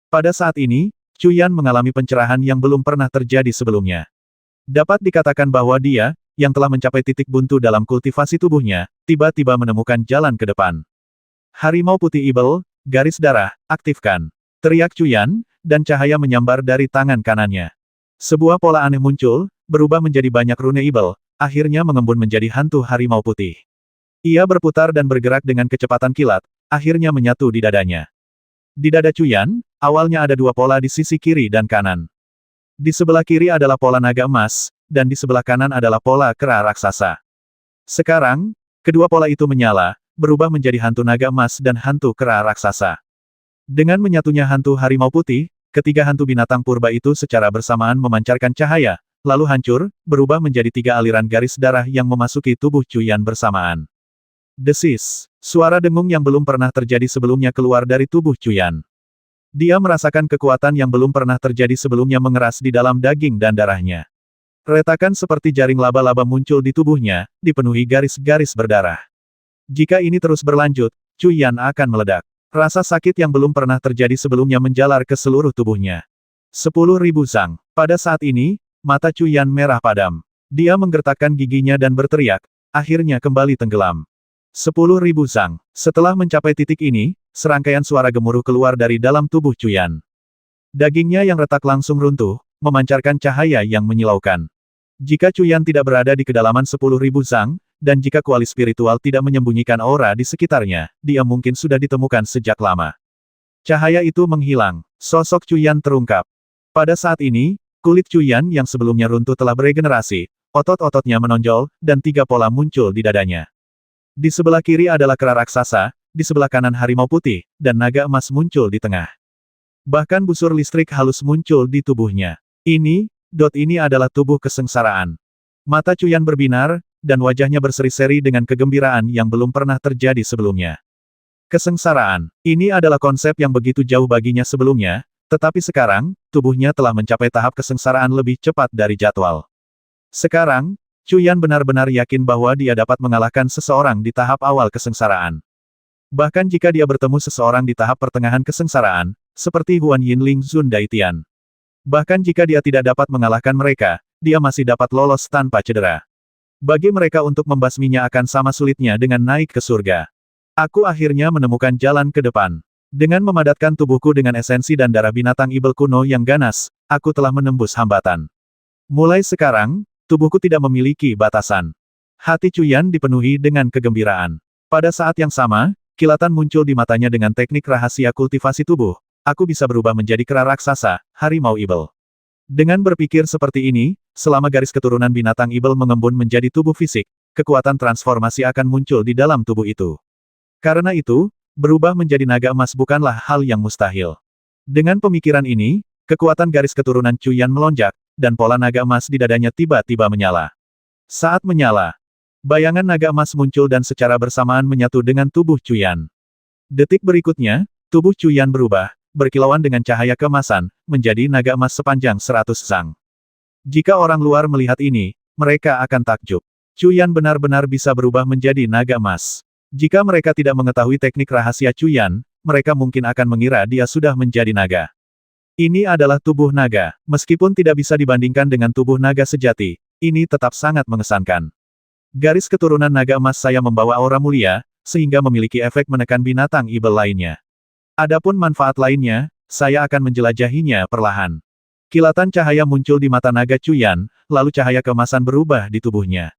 Pada saat ini, Cuyan mengalami pencerahan yang belum pernah terjadi sebelumnya. Dapat dikatakan bahwa dia, yang telah mencapai titik buntu dalam kultivasi tubuhnya, tiba-tiba menemukan jalan ke depan. Harimau putih Ibel, garis darah, aktifkan. Teriak Cuyan, dan cahaya menyambar dari tangan kanannya. Sebuah pola aneh muncul, berubah menjadi banyak rune Ibel, akhirnya mengembun menjadi hantu harimau putih. Ia berputar dan bergerak dengan kecepatan kilat, akhirnya menyatu di dadanya. Di dada Cuyan, awalnya ada dua pola di sisi kiri dan kanan. Di sebelah kiri adalah pola naga emas, dan di sebelah kanan adalah pola kera raksasa. Sekarang, kedua pola itu menyala, berubah menjadi hantu naga emas dan hantu kera raksasa. Dengan menyatunya hantu harimau putih, ketiga hantu binatang purba itu secara bersamaan memancarkan cahaya, lalu hancur, berubah menjadi tiga aliran garis darah yang memasuki tubuh Cuyan bersamaan. Desis. Suara dengung yang belum pernah terjadi sebelumnya keluar dari tubuh Cuyan. Dia merasakan kekuatan yang belum pernah terjadi sebelumnya mengeras di dalam daging dan darahnya. Retakan seperti jaring laba-laba muncul di tubuhnya, dipenuhi garis-garis berdarah. Jika ini terus berlanjut, Cuyan akan meledak. Rasa sakit yang belum pernah terjadi sebelumnya menjalar ke seluruh tubuhnya. 10.000 zang. Pada saat ini, mata Cuyan merah padam. Dia menggertakkan giginya dan berteriak, akhirnya kembali tenggelam. 10.000 zang. Setelah mencapai titik ini, serangkaian suara gemuruh keluar dari dalam tubuh Cuyan. Dagingnya yang retak langsung runtuh, memancarkan cahaya yang menyilaukan. Jika Cuyan tidak berada di kedalaman 10.000 zang, dan jika kuali spiritual tidak menyembunyikan aura di sekitarnya, dia mungkin sudah ditemukan sejak lama. Cahaya itu menghilang. Sosok Cuyan terungkap. Pada saat ini, kulit Cuyan yang sebelumnya runtuh telah beregenerasi, otot-ototnya menonjol, dan tiga pola muncul di dadanya. Di sebelah kiri adalah kera raksasa, di sebelah kanan harimau putih, dan naga emas muncul di tengah. Bahkan busur listrik halus muncul di tubuhnya. Ini adalah tubuh kesengsaraan. Mata Cuyan berbinar, dan wajahnya berseri-seri dengan kegembiraan yang belum pernah terjadi sebelumnya. Kesengsaraan. Ini adalah konsep yang begitu jauh baginya sebelumnya, tetapi sekarang, tubuhnya telah mencapai tahap kesengsaraan lebih cepat dari jadwal. Sekarang, Cuyan benar-benar yakin bahwa dia dapat mengalahkan seseorang di tahap awal kesengsaraan. Bahkan jika dia bertemu seseorang di tahap pertengahan kesengsaraan, seperti Huan Yinling Zun Daitian. Bahkan jika dia tidak dapat mengalahkan mereka, dia masih dapat lolos tanpa cedera. Bagi mereka untuk membasminya akan sama sulitnya dengan naik ke surga. Aku akhirnya menemukan jalan ke depan. Dengan memadatkan tubuhku dengan esensi dan darah binatang Ibel kuno yang ganas, aku telah menembus hambatan. Mulai sekarang, tubuhku tidak memiliki batasan. Hati Cuyan dipenuhi dengan kegembiraan. Pada saat yang sama, kilatan muncul di matanya dengan teknik rahasia kultivasi tubuh. Aku bisa berubah menjadi kera raksasa, harimau Ibel. Dengan berpikir seperti ini, selama garis keturunan binatang Ibel mengembun menjadi tubuh fisik, kekuatan transformasi akan muncul di dalam tubuh itu. Karena itu, berubah menjadi naga emas bukanlah hal yang mustahil. Dengan pemikiran ini, kekuatan garis keturunan Cuyan melonjak, dan pola naga emas di dadanya tiba-tiba menyala. Saat menyala, bayangan naga emas muncul dan secara bersamaan menyatu dengan tubuh Cuyan. Detik berikutnya, tubuh Cuyan berubah, berkilauan dengan cahaya keemasan, menjadi naga emas sepanjang 100 zang. Jika orang luar melihat ini, mereka akan takjub. Cuyan benar-benar bisa berubah menjadi naga emas. Jika mereka tidak mengetahui teknik rahasia Cuyan, mereka mungkin akan mengira dia sudah menjadi naga. Ini adalah tubuh naga. Meskipun tidak bisa dibandingkan dengan tubuh naga sejati, ini tetap sangat mengesankan. Garis keturunan naga emas saya membawa aura mulia, sehingga memiliki efek menekan binatang Ibel lainnya. Adapun manfaat lainnya, saya akan menjelajahinya perlahan. Kilatan cahaya muncul di mata naga Cuyan, lalu cahaya keemasan berubah di tubuhnya.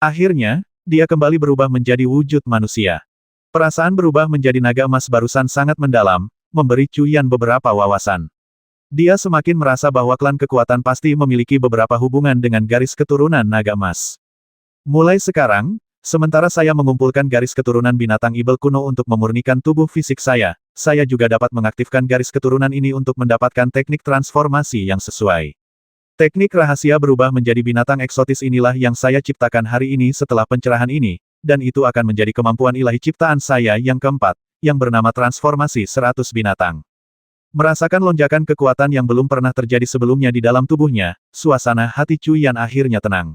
Akhirnya, dia kembali berubah menjadi wujud manusia. Perasaan berubah menjadi naga emas barusan sangat mendalam, memberi Cuyan beberapa wawasan. Dia semakin merasa bahwa klan kekuatan pasti memiliki beberapa hubungan dengan garis keturunan naga emas. Mulai sekarang, sementara saya mengumpulkan garis keturunan binatang Ibel kuno untuk memurnikan tubuh fisik saya juga dapat mengaktifkan garis keturunan ini untuk mendapatkan teknik transformasi yang sesuai. Teknik rahasia berubah menjadi binatang eksotis inilah yang saya ciptakan hari ini setelah pencerahan ini, dan itu akan menjadi kemampuan ilahi ciptaan saya yang keempat, yang bernama transformasi 100 binatang. Merasakan lonjakan kekuatan yang belum pernah terjadi sebelumnya di dalam tubuhnya, suasana hati Cuyan akhirnya tenang.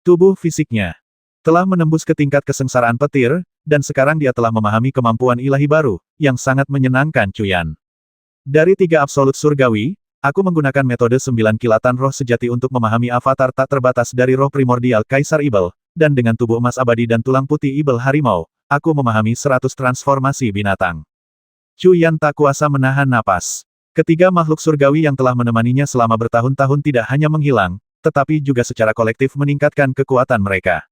Tubuh fisiknya telah menembus ke tingkat kesengsaraan petir, dan sekarang dia telah memahami kemampuan ilahi baru, yang sangat menyenangkan Cuyan. Dari 3 absolut surgawi, aku menggunakan metode 9 kilatan roh sejati untuk memahami avatar tak terbatas dari roh primordial Kaisar Ibel, dan dengan tubuh emas abadi dan tulang putih Ibel harimau, aku memahami 100 transformasi binatang. Chu Yan tak kuasa menahan napas. Ketiga makhluk surgawi yang telah menemaninya selama bertahun-tahun tidak hanya menghilang, tetapi juga secara kolektif meningkatkan kekuatan mereka.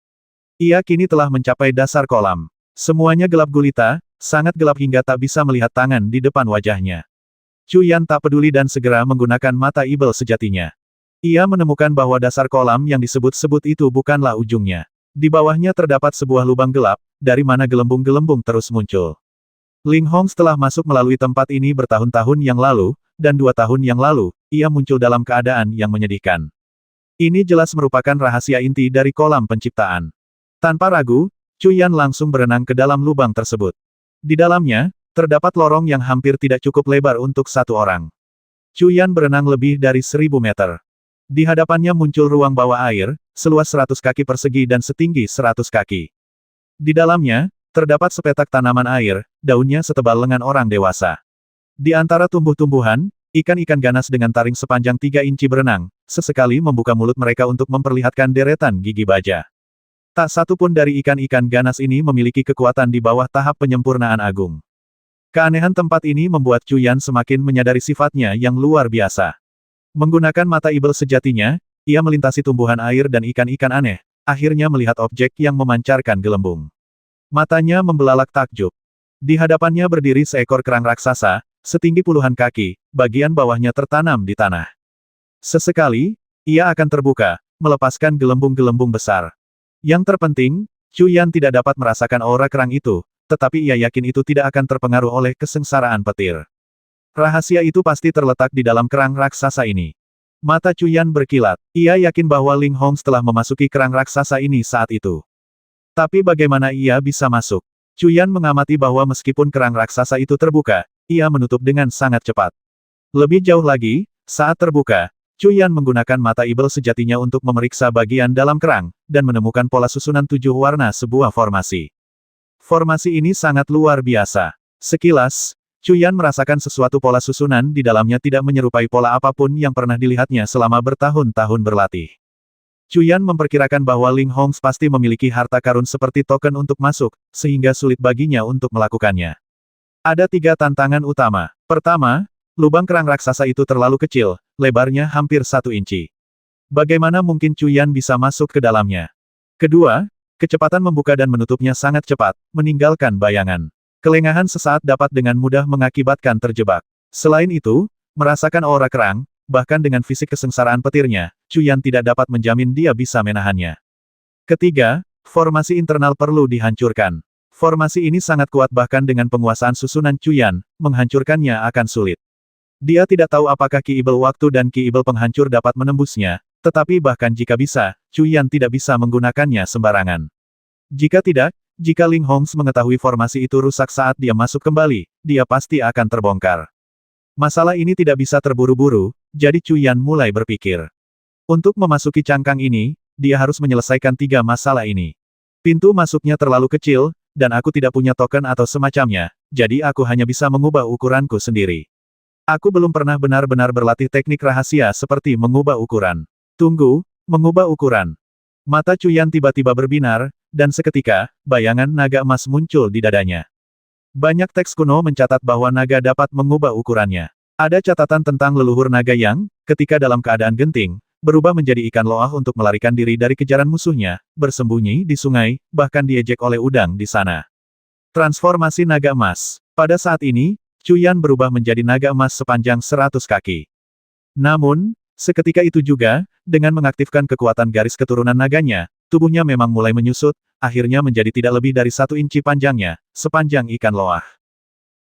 Ia kini telah mencapai dasar kolam. Semuanya gelap gulita, sangat gelap hingga tak bisa melihat tangan di depan wajahnya. Chu Yan tak peduli dan segera menggunakan mata Ibel sejatinya. Ia menemukan bahwa dasar kolam yang disebut-sebut itu bukanlah ujungnya. Di bawahnya terdapat sebuah lubang gelap, dari mana gelembung-gelembung terus muncul. Ling Hong setelah masuk melalui tempat ini bertahun-tahun yang lalu, dan 2 tahun yang lalu, ia muncul dalam keadaan yang menyedihkan. Ini jelas merupakan rahasia inti dari kolam penciptaan. Tanpa ragu, Chu Yan langsung berenang ke dalam lubang tersebut. Di dalamnya, terdapat lorong yang hampir tidak cukup lebar untuk 1 orang. Chu Yan berenang lebih dari 1000 meter. Di hadapannya muncul ruang bawah air, seluas 100 kaki persegi dan setinggi 100 kaki. Di dalamnya, terdapat sepetak tanaman air, daunnya setebal lengan orang dewasa. Di antara tumbuh-tumbuhan, ikan-ikan ganas dengan taring sepanjang 3 inci berenang, sesekali membuka mulut mereka untuk memperlihatkan deretan gigi baja. Tak satu pun dari ikan-ikan ganas ini memiliki kekuatan di bawah tahap penyempurnaan agung. Keanehan tempat ini membuat Chu Yan semakin menyadari sifatnya yang luar biasa. Menggunakan mata Ibel sejatinya, ia melintasi tumbuhan air dan ikan-ikan aneh, akhirnya melihat objek yang memancarkan gelembung. Matanya membelalak takjub. Di hadapannya berdiri seekor kerang raksasa, setinggi puluhan kaki, bagian bawahnya tertanam di tanah. Sesekali, ia akan terbuka, melepaskan gelembung-gelembung besar. Yang terpenting, Chu Yan tidak dapat merasakan aura kerang itu, tetapi ia yakin itu tidak akan terpengaruh oleh kesengsaraan petir. Rahasia itu pasti terletak di dalam kerang raksasa ini. Mata Chu Yan berkilat. Ia yakin bahwa Ling Hong telah memasuki kerang raksasa ini saat itu. Tapi bagaimana ia bisa masuk? Chu Yan mengamati bahwa meskipun kerang raksasa itu terbuka, ia menutup dengan sangat cepat. Lebih jauh lagi, saat terbuka, Chu Yan menggunakan mata Ibel sejatinya untuk memeriksa bagian dalam kerang, dan menemukan pola susunan 7 warna sebuah formasi. Formasi ini sangat luar biasa. Sekilas, Chu Yan merasakan sesuatu pola susunan di dalamnya tidak menyerupai pola apapun yang pernah dilihatnya selama bertahun-tahun berlatih. Chu Yan memperkirakan bahwa Ling Hong pasti memiliki harta karun seperti token untuk masuk, sehingga sulit baginya untuk melakukannya. Ada 3 tantangan utama. Pertama, lubang kerang raksasa itu terlalu kecil, lebarnya hampir 1 inci. Bagaimana mungkin Chu Yan bisa masuk ke dalamnya? Kedua, kecepatan membuka dan menutupnya sangat cepat, meninggalkan bayangan. Kelengahan sesaat dapat dengan mudah mengakibatkan terjebak. Selain itu, merasakan aura kerang, bahkan dengan fisik kesengsaraan petirnya, Chu Yan tidak dapat menjamin dia bisa menahannya. Ketiga, formasi internal perlu dihancurkan. Formasi ini sangat kuat bahkan dengan penguasaan susunan Chu Yan, menghancurkannya akan sulit. Dia tidak tahu apakah Ki Ibel Waktu dan Ki Ibel Penghancur dapat menembusnya, tetapi bahkan jika bisa, Chu Yan tidak bisa menggunakannya sembarangan. Jika tidak, jika Ling Hong mengetahui formasi itu rusak saat dia masuk kembali, dia pasti akan terbongkar. Masalah ini tidak bisa terburu-buru, jadi Chu Yan mulai berpikir. Untuk memasuki cangkang ini, dia harus menyelesaikan 3 masalah ini. Pintu masuknya terlalu kecil, dan aku tidak punya token atau semacamnya, jadi aku hanya bisa mengubah ukuranku sendiri. Aku belum pernah benar-benar berlatih teknik rahasia seperti mengubah ukuran. Tunggu, mengubah ukuran. Mata Chu Yan tiba-tiba berbinar, dan seketika, bayangan naga emas muncul di dadanya. Banyak teks kuno mencatat bahwa naga dapat mengubah ukurannya. Ada catatan tentang leluhur naga yang, ketika dalam keadaan genting, berubah menjadi ikan loah untuk melarikan diri dari kejaran musuhnya, bersembunyi di sungai, bahkan diejek oleh udang di sana. Transformasi naga emas. Pada saat ini, Chu Yan berubah menjadi naga emas sepanjang 100 kaki. Namun, seketika itu juga, dengan mengaktifkan kekuatan garis keturunan naganya, tubuhnya memang mulai menyusut, akhirnya menjadi tidak lebih dari 1 inci panjangnya, sepanjang ikan loah.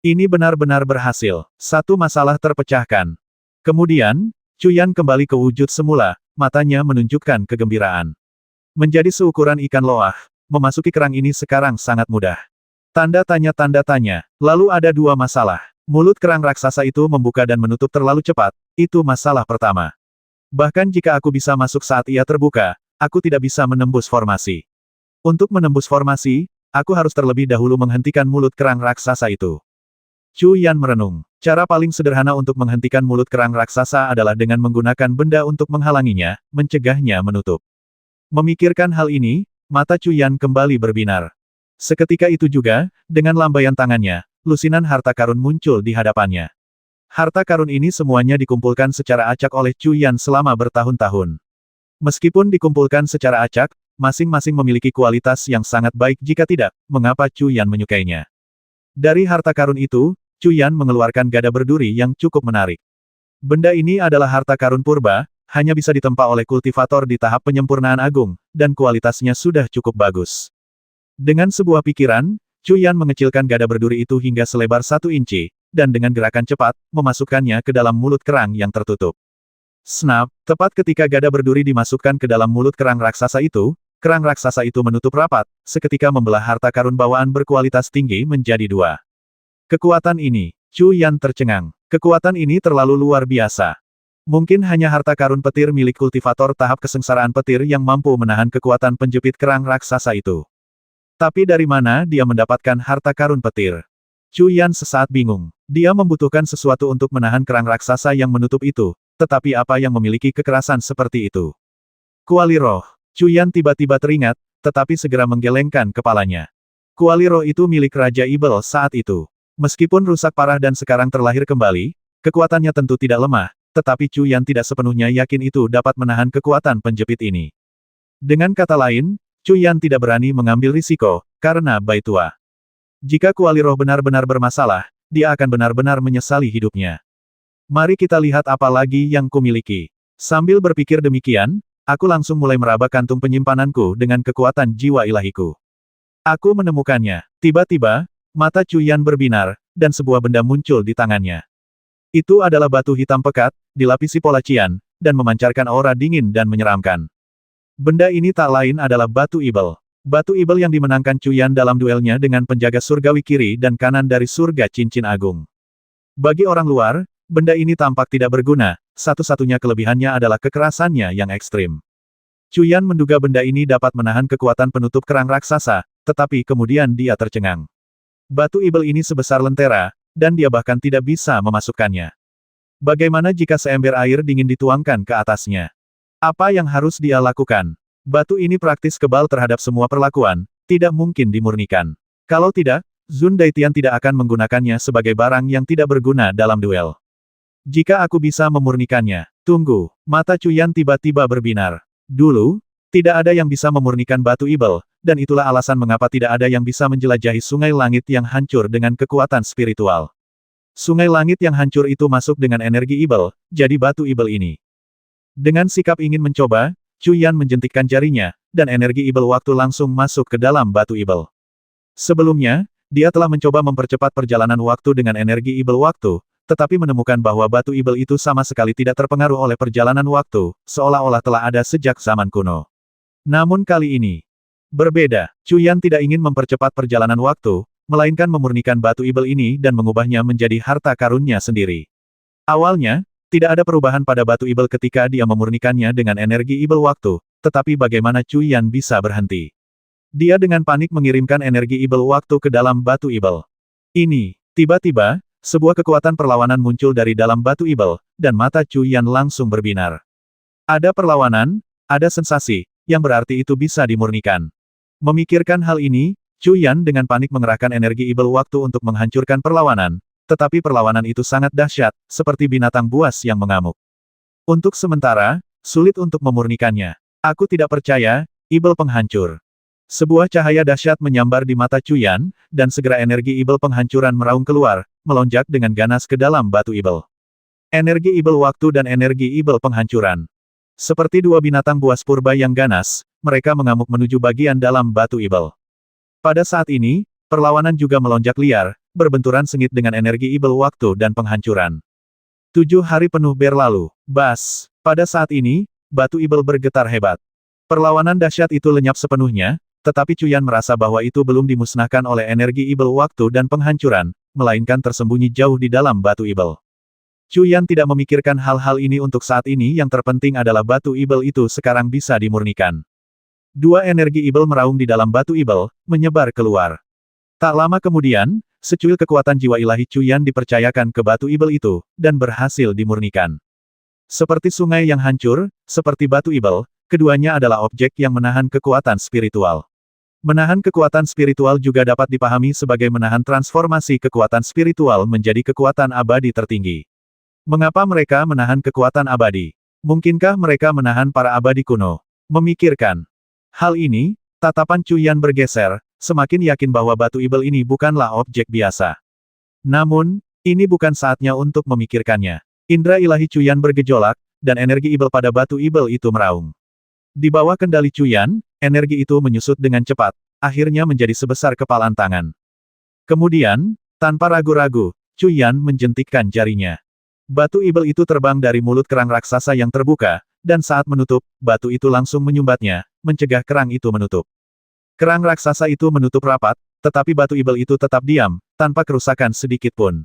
Ini benar-benar berhasil. Satu masalah terpecahkan. Kemudian, Chu Yan kembali ke wujud semula, matanya menunjukkan kegembiraan. Menjadi seukuran ikan loah, memasuki kerang ini sekarang sangat mudah. Tanda tanya, lalu ada 2 masalah. Mulut kerang raksasa itu membuka dan menutup terlalu cepat, itu masalah pertama. Bahkan jika aku bisa masuk saat ia terbuka, aku tidak bisa menembus formasi. Untuk menembus formasi, aku harus terlebih dahulu menghentikan mulut kerang raksasa itu. Chu Yan merenung. Cara paling sederhana untuk menghentikan mulut kerang raksasa adalah dengan menggunakan benda untuk menghalanginya, mencegahnya menutup. Memikirkan hal ini, mata Chu Yan kembali berbinar. Seketika itu juga, dengan lambaian tangannya, lusinan harta karun muncul di hadapannya. Harta karun ini semuanya dikumpulkan secara acak oleh Chu Yan selama bertahun-tahun. Meskipun dikumpulkan secara acak, masing-masing memiliki kualitas yang sangat baik jika tidak, mengapa Chu Yan menyukainya. Dari harta karun itu, Chu Yan mengeluarkan gada berduri yang cukup menarik. Benda ini adalah harta karun purba, hanya bisa ditempa oleh kultivator di tahap penyempurnaan agung, dan kualitasnya sudah cukup bagus. Dengan sebuah pikiran, Chu Yan mengecilkan gada berduri itu hingga selebar 1 inci, dan dengan gerakan cepat, memasukkannya ke dalam mulut kerang yang tertutup. Snap, tepat ketika gada berduri dimasukkan ke dalam mulut kerang raksasa itu menutup rapat, seketika membelah harta karun bawaan berkualitas tinggi menjadi 2. Kekuatan ini, Chu Yan tercengang. Kekuatan ini terlalu luar biasa. Mungkin hanya harta karun petir milik kultivator tahap kesengsaraan petir yang mampu menahan kekuatan penjepit kerang raksasa itu. Tapi dari mana dia mendapatkan harta karun petir? Chu Yan sesaat bingung. Dia membutuhkan sesuatu untuk menahan kerang raksasa yang menutup itu, tetapi apa yang memiliki kekerasan seperti itu? Kuali roh. Chu Yan tiba-tiba teringat, tetapi segera menggelengkan kepalanya. Kuali roh itu milik Raja Ibel saat itu. Meskipun rusak parah dan sekarang terlahir kembali, kekuatannya tentu tidak lemah, tetapi Chu Yan tidak sepenuhnya yakin itu dapat menahan kekuatan penjepit ini. Dengan kata lain, Chu Yan tidak berani mengambil risiko, karena Baitua. Jika kuali roh benar-benar bermasalah, dia akan benar-benar menyesali hidupnya. Mari kita lihat apa lagi yang kumiliki. Sambil berpikir demikian, aku langsung mulai meraba kantung penyimpananku dengan kekuatan jiwa ilahiku. Aku menemukannya. Tiba-tiba, mata Chu Yan berbinar, dan sebuah benda muncul di tangannya. Itu adalah batu hitam pekat, dilapisi pola cian, dan memancarkan aura dingin dan menyeramkan. Benda ini tak lain adalah batu ibel. Batu ibel yang dimenangkan Chu Yan dalam duelnya dengan penjaga surgawi kiri dan kanan dari surga cincin agung. Bagi orang luar, benda ini tampak tidak berguna, satu-satunya kelebihannya adalah kekerasannya yang ekstrim. Chu Yan menduga benda ini dapat menahan kekuatan penutup kerang raksasa, tetapi kemudian dia tercengang. Batu ibel ini sebesar lentera, dan dia bahkan tidak bisa memasukkannya. Bagaimana jika seember air dingin dituangkan ke atasnya? Apa yang harus dia lakukan? Batu ini praktis kebal terhadap semua perlakuan, tidak mungkin dimurnikan. Kalau tidak, Zun Daitian tidak akan menggunakannya sebagai barang yang tidak berguna dalam duel. Jika aku bisa memurnikannya, tunggu, mata Chu Yan tiba-tiba berbinar. Dulu, tidak ada yang bisa memurnikan batu ibel, dan itulah alasan mengapa tidak ada yang bisa menjelajahi sungai langit yang hancur dengan kekuatan spiritual. Sungai langit yang hancur itu masuk dengan energi ibel, jadi batu ibel ini. Dengan sikap ingin mencoba, Chu Yan menjentikkan jarinya, dan energi ibel waktu langsung masuk ke dalam batu ibel. Sebelumnya, dia telah mencoba mempercepat perjalanan waktu dengan energi ibel waktu, tetapi menemukan bahwa batu ibel itu sama sekali tidak terpengaruh oleh perjalanan waktu, seolah-olah telah ada sejak zaman kuno. Namun kali ini, berbeda. Chu Yan tidak ingin mempercepat perjalanan waktu, melainkan memurnikan batu ibel ini dan mengubahnya menjadi harta karunnya sendiri. Awalnya, tidak ada perubahan pada batu ibel ketika dia memurnikannya dengan energi ibel waktu, tetapi bagaimana Chu Yan bisa berhenti? Dia dengan panik mengirimkan energi ibel waktu ke dalam batu ibel. Ini, tiba-tiba, sebuah kekuatan perlawanan muncul dari dalam batu ibel, dan mata Chu Yan langsung berbinar. Ada perlawanan, ada sensasi, yang berarti itu bisa dimurnikan. Memikirkan hal ini, Chu Yan dengan panik mengerahkan energi ibel waktu untuk menghancurkan perlawanan, tetapi perlawanan itu sangat dahsyat, seperti binatang buas yang mengamuk. Untuk sementara, sulit untuk memurnikannya. Aku tidak percaya, ibel penghancur. Sebuah cahaya dahsyat menyambar di mata Chu Yan, dan segera energi ibel penghancuran meraung keluar, melonjak dengan ganas ke dalam batu ibel. Energi ibel waktu dan energi ibel penghancuran. Seperti dua binatang buas purba yang ganas, mereka mengamuk menuju bagian dalam batu ibel. Pada saat ini, perlawanan juga melonjak liar, berbenturan sengit dengan energi ibel waktu dan penghancuran. 7 hari penuh berlalu. Bas. Pada saat ini, batu ibel bergetar hebat. Perlawanan dahsyat itu lenyap sepenuhnya, tetapi Chu Yan merasa bahwa itu belum dimusnahkan oleh energi ibel waktu dan penghancuran, melainkan tersembunyi jauh di dalam batu ibel. Chu Yan tidak memikirkan hal-hal ini untuk saat ini, yang terpenting adalah batu ibel itu sekarang bisa dimurnikan. 2 energi ibel meraung di dalam batu ibel, menyebar keluar. Tak lama kemudian, secuil kekuatan jiwa ilahi Cuyan dipercayakan ke batu ibel itu, dan berhasil dimurnikan. Seperti sungai yang hancur, seperti batu ibel, keduanya adalah objek yang menahan kekuatan spiritual. Menahan kekuatan spiritual juga dapat dipahami sebagai menahan transformasi kekuatan spiritual menjadi kekuatan abadi tertinggi. Mengapa mereka menahan kekuatan abadi? Mungkinkah mereka menahan para abadi kuno? Memikirkan hal ini, tatapan Cuyan bergeser, semakin yakin bahwa batu ibel ini bukanlah objek biasa. Namun, ini bukan saatnya untuk memikirkannya. Indra ilahi Cuyan bergejolak, dan energi ibel pada batu ibel itu meraung. Di bawah kendali Cuyan, energi itu menyusut dengan cepat, akhirnya menjadi sebesar kepalan tangan. Kemudian, tanpa ragu-ragu, Cuyan menjentikkan jarinya. Batu ibel itu terbang dari mulut kerang raksasa yang terbuka, dan saat menutup, batu itu langsung menyumbatnya, mencegah kerang itu menutup. Kerang raksasa itu menutup rapat, tetapi batu ibel itu tetap diam, tanpa kerusakan sedikit pun.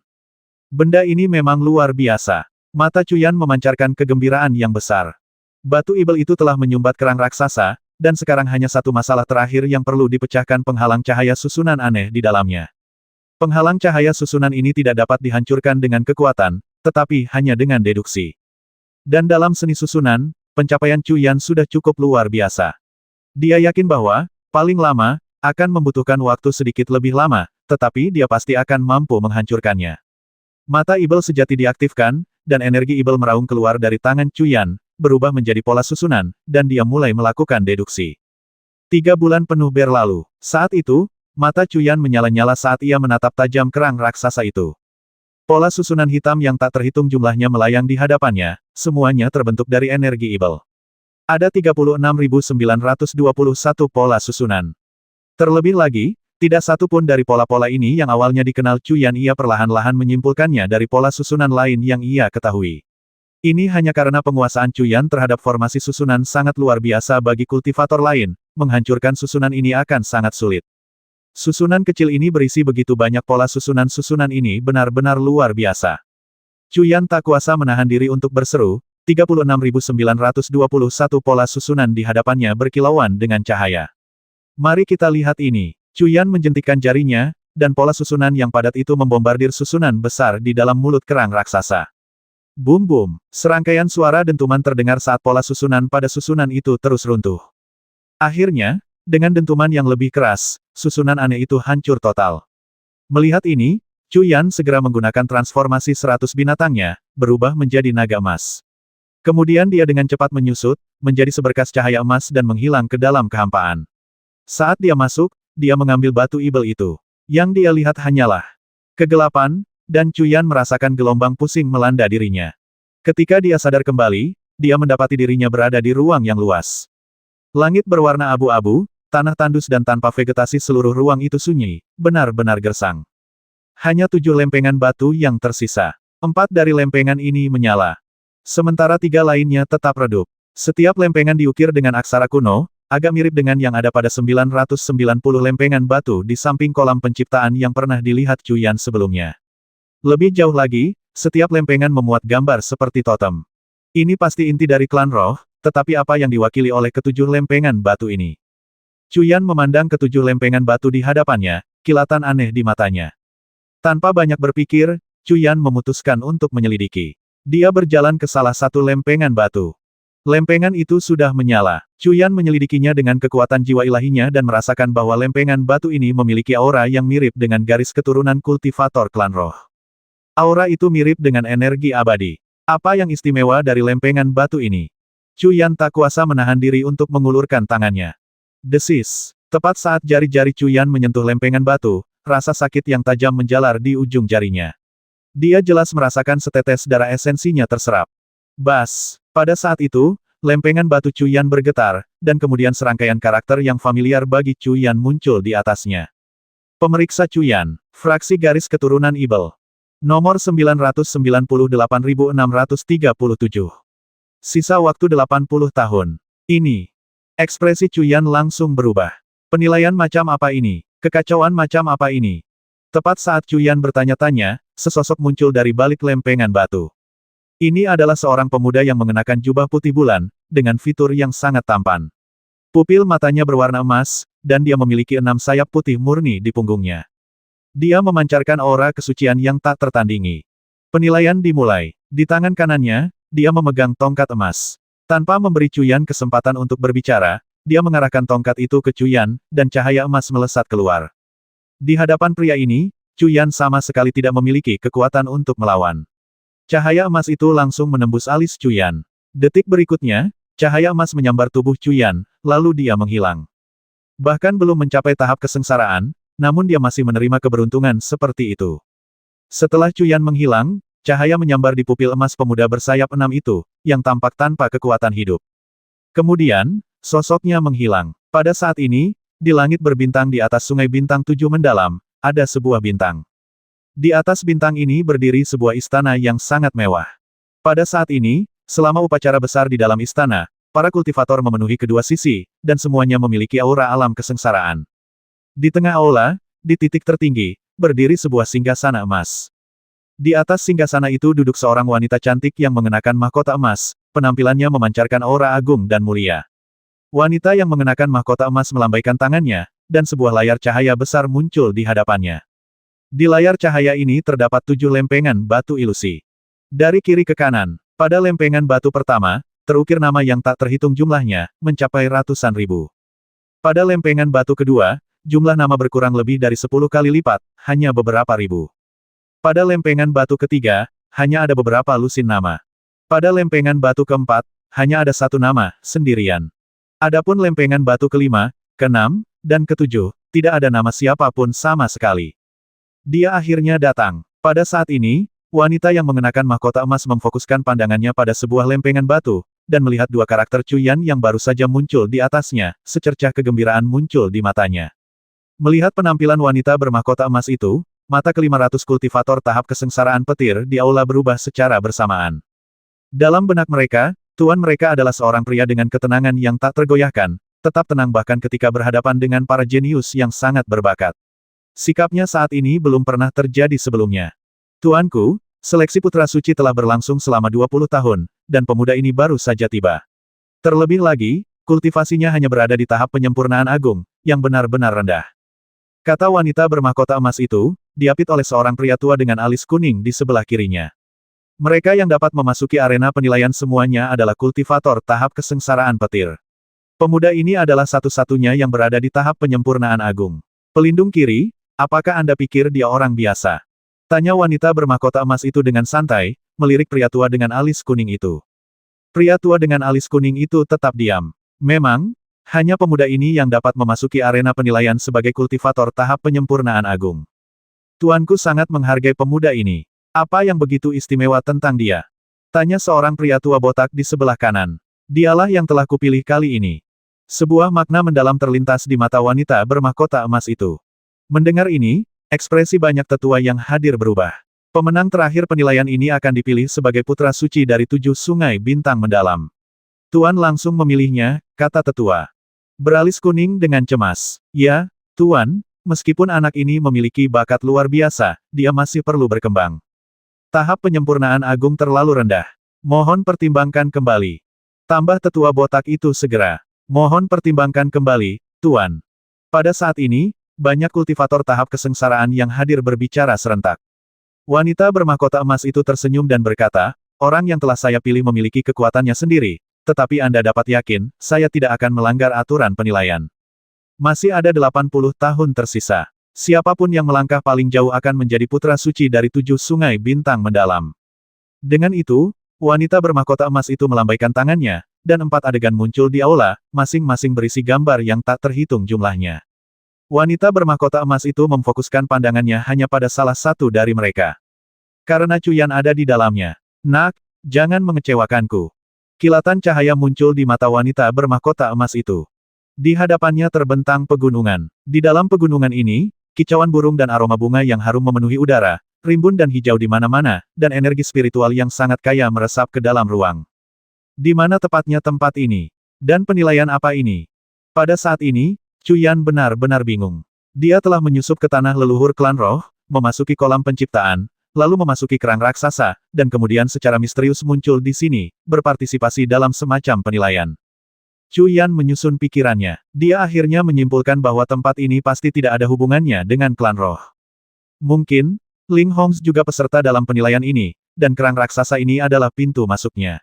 Benda ini memang luar biasa. Mata Cuyan memancarkan kegembiraan yang besar. Batu ibel itu telah menyumbat kerang raksasa, dan sekarang hanya satu masalah terakhir yang perlu dipecahkan: penghalang cahaya susunan aneh di dalamnya. Penghalang cahaya susunan ini tidak dapat dihancurkan dengan kekuatan, tetapi hanya dengan deduksi. Dan dalam seni susunan, pencapaian Cuyan sudah cukup luar biasa. Dia yakin bahwa, paling lama, akan membutuhkan waktu sedikit lebih lama, tetapi dia pasti akan mampu menghancurkannya. Mata ibel sejati diaktifkan, dan energi ibel meraung keluar dari tangan Cuyan, berubah menjadi pola susunan, dan dia mulai melakukan deduksi. 3 bulan penuh berlalu. Saat itu, mata Cuyan menyala-nyala saat ia menatap tajam kerang raksasa itu. Pola susunan hitam yang tak terhitung jumlahnya melayang di hadapannya, semuanya terbentuk dari energi ibel. Ada 36.921 pola susunan. Terlebih lagi, tidak satu pun dari pola-pola ini yang awalnya dikenal Cuyan. Ia perlahan-lahan menyimpulkannya dari pola susunan lain yang ia ketahui. Ini hanya karena penguasaan Cuyan terhadap formasi susunan sangat luar biasa. Bagi kultivator lain, menghancurkan susunan ini akan sangat sulit. Susunan kecil ini berisi begitu banyak pola susunan ini benar-benar luar biasa. Cuyan tak kuasa menahan diri untuk berseru, 36.921 pola susunan di hadapannya berkilauan dengan cahaya. Mari kita lihat ini. Cuyan menjentikkan jarinya, dan pola susunan yang padat itu membombardir susunan besar di dalam mulut kerang raksasa. Bum-bum, serangkaian suara dentuman terdengar saat pola susunan pada susunan itu terus runtuh. Akhirnya, dengan dentuman yang lebih keras, susunan aneh itu hancur total. Melihat ini, Cuyan segera menggunakan transformasi 100 binatangnya, berubah menjadi naga emas. Kemudian dia dengan cepat menyusut, menjadi seberkas cahaya emas dan menghilang ke dalam kehampaan. Saat dia masuk, dia mengambil batu ibel itu. Yang dia lihat hanyalah kegelapan, dan Cuyan merasakan gelombang pusing melanda dirinya. Ketika dia sadar kembali, dia mendapati dirinya berada di ruang yang luas. Langit berwarna abu-abu, tanah tandus dan tanpa vegetasi, seluruh ruang itu sunyi, benar-benar gersang. Hanya 7 lempengan batu yang tersisa. 4 dari lempengan ini menyala. Sementara 3 lainnya tetap redup. Setiap lempengan diukir dengan aksara kuno, agak mirip dengan yang ada pada 990 lempengan batu di samping kolam penciptaan yang pernah dilihat Cuyan sebelumnya. Lebih jauh lagi, setiap lempengan memuat gambar seperti totem. Ini pasti inti dari klan roh, tetapi apa yang diwakili oleh ketujuh lempengan batu ini? Cuyan memandang ketujuh lempengan batu di hadapannya, kilatan aneh di matanya. Tanpa banyak berpikir, Cuyan memutuskan untuk menyelidiki. Dia berjalan ke salah satu lempengan batu. Lempengan itu sudah menyala. Cuyan menyelidikinya dengan kekuatan jiwa ilahinya dan merasakan bahwa lempengan batu ini memiliki aura yang mirip dengan garis keturunan kultivator klan roh. Aura itu mirip dengan energi abadi. Apa yang istimewa dari lempengan batu ini? Cuyan tak kuasa menahan diri untuk mengulurkan tangannya. Desis. Tepat saat jari-jari Cuyan menyentuh lempengan batu, rasa sakit yang tajam menjalar di ujung jarinya. Dia jelas merasakan setetes darah esensinya terserap. Bas. Pada saat itu, lempengan batu Cuyan bergetar, dan kemudian serangkaian karakter yang familiar bagi Cuyan muncul di atasnya. Pemeriksa Cuyan, fraksi garis keturunan Ibel. Nomor 998.637. Sisa waktu 80 tahun. Ini. Ekspresi Cuyan langsung berubah. Penilaian macam apa ini? Kekacauan macam apa ini? Tepat saat Cuyan bertanya-tanya, sesosok muncul dari balik lempengan batu. Ini adalah seorang pemuda yang mengenakan jubah putih bulan, dengan fitur yang sangat tampan. Pupil matanya berwarna emas, dan dia memiliki 6 sayap putih murni di punggungnya. Dia memancarkan aura kesucian yang tak tertandingi. Penilaian dimulai. Di tangan kanannya, dia memegang tongkat emas. Tanpa memberi Cuyan kesempatan untuk berbicara, dia mengarahkan tongkat itu ke Cuyan, dan cahaya emas melesat keluar. Di hadapan pria ini, Cuyan sama sekali tidak memiliki kekuatan untuk melawan. Cahaya emas itu langsung menembus alis Cuyan. Detik berikutnya, cahaya emas menyambar tubuh Cuyan, lalu dia menghilang. Bahkan belum mencapai tahap kesengsaraan, namun dia masih menerima keberuntungan seperti itu. Setelah Cuyan menghilang, cahaya menyambar di pupil emas pemuda bersayap 6 itu, yang tampak tanpa kekuatan hidup. Kemudian, sosoknya menghilang. Pada saat ini, di langit berbintang di atas sungai bintang 7 mendalam, ada sebuah bintang. Di atas bintang ini berdiri sebuah istana yang sangat mewah. Pada saat ini, selama upacara besar di dalam istana, para kultivator memenuhi kedua sisi, dan semuanya memiliki aura alam kesengsaraan. Di tengah aula, di titik tertinggi, berdiri sebuah singgasana emas. Di atas singgasana itu duduk seorang wanita cantik yang mengenakan mahkota emas, penampilannya memancarkan aura agung dan mulia. Wanita yang mengenakan mahkota emas melambaikan tangannya, dan sebuah layar cahaya besar muncul di hadapannya. Di layar cahaya ini terdapat 7 lempengan batu ilusi. Dari kiri ke kanan, pada lempengan batu pertama, terukir nama yang tak terhitung jumlahnya, mencapai ratusan ribu. Pada lempengan batu kedua, jumlah nama berkurang lebih dari 10 kali lipat, hanya beberapa ribu. Pada lempengan batu ketiga, hanya ada beberapa lusin nama. Pada lempengan batu keempat, hanya ada satu nama, sendirian. Adapun lempengan batu kelima, keenam, dan ketujuh, tidak ada nama siapapun sama sekali. Dia akhirnya datang. Pada saat ini, wanita yang mengenakan mahkota emas memfokuskan pandangannya pada sebuah lempengan batu, dan melihat dua karakter Cuyan yang baru saja muncul di atasnya, secercah kegembiraan muncul di matanya. Melihat penampilan wanita bermahkota emas itu, mata ke-500 kultivator tahap kesengsaraan petir di aula berubah secara bersamaan. Dalam benak mereka, tuan mereka adalah seorang pria dengan ketenangan yang tak tergoyahkan, tetap tenang bahkan ketika berhadapan dengan para jenius yang sangat berbakat. Sikapnya saat ini belum pernah terjadi sebelumnya. Tuanku, seleksi putra suci telah berlangsung selama 20 tahun, dan pemuda ini baru saja tiba. Terlebih lagi, kultivasinya hanya berada di tahap penyempurnaan agung, yang benar-benar rendah. Kata wanita bermahkota emas itu, diapit oleh seorang pria tua dengan alis kuning di sebelah kirinya. Mereka yang dapat memasuki arena penilaian semuanya adalah kultivator tahap kesengsaraan petir. Pemuda ini adalah satu-satunya yang berada di tahap penyempurnaan agung. Pelindung kiri, apakah Anda pikir dia orang biasa? Tanya wanita bermahkota emas itu dengan santai, melirik pria tua dengan alis kuning itu. Pria tua dengan alis kuning itu tetap diam. Memang, hanya pemuda ini yang dapat memasuki arena penilaian sebagai kultivator tahap penyempurnaan agung. Tuanku sangat menghargai pemuda ini. Apa yang begitu istimewa tentang dia? Tanya seorang pria tua botak di sebelah kanan. Dialah yang telah kupilih kali ini. Sebuah makna mendalam terlintas di mata wanita bermahkota emas itu. Mendengar ini, ekspresi banyak tetua yang hadir berubah. Pemenang terakhir penilaian ini akan dipilih sebagai putra suci dari 7 sungai bintang mendalam. Tuan langsung memilihnya, kata tetua. Beralis kuning dengan cemas. Ya, Tuan, meskipun anak ini memiliki bakat luar biasa, dia masih perlu berkembang. Tahap penyempurnaan agung terlalu rendah. Mohon pertimbangkan kembali. Tambah tetua botak itu segera. Mohon pertimbangkan kembali, Tuan. Pada saat ini, banyak kultivator tahap kesengsaraan yang hadir berbicara serentak. Wanita bermahkota emas itu tersenyum dan berkata, orang yang telah saya pilih memiliki kekuatannya sendiri, tetapi Anda dapat yakin, saya tidak akan melanggar aturan penilaian. Masih ada 80 tahun tersisa. Siapapun yang melangkah paling jauh akan menjadi putra suci dari 7 sungai bintang mendalam. Dengan itu, wanita bermahkota emas itu melambaikan tangannya, dan 4 adegan muncul di aula, masing-masing berisi gambar yang tak terhitung jumlahnya. Wanita bermahkota emas itu memfokuskan pandangannya hanya pada salah satu dari mereka. Karena Cuyan ada di dalamnya. Nak, jangan mengecewakanku. Kilatan cahaya muncul di mata wanita bermahkota emas itu. Di hadapannya terbentang pegunungan. Di dalam pegunungan ini, kicauan burung dan aroma bunga yang harum memenuhi udara, rimbun dan hijau di mana-mana, dan energi spiritual yang sangat kaya meresap ke dalam ruang. Di mana tepatnya tempat ini? Dan penilaian apa ini? Pada saat ini, Cuyan benar-benar bingung. Dia telah menyusup ke tanah leluhur klan roh, memasuki kolam penciptaan, lalu memasuki kerang raksasa, dan kemudian secara misterius muncul di sini, berpartisipasi dalam semacam penilaian. Cuyan menyusun pikirannya. Dia akhirnya menyimpulkan bahwa tempat ini pasti tidak ada hubungannya dengan klan roh. Mungkin, Ling Hongs juga peserta dalam penilaian ini, dan kerang raksasa ini adalah pintu masuknya.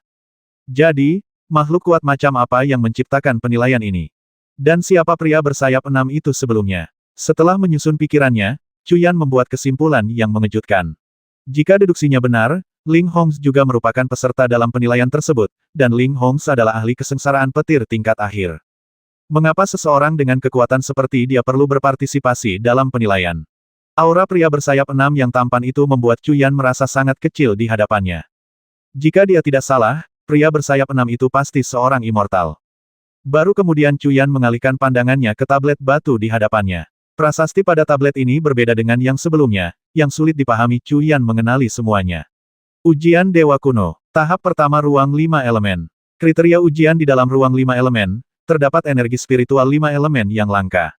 Jadi, makhluk kuat macam apa yang menciptakan penilaian ini? Dan siapa pria bersayap 6 itu sebelumnya? Setelah menyusun pikirannya, Cuyan membuat kesimpulan yang mengejutkan. Jika deduksinya benar, Ling Hongs juga merupakan peserta dalam penilaian tersebut, dan Ling Hongs adalah ahli kesengsaraan petir tingkat akhir. Mengapa seseorang dengan kekuatan seperti dia perlu berpartisipasi dalam penilaian? Aura pria bersayap 6 yang tampan itu membuat Cuyan merasa sangat kecil di hadapannya. Jika dia tidak salah, pria bersayap 6 itu pasti seorang immortal. Baru kemudian Cuyan mengalihkan pandangannya ke tablet batu di hadapannya. Prasasti pada tablet ini berbeda dengan yang sebelumnya, yang sulit dipahami. Cuyan mengenali semuanya. Ujian Dewa Kuno. Tahap pertama ruang 5 elemen. Kriteria ujian di dalam ruang 5 elemen, terdapat energi spiritual 5 elemen yang langka.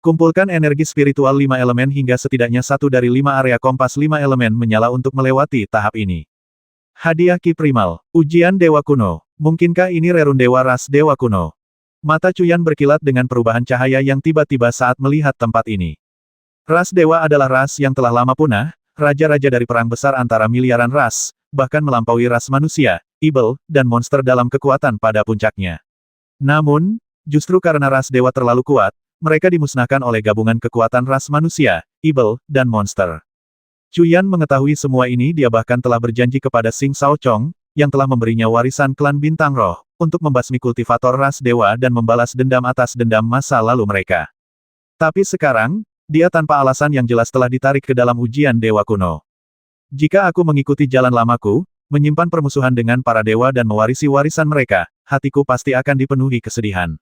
Kumpulkan energi spiritual 5 elemen hingga setidaknya 1 dari 5 area kompas 5 elemen menyala untuk melewati tahap ini. Hadiah Ki Primal. Ujian Dewa Kuno. Mungkinkah ini rerun Dewa Ras Dewa Kuno? Mata Cuyan berkilat dengan perubahan cahaya yang tiba-tiba saat melihat tempat ini. Ras Dewa adalah ras yang telah lama punah, raja-raja dari perang besar antara miliaran ras, bahkan melampaui ras manusia, ibel, dan monster dalam kekuatan pada puncaknya. Namun, justru karena ras Dewa terlalu kuat, mereka dimusnahkan oleh gabungan kekuatan ras manusia, ibel, dan monster. Cuyan mengetahui semua ini. Dia bahkan telah berjanji kepada Xing Shaochong, yang telah memberinya warisan klan Bintang Roh, untuk membasmi kultivator ras dewa dan membalas dendam atas dendam masa lalu mereka. Tapi sekarang, dia tanpa alasan yang jelas telah ditarik ke dalam ujian Dewa Kuno. Jika aku mengikuti jalan lamaku, menyimpan permusuhan dengan para dewa dan mewarisi warisan mereka, hatiku pasti akan dipenuhi kesedihan.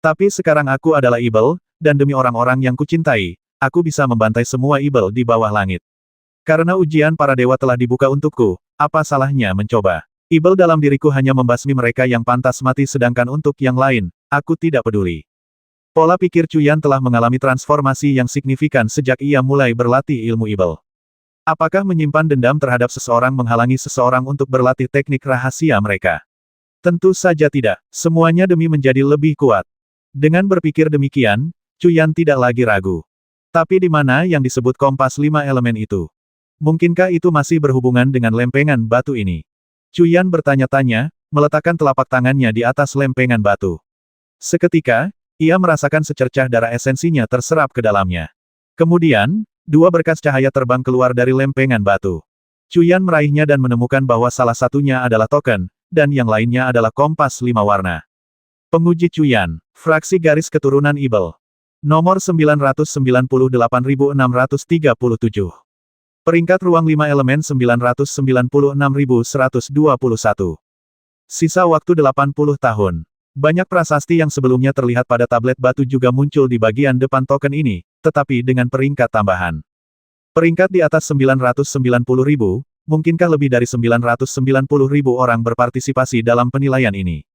Tapi sekarang aku adalah ibel, dan demi orang-orang yang kucintai, aku bisa membantai semua ibel di bawah langit. Karena ujian para dewa telah dibuka untukku, apa salahnya mencoba? Ibel dalam diriku hanya membasmi mereka yang pantas mati, sedangkan untuk yang lain, aku tidak peduli. Pola pikir Cuyan telah mengalami transformasi yang signifikan sejak ia mulai berlatih ilmu ibel. Apakah menyimpan dendam terhadap seseorang menghalangi seseorang untuk berlatih teknik rahasia mereka? Tentu saja tidak, semuanya demi menjadi lebih kuat. Dengan berpikir demikian, Cuyan tidak lagi ragu. Tapi di mana yang disebut kompas 5 elemen itu? Mungkinkah itu masih berhubungan dengan lempengan batu ini? Cuyan bertanya-tanya, meletakkan telapak tangannya di atas lempengan batu. Seketika, ia merasakan secercah darah esensinya terserap ke dalamnya. Kemudian, 2 berkas cahaya terbang keluar dari lempengan batu. Cuyan meraihnya dan menemukan bahwa salah satunya adalah token, dan yang lainnya adalah kompas 5 warna. Penguji Cuyan, fraksi garis keturunan Ibel. Nomor 998.637. Peringkat ruang 5 elemen 996.121. Sisa waktu 80 tahun. Banyak prasasti yang sebelumnya terlihat pada tablet batu juga muncul di bagian depan token ini, tetapi dengan peringkat tambahan. Peringkat di atas 990.000, mungkinkah lebih dari 990.000 orang berpartisipasi dalam penilaian ini?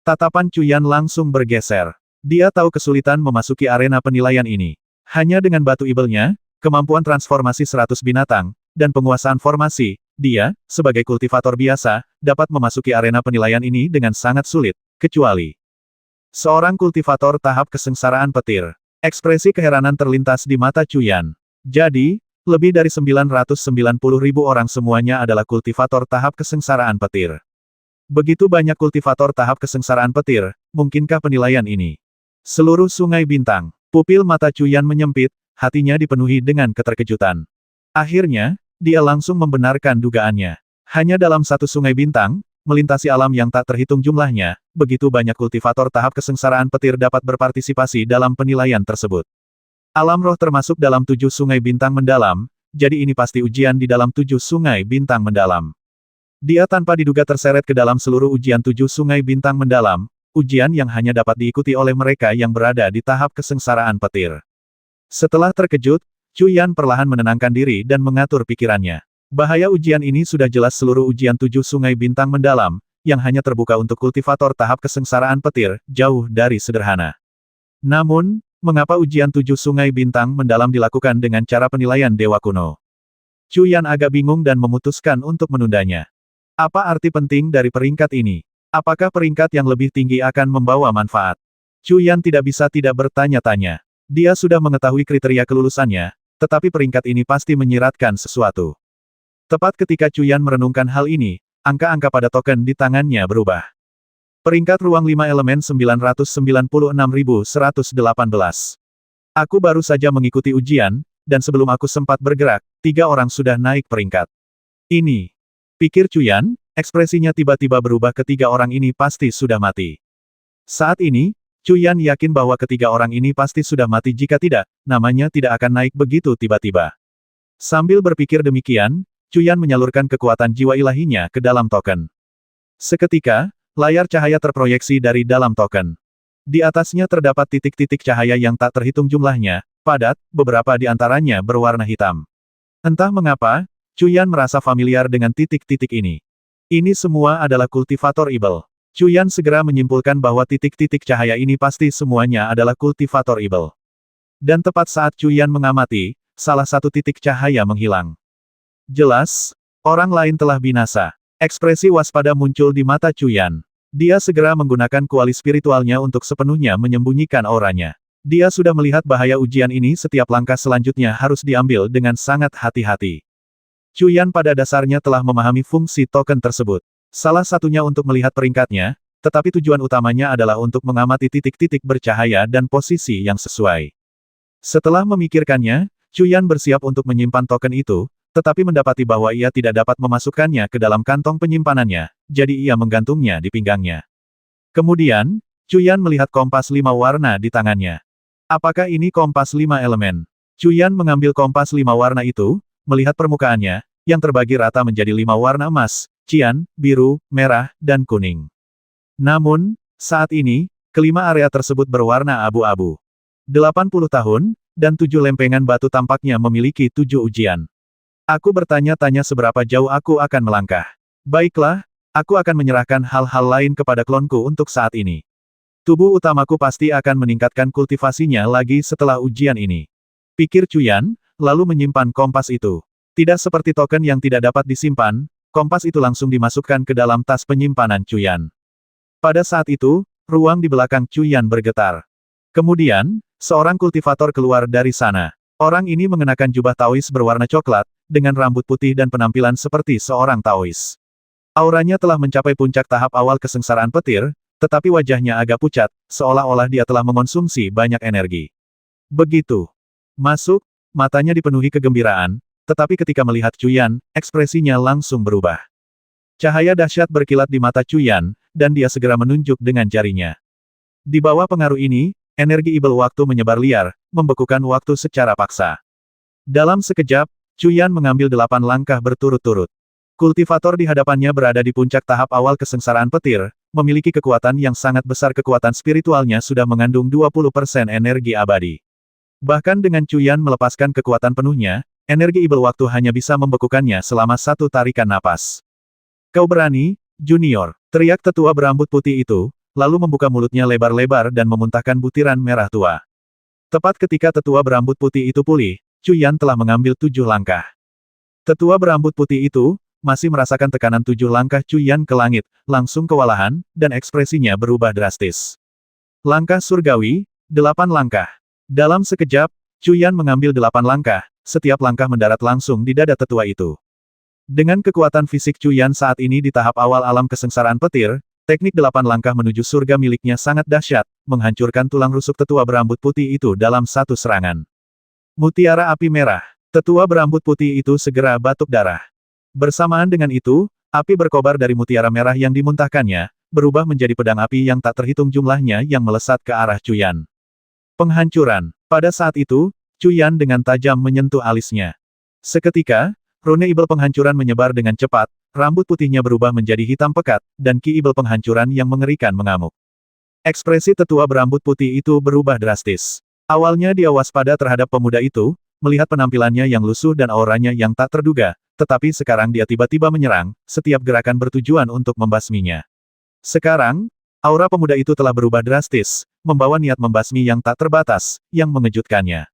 Tatapan Cuyan langsung bergeser. Dia tahu kesulitan memasuki arena penilaian ini. Hanya dengan batu ibelnya, kemampuan transformasi 100 binatang, dan penguasaan formasi, dia, sebagai kultivator biasa, dapat memasuki arena penilaian ini dengan sangat sulit, kecuali seorang kultivator tahap kesengsaraan petir. Ekspresi keheranan terlintas di mata Cuyan. Jadi, lebih dari 990.000 orang semuanya adalah kultivator tahap kesengsaraan petir. Begitu banyak kultivator tahap kesengsaraan petir, mungkinkah penilaian ini? Seluruh sungai bintang. Pupil mata Cuyan menyempit, hatinya dipenuhi dengan keterkejutan. Akhirnya, dia langsung membenarkan dugaannya. Hanya dalam satu sungai bintang, melintasi alam yang tak terhitung jumlahnya, begitu banyak kultivator tahap kesengsaraan petir dapat berpartisipasi dalam penilaian tersebut. Alam roh termasuk dalam 7 sungai bintang mendalam, jadi ini pasti ujian di dalam 7 sungai bintang mendalam. Dia tanpa diduga terseret ke dalam seluruh ujian 7 sungai bintang mendalam, ujian yang hanya dapat diikuti oleh mereka yang berada di tahap kesengsaraan petir. Setelah terkejut, Cuyan perlahan menenangkan diri dan mengatur pikirannya. Bahaya ujian ini sudah jelas. Seluruh ujian 7 sungai bintang mendalam, yang hanya terbuka untuk kultivator tahap kesengsaraan petir, jauh dari sederhana. Namun, mengapa ujian 7 sungai bintang mendalam dilakukan dengan cara penilaian Dewa Kuno? Cuyan agak bingung dan memutuskan untuk menundanya. Apa arti penting dari peringkat ini? Apakah peringkat yang lebih tinggi akan membawa manfaat? Cuyan tidak bisa tidak bertanya-tanya. Dia sudah mengetahui kriteria kelulusannya, tetapi peringkat ini pasti menyiratkan sesuatu. Tepat ketika Cuyan merenungkan hal ini, angka-angka pada token di tangannya berubah. Peringkat ruang 5 elemen 996.118. Aku baru saja mengikuti ujian, dan sebelum aku sempat bergerak, 3 orang sudah naik peringkat. Ini, pikir Cuyan, ekspresinya tiba-tiba berubah. Ketiga orang ini pasti sudah mati. Saat ini, Cuyan yakin bahwa ketiga orang ini pasti sudah mati. Jika tidak, namanya tidak akan naik begitu tiba-tiba. Sambil berpikir demikian, Cuyan menyalurkan kekuatan jiwa ilahinya ke dalam token. Seketika, layar cahaya terproyeksi dari dalam token. Di atasnya terdapat titik-titik cahaya yang tak terhitung jumlahnya, padat, beberapa di antaranya berwarna hitam. Entah mengapa, Cuyan merasa familiar dengan titik-titik ini. Ini semua adalah kultivator ibel. Cuyan segera menyimpulkan bahwa titik-titik cahaya ini pasti semuanya adalah kultivator ibel. Dan tepat saat Cuyan mengamati, salah satu titik cahaya menghilang. Jelas, orang lain telah binasa. Ekspresi waspada muncul di mata Cuyan. Dia segera menggunakan kuali spiritualnya untuk sepenuhnya menyembunyikan auranya. Dia sudah melihat bahaya ujian ini. Setiap langkah selanjutnya harus diambil dengan sangat hati-hati. Cuyan pada dasarnya telah memahami fungsi token tersebut. Salah satunya untuk melihat peringkatnya, tetapi tujuan utamanya adalah untuk mengamati titik-titik bercahaya dan posisi yang sesuai. Setelah memikirkannya, Cuyan bersiap untuk menyimpan token itu, tetapi mendapati bahwa ia tidak dapat memasukkannya ke dalam kantong penyimpanannya, jadi ia menggantungnya di pinggangnya. Kemudian, Cuyan melihat kompas 5 warna di tangannya. Apakah ini kompas 5 elemen? Cuyan mengambil kompas 5 warna itu, melihat permukaannya, yang terbagi rata menjadi 5 warna emas, cian, biru, merah, dan kuning. Namun, saat ini, kelima area tersebut berwarna abu-abu. 80 tahun, dan 7 lempengan batu tampaknya memiliki 7 ujian. Aku bertanya-tanya seberapa jauh aku akan melangkah. Baiklah, aku akan menyerahkan hal-hal lain kepada klonku untuk saat ini. Tubuh utamaku pasti akan meningkatkan kultivasinya lagi setelah ujian ini. Pikir Cuyan, lalu menyimpan kompas itu. Tidak seperti token yang tidak dapat disimpan, kompas itu langsung dimasukkan ke dalam tas penyimpanan Cuyan. Pada saat itu, ruang di belakang Cuyan bergetar. Kemudian, seorang kultivator keluar dari sana. Orang ini mengenakan jubah Taois berwarna coklat, dengan rambut putih dan penampilan seperti seorang Taois. Auranya telah mencapai puncak tahap awal kesengsaraan petir, tetapi wajahnya agak pucat, seolah-olah dia telah mengonsumsi banyak energi. Begitu masuk, matanya dipenuhi kegembiraan, tetapi ketika melihat Cuyan, ekspresinya langsung berubah. Cahaya dahsyat berkilat di mata Cuyan, dan dia segera menunjuk dengan jarinya. Di bawah pengaruh ini, energi ibel waktu menyebar liar, membekukan waktu secara paksa. Dalam sekejap, Cuyan mengambil 8 langkah berturut-turut. Kultivator di hadapannya berada di puncak tahap awal kesengsaraan petir, memiliki kekuatan yang sangat besar. Kekuatan spiritualnya sudah mengandung 20% energi abadi. Bahkan dengan Cuyan melepaskan kekuatan penuhnya, energi ibel waktu hanya bisa membekukannya selama 1 tarikan napas. Kau berani, Junior, teriak tetua berambut putih itu, lalu membuka mulutnya lebar-lebar dan memuntahkan butiran merah tua. Tepat ketika tetua berambut putih itu pulih, Cuyan telah mengambil 7 langkah. Tetua berambut putih itu, masih merasakan tekanan 7 langkah Cuyan ke langit, langsung kewalahan, dan ekspresinya berubah drastis. Langkah surgawi, 8 langkah. Dalam sekejap, Cuyan mengambil 8 langkah, setiap langkah mendarat langsung di dada tetua itu. Dengan kekuatan fisik Cuyan saat ini di tahap awal alam kesengsaraan petir, teknik 8 langkah menuju surga miliknya sangat dahsyat, menghancurkan tulang rusuk tetua berambut putih itu dalam 1 serangan. Mutiara api merah. Tetua berambut putih itu segera batuk darah. Bersamaan dengan itu, api berkobar dari mutiara merah yang dimuntahkannya, berubah menjadi pedang api yang tak terhitung jumlahnya yang melesat ke arah Cuyan. Penghancuran. Pada saat itu, Cuyan dengan tajam menyentuh alisnya. Seketika, rune ibel penghancuran menyebar dengan cepat, rambut putihnya berubah menjadi hitam pekat, dan ki ibel penghancuran yang mengerikan mengamuk. Ekspresi tetua berambut putih itu berubah drastis. Awalnya dia waspada terhadap pemuda itu, melihat penampilannya yang lusuh dan auranya yang tak terduga, tetapi sekarang dia tiba-tiba menyerang, setiap gerakan bertujuan untuk membasminya. Sekarang, aura pemuda itu telah berubah drastis, membawa niat membasmi yang tak terbatas, yang mengejutkannya.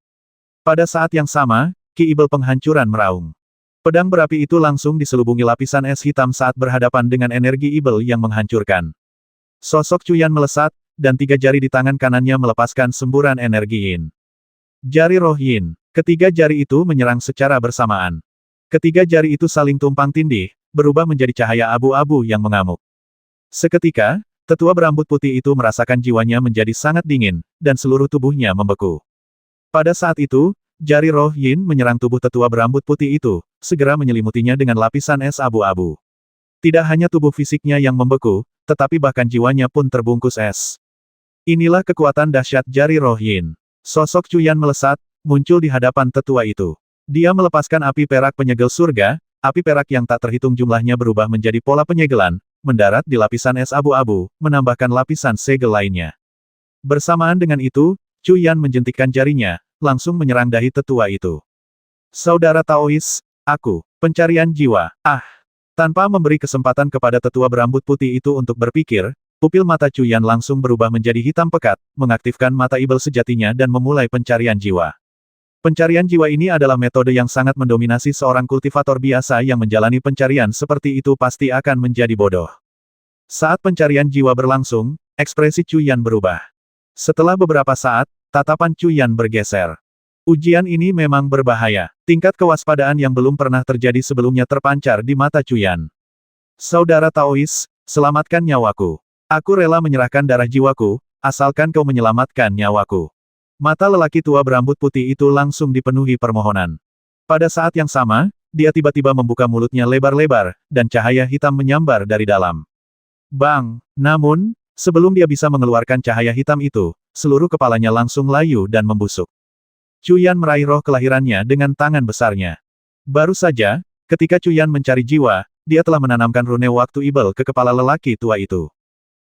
Pada saat yang sama, ki ibel penghancuran meraung. Pedang berapi itu langsung diselubungi lapisan es hitam saat berhadapan dengan energi ibel yang menghancurkan. Sosok Cuyan melesat, dan 3 jari di tangan kanannya melepaskan semburan energi yin. Jari roh yin. Ketiga jari itu menyerang secara bersamaan. Ketiga jari itu saling tumpang tindih, berubah menjadi cahaya abu-abu yang mengamuk. Seketika, tetua berambut putih itu merasakan jiwanya menjadi sangat dingin, dan seluruh tubuhnya membeku. Pada saat itu, jari roh Yin menyerang tubuh tetua berambut putih itu, segera menyelimutinya dengan lapisan es abu-abu. Tidak hanya tubuh fisiknya yang membeku, tetapi bahkan jiwanya pun terbungkus es. Inilah kekuatan dahsyat jari roh Yin. Sosok Cuyan melesat, muncul di hadapan tetua itu. Dia melepaskan api perak penyegel surga, api perak yang tak terhitung jumlahnya berubah menjadi pola penyegelan, mendarat di lapisan es abu-abu, menambahkan lapisan segel lainnya. Bersamaan dengan itu, Cuyan menjentikkan jarinya, langsung menyerang dahi tetua itu. Saudara Taois, aku, pencarian jiwa, Tanpa memberi kesempatan kepada tetua berambut putih itu untuk berpikir, pupil mata Cuyan langsung berubah menjadi hitam pekat, mengaktifkan mata ibel sejatinya dan memulai pencarian jiwa. Pencarian jiwa ini adalah metode yang sangat mendominasi seorang kultivator biasa yang menjalani pencarian seperti itu pasti akan menjadi bodoh. Saat pencarian jiwa berlangsung, ekspresi Cuyan berubah. Setelah beberapa saat, tatapan Cuyan bergeser. Ujian ini memang berbahaya. Tingkat kewaspadaan yang belum pernah terjadi sebelumnya terpancar di mata Cuyan. Saudara Taois, selamatkan nyawaku. Aku rela menyerahkan darah jiwaku, asalkan kau menyelamatkan nyawaku. Mata lelaki tua berambut putih itu langsung dipenuhi permohonan. Pada saat yang sama, dia tiba-tiba membuka mulutnya lebar-lebar, dan cahaya hitam menyambar dari dalam. Bang! Namun, sebelum dia bisa mengeluarkan cahaya hitam itu, seluruh kepalanya langsung layu dan membusuk. Cuyan meraih roh kelahirannya dengan tangan besarnya. Baru saja, ketika Cuyan mencari jiwa, dia telah menanamkan rune waktu ibel ke kepala lelaki tua itu.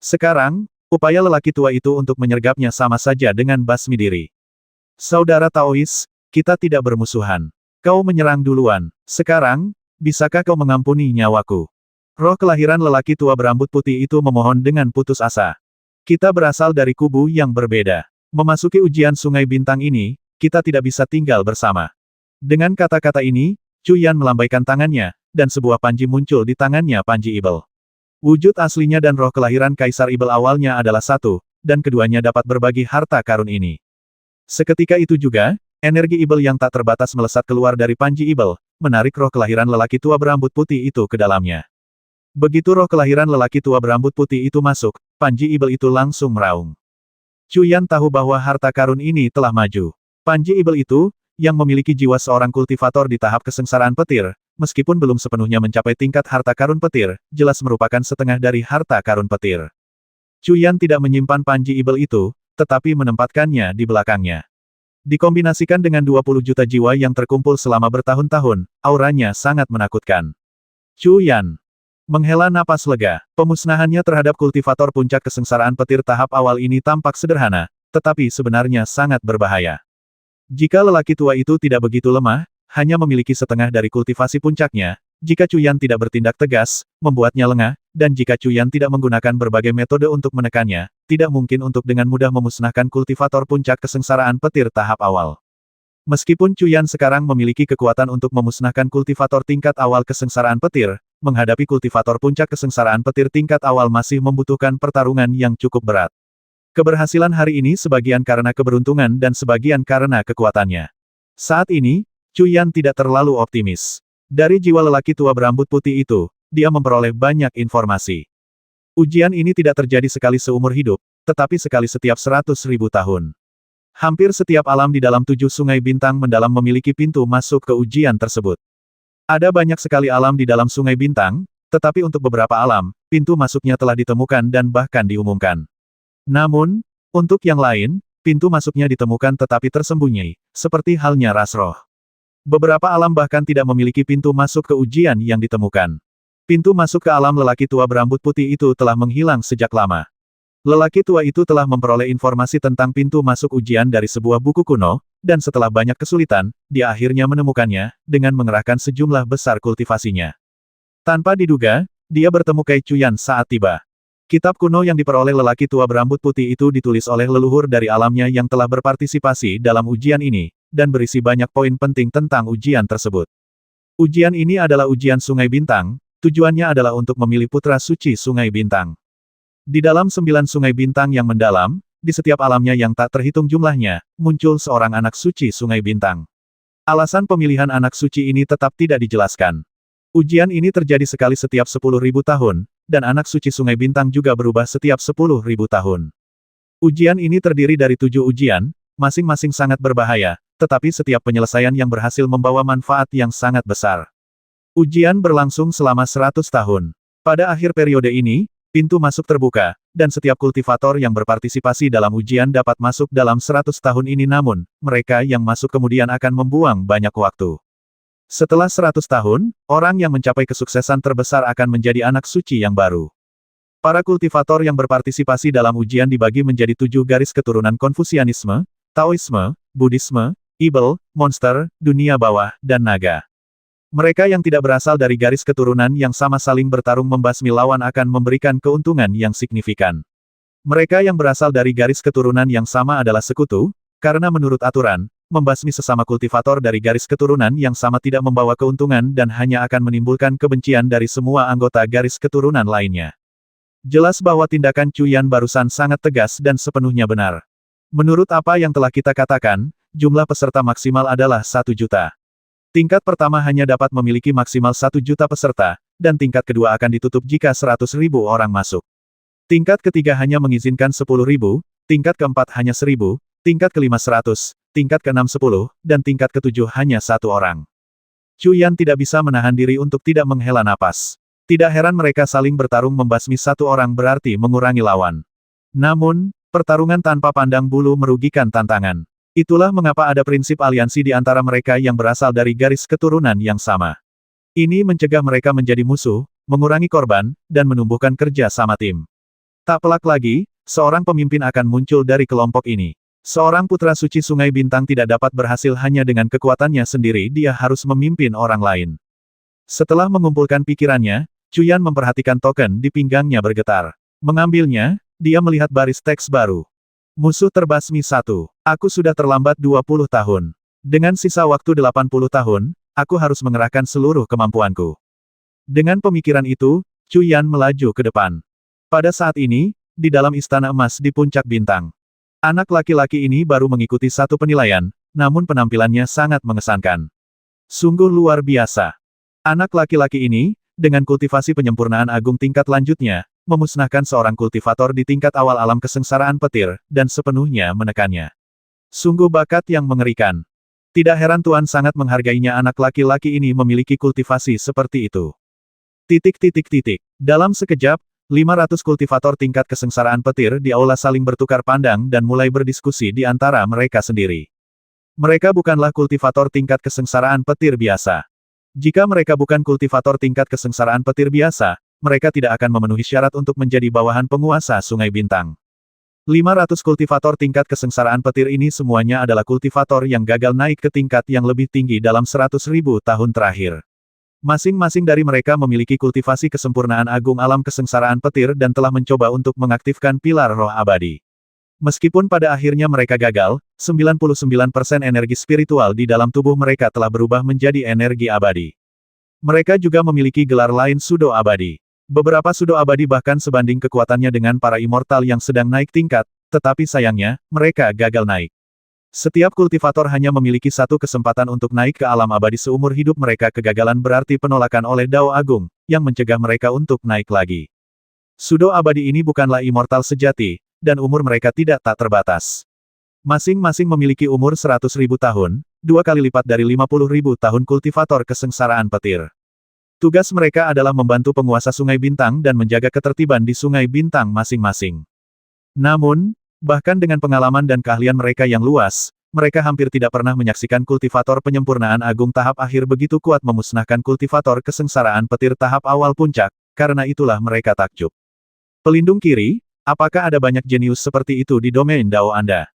Sekarang, upaya lelaki tua itu untuk menyergapnya sama saja dengan basmi diri. Saudara Taois, kita tidak bermusuhan. Kau menyerang duluan. Sekarang, bisakah kau mengampuni nyawaku? Roh kelahiran lelaki tua berambut putih itu memohon dengan putus asa. Kita berasal dari kubu yang berbeda. Memasuki ujian sungai bintang ini, kita tidak bisa tinggal bersama. Dengan kata-kata ini, Cuyan melambaikan tangannya, dan sebuah panji muncul di tangannya panji ibel. Wujud aslinya dan roh kelahiran Kaisar Ibel awalnya adalah satu, dan keduanya dapat berbagi harta karun ini. Seketika itu juga, energi ibel yang tak terbatas melesat keluar dari panji ibel, menarik roh kelahiran lelaki tua berambut putih itu ke dalamnya. Begitu roh kelahiran lelaki tua berambut putih itu masuk, panji ibel itu langsung meraung. Cuyan tahu bahwa harta karun ini telah maju. Panji ibel itu, yang memiliki jiwa seorang kultivator di tahap kesengsaraan petir, meskipun belum sepenuhnya mencapai tingkat harta karun petir, jelas merupakan setengah dari harta karun petir. Cuyan tidak menyimpan panji ibel itu, tetapi menempatkannya di belakangnya. Dikombinasikan dengan 20 juta jiwa yang terkumpul selama bertahun-tahun, auranya sangat menakutkan. Cuyan menghela napas lega. Pemusnahannya terhadap kultivator puncak kesengsaraan petir tahap awal ini tampak sederhana, tetapi sebenarnya sangat berbahaya. Jika lelaki tua itu tidak begitu lemah, hanya memiliki setengah dari kultivasi puncaknya, jika Cuyan tidak bertindak tegas, membuatnya lengah, dan jika Cuyan tidak menggunakan berbagai metode untuk menekannya, tidak mungkin untuk dengan mudah memusnahkan kultivator puncak kesengsaraan petir tahap awal. Meskipun Cuyan sekarang memiliki kekuatan untuk memusnahkan kultivator tingkat awal kesengsaraan petir, menghadapi kultivator puncak kesengsaraan petir tingkat awal masih membutuhkan pertarungan yang cukup berat. Keberhasilan hari ini sebagian karena keberuntungan dan sebagian karena kekuatannya. Saat ini, Cuyan tidak terlalu optimis. Dari jiwa lelaki tua berambut putih itu, dia memperoleh banyak informasi. Ujian ini tidak terjadi sekali seumur hidup, tetapi sekali setiap 100.000 tahun. Hampir setiap alam di dalam 7 sungai bintang mendalam memiliki pintu masuk ke ujian tersebut. Ada banyak sekali alam di dalam sungai bintang, tetapi untuk beberapa alam, pintu masuknya telah ditemukan dan bahkan diumumkan. Namun, untuk yang lain, pintu masuknya ditemukan tetapi tersembunyi, seperti halnya ras roh. Beberapa alam bahkan tidak memiliki pintu masuk ke ujian yang ditemukan. Pintu masuk ke alam lelaki tua berambut putih itu telah menghilang sejak lama. Lelaki tua itu telah memperoleh informasi tentang pintu masuk ujian dari sebuah buku kuno, dan setelah banyak kesulitan, dia akhirnya menemukannya, dengan mengerahkan sejumlah besar kultivasinya. Tanpa diduga, dia bertemu Kai Cuyan saat tiba. Kitab kuno yang diperoleh lelaki tua berambut putih itu ditulis oleh leluhur dari alamnya yang telah berpartisipasi dalam ujian ini, dan berisi banyak poin penting tentang ujian tersebut. Ujian ini adalah ujian Sungai Bintang, tujuannya adalah untuk memilih putra suci Sungai Bintang. Di dalam 9 sungai bintang yang mendalam, di setiap alamnya yang tak terhitung jumlahnya, muncul seorang anak suci Sungai Bintang. Alasan pemilihan anak suci ini tetap tidak dijelaskan. Ujian ini terjadi sekali setiap 10.000 tahun, dan anak suci Sungai Bintang juga berubah setiap 10.000 tahun. Ujian ini terdiri dari 7 ujian, masing-masing sangat berbahaya, tetapi setiap penyelesaian yang berhasil membawa manfaat yang sangat besar. Ujian berlangsung selama 100 tahun. Pada akhir periode ini, pintu masuk terbuka, dan setiap kultivator yang berpartisipasi dalam ujian dapat masuk dalam 100 tahun ini, namun, mereka yang masuk kemudian akan membuang banyak waktu. Setelah 100 tahun, orang yang mencapai kesuksesan terbesar akan menjadi anak suci yang baru. Para kultivator yang berpartisipasi dalam ujian dibagi menjadi 7 garis keturunan Konfusianisme, Taoisme, Buddhisme, Ibel, Monster, Dunia Bawah, dan Naga. Mereka yang tidak berasal dari garis keturunan yang sama saling bertarung membasmi lawan akan memberikan keuntungan yang signifikan. Mereka yang berasal dari garis keturunan yang sama adalah sekutu, karena menurut aturan, membasmi sesama kultivator dari garis keturunan yang sama tidak membawa keuntungan dan hanya akan menimbulkan kebencian dari semua anggota garis keturunan lainnya. Jelas bahwa tindakan Cuyan barusan sangat tegas dan sepenuhnya benar. Menurut apa yang telah kita katakan, jumlah peserta maksimal adalah 1 juta. Tingkat pertama hanya dapat memiliki maksimal 1 juta peserta, dan tingkat kedua akan ditutup jika 100.000 orang masuk. Tingkat ketiga hanya mengizinkan 10.000, tingkat keempat hanya 1.000, tingkat kelima 100, tingkat keenam 10, dan tingkat ketujuh hanya 1 orang. Cuyan tidak bisa menahan diri untuk tidak menghela napas. Tidak heran mereka saling bertarung membasmi 1 orang berarti mengurangi lawan. Namun, pertarungan tanpa pandang bulu merugikan tantangan. Itulah mengapa ada prinsip aliansi di antara mereka yang berasal dari garis keturunan yang sama. Ini mencegah mereka menjadi musuh, mengurangi korban, dan menumbuhkan kerja sama tim. Tak pelak lagi, seorang pemimpin akan muncul dari kelompok ini. Seorang putra suci Sungai Bintang tidak dapat berhasil hanya dengan kekuatannya sendiri, dia harus memimpin orang lain. Setelah mengumpulkan pikirannya, Cuyan memperhatikan token di pinggangnya bergetar. Mengambilnya, dia melihat baris teks baru. Musuh terbasmi 1. Aku sudah terlambat 20 tahun. Dengan sisa waktu 80 tahun, aku harus mengerahkan seluruh kemampuanku. Dengan pemikiran itu, Cuyan melaju ke depan. Pada saat ini, di dalam istana emas di puncak bintang. Anak laki-laki ini baru mengikuti 1 penilaian, namun penampilannya sangat mengesankan. Sungguh luar biasa. Anak laki-laki ini, dengan kultivasi penyempurnaan agung tingkat lanjutnya, memusnahkan seorang kultivator di tingkat awal alam kesengsaraan petir, dan sepenuhnya menekannya. Sungguh bakat yang mengerikan. Tidak heran Tuan sangat menghargainya, anak laki-laki ini memiliki kultivasi seperti itu. Dalam sekejap, 500 kultivator tingkat kesengsaraan petir di aula saling bertukar pandang dan mulai berdiskusi di antara mereka sendiri. Mereka bukanlah kultivator tingkat kesengsaraan petir biasa. Jika mereka bukan kultivator tingkat kesengsaraan petir biasa, mereka tidak akan memenuhi syarat untuk menjadi bawahan penguasa Sungai Bintang. 500 kultivator tingkat kesengsaraan petir ini semuanya adalah kultivator yang gagal naik ke tingkat yang lebih tinggi dalam 100.000 tahun terakhir. Masing-masing dari mereka memiliki kultivasi kesempurnaan agung alam kesengsaraan petir dan telah mencoba untuk mengaktifkan pilar roh abadi. Meskipun pada akhirnya mereka gagal, 99% energi spiritual di dalam tubuh mereka telah berubah menjadi energi abadi. Mereka juga memiliki gelar lain Sudo Abadi. Beberapa Sudo Abadi bahkan sebanding kekuatannya dengan para immortal yang sedang naik tingkat, tetapi sayangnya, mereka gagal naik. Setiap kultivator hanya memiliki 1 kesempatan untuk naik ke alam abadi seumur hidup mereka. Kegagalan berarti penolakan oleh Dao Agung, yang mencegah mereka untuk naik lagi. Sudo Abadi ini bukanlah immortal sejati, dan umur mereka tidak tak terbatas. Masing-masing memiliki umur 100.000 tahun, 2 kali lipat dari 50.000 tahun kultivator kesengsaraan petir. Tugas mereka adalah membantu penguasa Sungai Bintang dan menjaga ketertiban di Sungai Bintang masing-masing. Namun, bahkan dengan pengalaman dan keahlian mereka yang luas, mereka hampir tidak pernah menyaksikan kultivator penyempurnaan agung tahap akhir begitu kuat memusnahkan kultivator kesengsaraan petir tahap awal puncak, karena itulah mereka takjub. Pelindung kiri, apakah ada banyak jenius seperti itu di domain Dao Anda?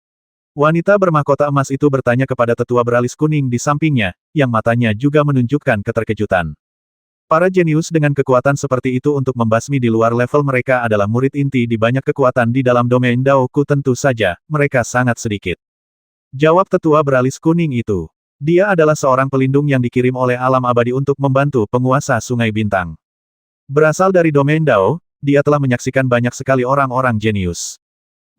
Wanita bermahkota emas itu bertanya kepada tetua beralis kuning di sampingnya, yang matanya juga menunjukkan keterkejutan. Para jenius dengan kekuatan seperti itu untuk membasmi di luar level mereka adalah murid inti di banyak kekuatan di dalam domain Dao Ku. Tentu saja, mereka sangat sedikit. Jawab tetua beralis kuning itu. Dia adalah seorang pelindung yang dikirim oleh alam abadi untuk membantu penguasa Sungai Bintang. Berasal dari domain Dao, dia telah menyaksikan banyak sekali orang-orang jenius.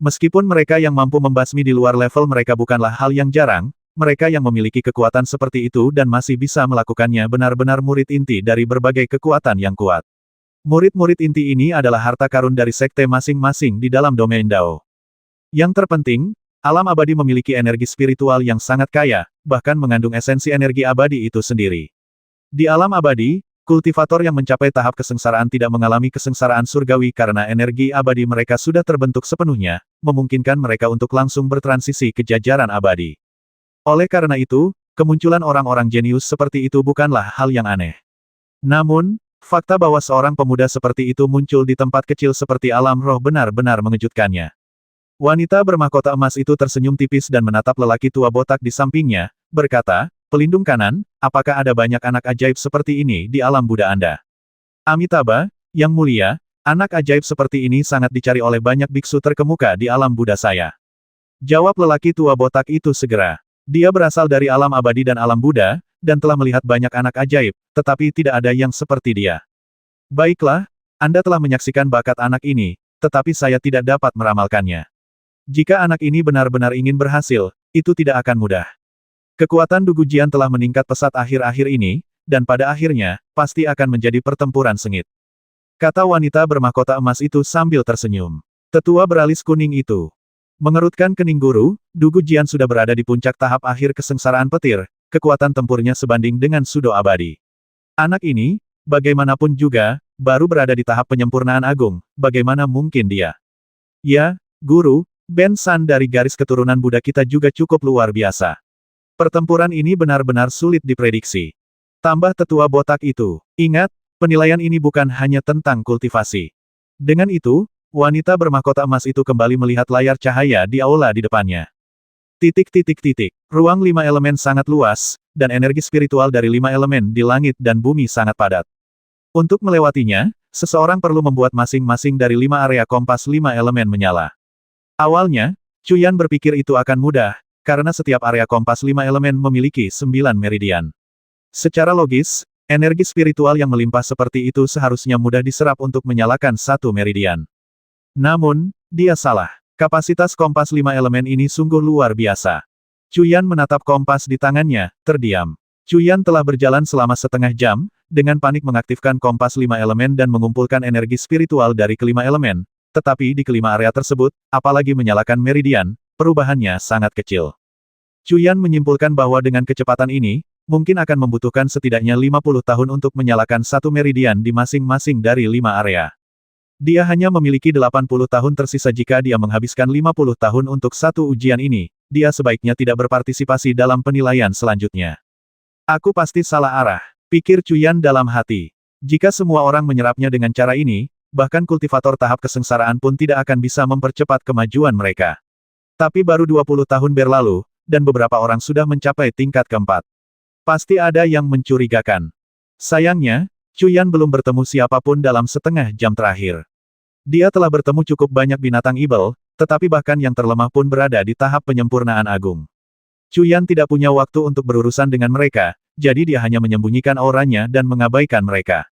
Meskipun mereka yang mampu membasmi di luar level mereka bukanlah hal yang jarang, mereka yang memiliki kekuatan seperti itu dan masih bisa melakukannya benar-benar murid inti dari berbagai kekuatan yang kuat. Murid-murid inti ini adalah harta karun dari sekte masing-masing di dalam domain Dao. Yang terpenting, alam abadi memiliki energi spiritual yang sangat kaya, bahkan mengandung esensi energi abadi itu sendiri. Di alam abadi, kultivator yang mencapai tahap kesengsaraan tidak mengalami kesengsaraan surgawi karena energi abadi mereka sudah terbentuk sepenuhnya, memungkinkan mereka untuk langsung bertransisi ke jajaran abadi. Oleh karena itu, kemunculan orang-orang jenius seperti itu bukanlah hal yang aneh. Namun, fakta bahwa seorang pemuda seperti itu muncul di tempat kecil seperti alam roh benar-benar mengejutkannya. Wanita bermahkota emas itu tersenyum tipis dan menatap lelaki tua botak di sampingnya, berkata, "Pelindung kanan, apakah ada banyak anak ajaib seperti ini di alam Buddha Anda?" "Amitabha, Yang Mulia, anak ajaib seperti ini sangat dicari oleh banyak biksu terkemuka di alam Buddha saya." Jawab lelaki tua botak itu segera. Dia berasal dari alam abadi dan alam Buddha, dan telah melihat banyak anak ajaib, tetapi tidak ada yang seperti dia. Baiklah, Anda telah menyaksikan bakat anak ini, tetapi saya tidak dapat meramalkannya. Jika anak ini benar-benar ingin berhasil, itu tidak akan mudah. Kekuatan Dugujian telah meningkat pesat akhir-akhir ini, dan pada akhirnya, pasti akan menjadi pertempuran sengit. Kata wanita bermahkota emas itu sambil tersenyum. Tetua beralis kuning itu mengerutkan kening guru, Dugujian sudah berada di puncak tahap akhir kesengsaraan petir, kekuatan tempurnya sebanding dengan Sudo abadi. Anak ini, bagaimanapun juga, baru berada di tahap penyempurnaan agung, bagaimana mungkin dia? Ya, Guru, Ben San dari garis keturunan Buddha kita juga cukup luar biasa. Pertempuran ini benar-benar sulit diprediksi. Tambah tetua botak itu. Ingat, penilaian ini bukan hanya tentang kultivasi. Dengan itu, wanita bermahkota emas itu kembali melihat layar cahaya di aula di depannya. Ruang 5 elemen sangat luas, dan energi spiritual dari 5 elemen di langit dan bumi sangat padat. Untuk melewatinya, seseorang perlu membuat masing-masing dari 5 area kompas 5 elemen menyala. Awalnya, Cuyan berpikir itu akan mudah, karena setiap area kompas 5 elemen memiliki 9 meridian. Secara logis, energi spiritual yang melimpah seperti itu seharusnya mudah diserap untuk menyalakan satu meridian. Namun, dia salah. Kapasitas kompas 5 elemen ini sungguh luar biasa. Cuyan menatap kompas di tangannya, terdiam. Cuyan telah berjalan selama setengah jam, dengan panik mengaktifkan kompas 5 elemen dan mengumpulkan energi spiritual dari kelima elemen, tetapi di kelima area tersebut, apalagi menyalakan meridian, perubahannya sangat kecil. Cuyan menyimpulkan bahwa dengan kecepatan ini, mungkin akan membutuhkan setidaknya 50 tahun untuk menyalakan satu meridian di masing-masing dari 5 area. Dia hanya memiliki 80 tahun tersisa jika dia menghabiskan 50 tahun untuk satu ujian ini, dia sebaiknya tidak berpartisipasi dalam penilaian selanjutnya. Aku pasti salah arah, pikir Cuyan dalam hati. Jika semua orang menyerapnya dengan cara ini, bahkan kultivator tahap kesengsaraan pun tidak akan bisa mempercepat kemajuan mereka. Tapi baru 20 tahun berlalu, dan beberapa orang sudah mencapai tingkat keempat. Pasti ada yang mencurigakan. Sayangnya, Cuyan belum bertemu siapapun dalam setengah jam terakhir. Dia telah bertemu cukup banyak binatang ibel, tetapi bahkan yang terlemah pun berada di tahap penyempurnaan agung. Cuyan tidak punya waktu untuk berurusan dengan mereka, jadi dia hanya menyembunyikan auranya dan mengabaikan mereka.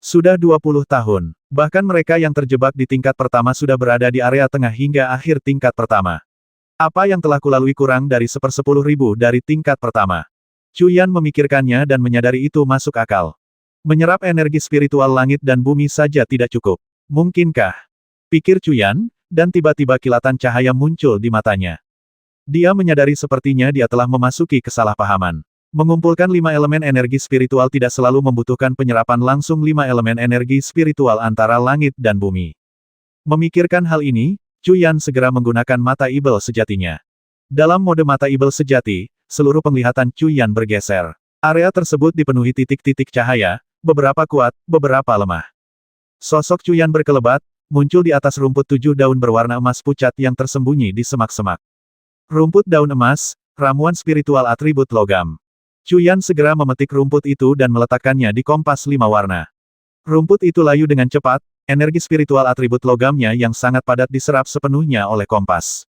Sudah 20 tahun, bahkan mereka yang terjebak di tingkat pertama sudah berada di area tengah hingga akhir tingkat pertama. Apa yang telah kulalui kurang dari 1/10.000 dari tingkat pertama. Cuyan memikirkannya dan menyadari itu masuk akal. Menyerap energi spiritual langit dan bumi saja tidak cukup. Mungkinkah? Pikir Cuyan, dan tiba-tiba kilatan cahaya muncul di matanya. Dia menyadari sepertinya dia telah memasuki kesalahpahaman. Mengumpulkan 5 elemen energi spiritual tidak selalu membutuhkan penyerapan langsung 5 elemen energi spiritual antara langit dan bumi. Memikirkan hal ini, Cuyan segera menggunakan mata ibel sejatinya. Dalam mode mata ibel sejati, seluruh penglihatan Cuyan bergeser. Area tersebut dipenuhi titik-titik cahaya, beberapa kuat, beberapa lemah. Sosok Cuyan berkelebat, muncul di atas rumput 7 daun berwarna emas pucat yang tersembunyi di semak-semak. Rumput daun emas, ramuan spiritual atribut logam. Cuyan segera memetik rumput itu dan meletakkannya di kompas 5 warna. Rumput itu layu dengan cepat, energi spiritual atribut logamnya yang sangat padat diserap sepenuhnya oleh kompas.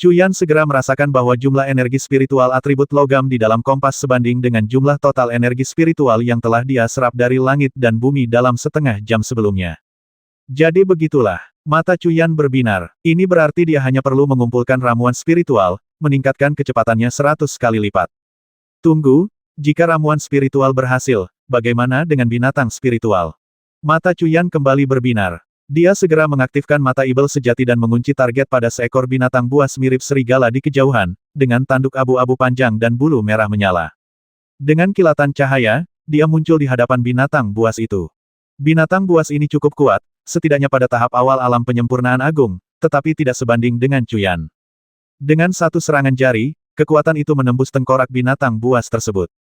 Cuyan segera merasakan bahwa jumlah energi spiritual atribut logam di dalam kompas sebanding dengan jumlah total energi spiritual yang telah dia serap dari langit dan bumi dalam setengah jam sebelumnya. Jadi begitulah, mata Cuyan berbinar. Ini berarti dia hanya perlu mengumpulkan ramuan spiritual, meningkatkan kecepatannya 100 kali lipat. Tunggu, jika ramuan spiritual berhasil, bagaimana dengan binatang spiritual? Mata Cuyan kembali berbinar. Dia segera mengaktifkan mata ibel sejati dan mengunci target pada seekor binatang buas mirip serigala di kejauhan, dengan tanduk abu-abu panjang dan bulu merah menyala. Dengan kilatan cahaya, dia muncul di hadapan binatang buas itu. Binatang buas ini cukup kuat, setidaknya pada tahap awal alam penyempurnaan agung, tetapi tidak sebanding dengan Cuyan. Dengan satu serangan jari, kekuatan itu menembus tengkorak binatang buas tersebut.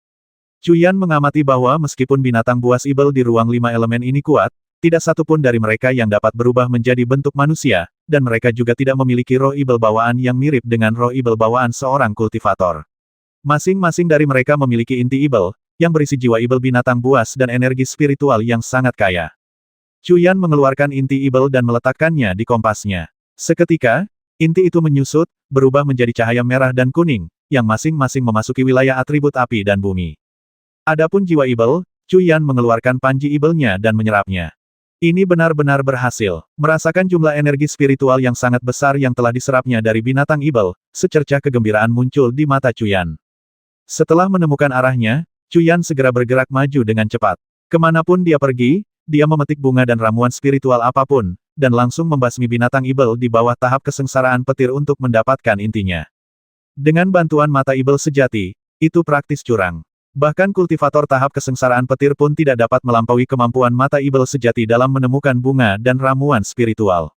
Cuyan mengamati bahwa meskipun binatang buas ibel di ruang 5 elemen ini kuat, tidak satu pun dari mereka yang dapat berubah menjadi bentuk manusia, dan mereka juga tidak memiliki roh ibel bawaan yang mirip dengan roh ibel bawaan seorang kultivator. Masing-masing dari mereka memiliki inti ibel, yang berisi jiwa ibel binatang buas dan energi spiritual yang sangat kaya. Cuyan mengeluarkan inti ibel dan meletakkannya di kompasnya. Seketika, inti itu menyusut, berubah menjadi cahaya merah dan kuning, yang masing-masing memasuki wilayah atribut api dan bumi. Adapun jiwa ibel, Cuyan mengeluarkan panji ibelnya dan menyerapnya. Ini benar-benar berhasil. Merasakan jumlah energi spiritual yang sangat besar yang telah diserapnya dari binatang ibel, secercah kegembiraan muncul di mata Cuyan. Setelah menemukan arahnya, Cuyan segera bergerak maju dengan cepat. Kemanapun dia pergi, dia memetik bunga dan ramuan spiritual apapun, dan langsung membasmi binatang ibel di bawah tahap kesengsaraan petir untuk mendapatkan intinya. Dengan bantuan mata ibel sejati, itu praktis curang. Bahkan kultivator tahap kesengsaraan petir pun tidak dapat melampaui kemampuan mata ibel sejati dalam menemukan bunga dan ramuan spiritual.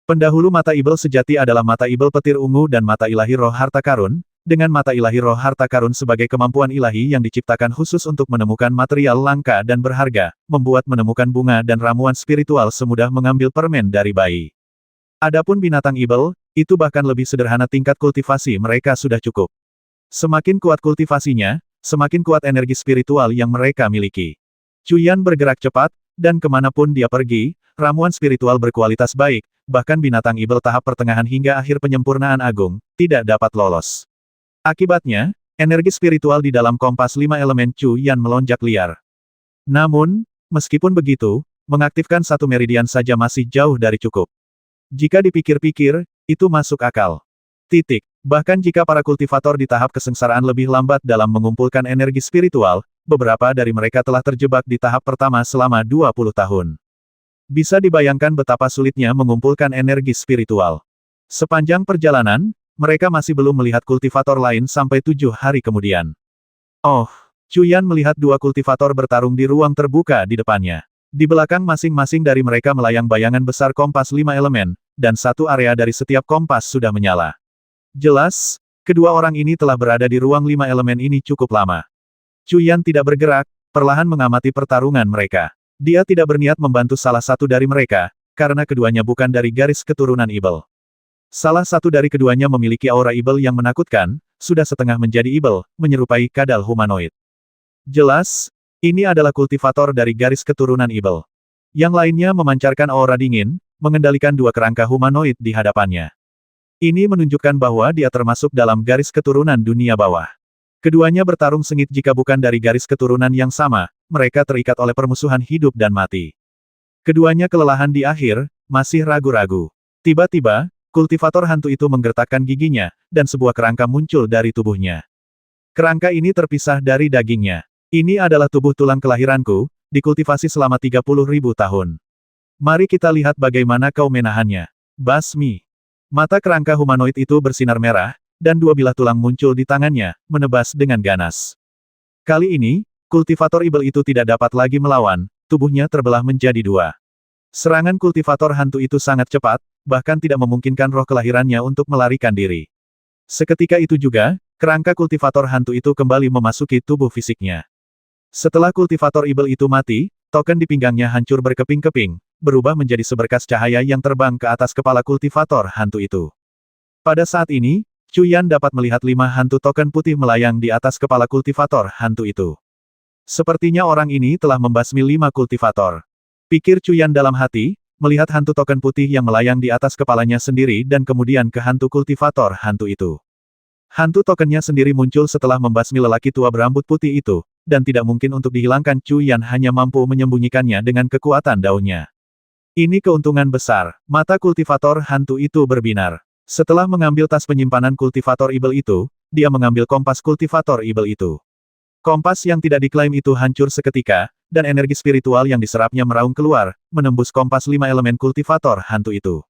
Pendahulu mata ibel sejati adalah mata ibel petir ungu dan mata ilahi roh harta karun, dengan mata ilahi roh harta karun sebagai kemampuan ilahi yang diciptakan khusus untuk menemukan material langka dan berharga, membuat menemukan bunga dan ramuan spiritual semudah mengambil permen dari bayi. Adapun binatang ibel, itu bahkan lebih sederhana tingkat kultivasi mereka sudah cukup. Semakin kuat kultivasinya, semakin kuat energi spiritual yang mereka miliki. Cuyan bergerak cepat, dan kemanapun dia pergi, ramuan spiritual berkualitas baik, bahkan binatang ibel tahap pertengahan hingga akhir penyempurnaan agung, tidak dapat lolos. Akibatnya, energi spiritual di dalam kompas 5 elemen Cuyan melonjak liar. Namun, meskipun begitu, mengaktifkan satu meridian saja masih jauh dari cukup. Jika dipikir-pikir, itu masuk akal. Bahkan jika para kultivator di tahap kesengsaraan lebih lambat dalam mengumpulkan energi spiritual, beberapa dari mereka telah terjebak di tahap pertama selama 20 tahun. Bisa dibayangkan betapa sulitnya mengumpulkan energi spiritual. Sepanjang perjalanan, mereka masih belum melihat kultivator lain sampai 7 hari kemudian. Oh, Cuyan melihat dua kultivator bertarung di ruang terbuka di depannya. Di belakang masing-masing dari mereka melayang bayangan besar kompas 5 elemen, dan satu area dari setiap kompas sudah menyala. Jelas, kedua orang ini telah berada di ruang 5 elemen ini cukup lama. Cuyan tidak bergerak, perlahan mengamati pertarungan mereka. Dia tidak berniat membantu salah satu dari mereka, karena keduanya bukan dari garis keturunan ibel. Salah satu dari keduanya memiliki aura ibel yang menakutkan, sudah setengah menjadi ibel, menyerupai kadal humanoid. Jelas, ini adalah kultivator dari garis keturunan ibel. Yang lainnya memancarkan aura dingin, mengendalikan dua kerangka humanoid di hadapannya. Ini menunjukkan bahwa dia termasuk dalam garis keturunan dunia bawah. Keduanya bertarung sengit jika bukan dari garis keturunan yang sama, mereka terikat oleh permusuhan hidup dan mati. Keduanya kelelahan di akhir, masih ragu-ragu. Tiba-tiba, kultivator hantu itu menggertakkan giginya, dan sebuah kerangka muncul dari tubuhnya. Kerangka ini terpisah dari dagingnya. Ini adalah tubuh tulang kelahiranku, dikultivasi selama 30.000 tahun. Mari kita lihat bagaimana kau menahannya. Basmi. Mata kerangka humanoid itu bersinar merah, dan dua bilah tulang muncul di tangannya, menebas dengan ganas. Kali ini, kultivator ibel itu tidak dapat lagi melawan, tubuhnya terbelah menjadi dua. Serangan kultivator hantu itu sangat cepat, bahkan tidak memungkinkan roh kelahirannya untuk melarikan diri. Seketika itu juga, kerangka kultivator hantu itu kembali memasuki tubuh fisiknya. Setelah kultivator ibel itu mati, token di pinggangnya hancur berkeping-keping, berubah menjadi seberkas cahaya yang terbang ke atas kepala kultivator hantu itu. Pada saat ini, Cuyan dapat melihat 5 hantu token putih melayang di atas kepala kultivator hantu itu. Sepertinya orang ini telah membasmi 5 kultivator. Pikir Cuyan dalam hati, melihat hantu token putih yang melayang di atas kepalanya sendiri dan kemudian ke hantu kultivator hantu itu. Hantu tokennya sendiri muncul setelah membasmi lelaki tua berambut putih itu, dan tidak mungkin untuk dihilangkan. Cuyan hanya mampu menyembunyikannya dengan kekuatan daunnya. Ini keuntungan besar, mata kultivator hantu itu berbinar. Setelah mengambil tas penyimpanan kultivator Ibel itu, dia mengambil kompas kultivator Ibel itu. Kompas yang tidak diklaim itu hancur seketika, dan energi spiritual yang diserapnya meraung keluar, menembus kompas 5 elemen kultivator hantu itu.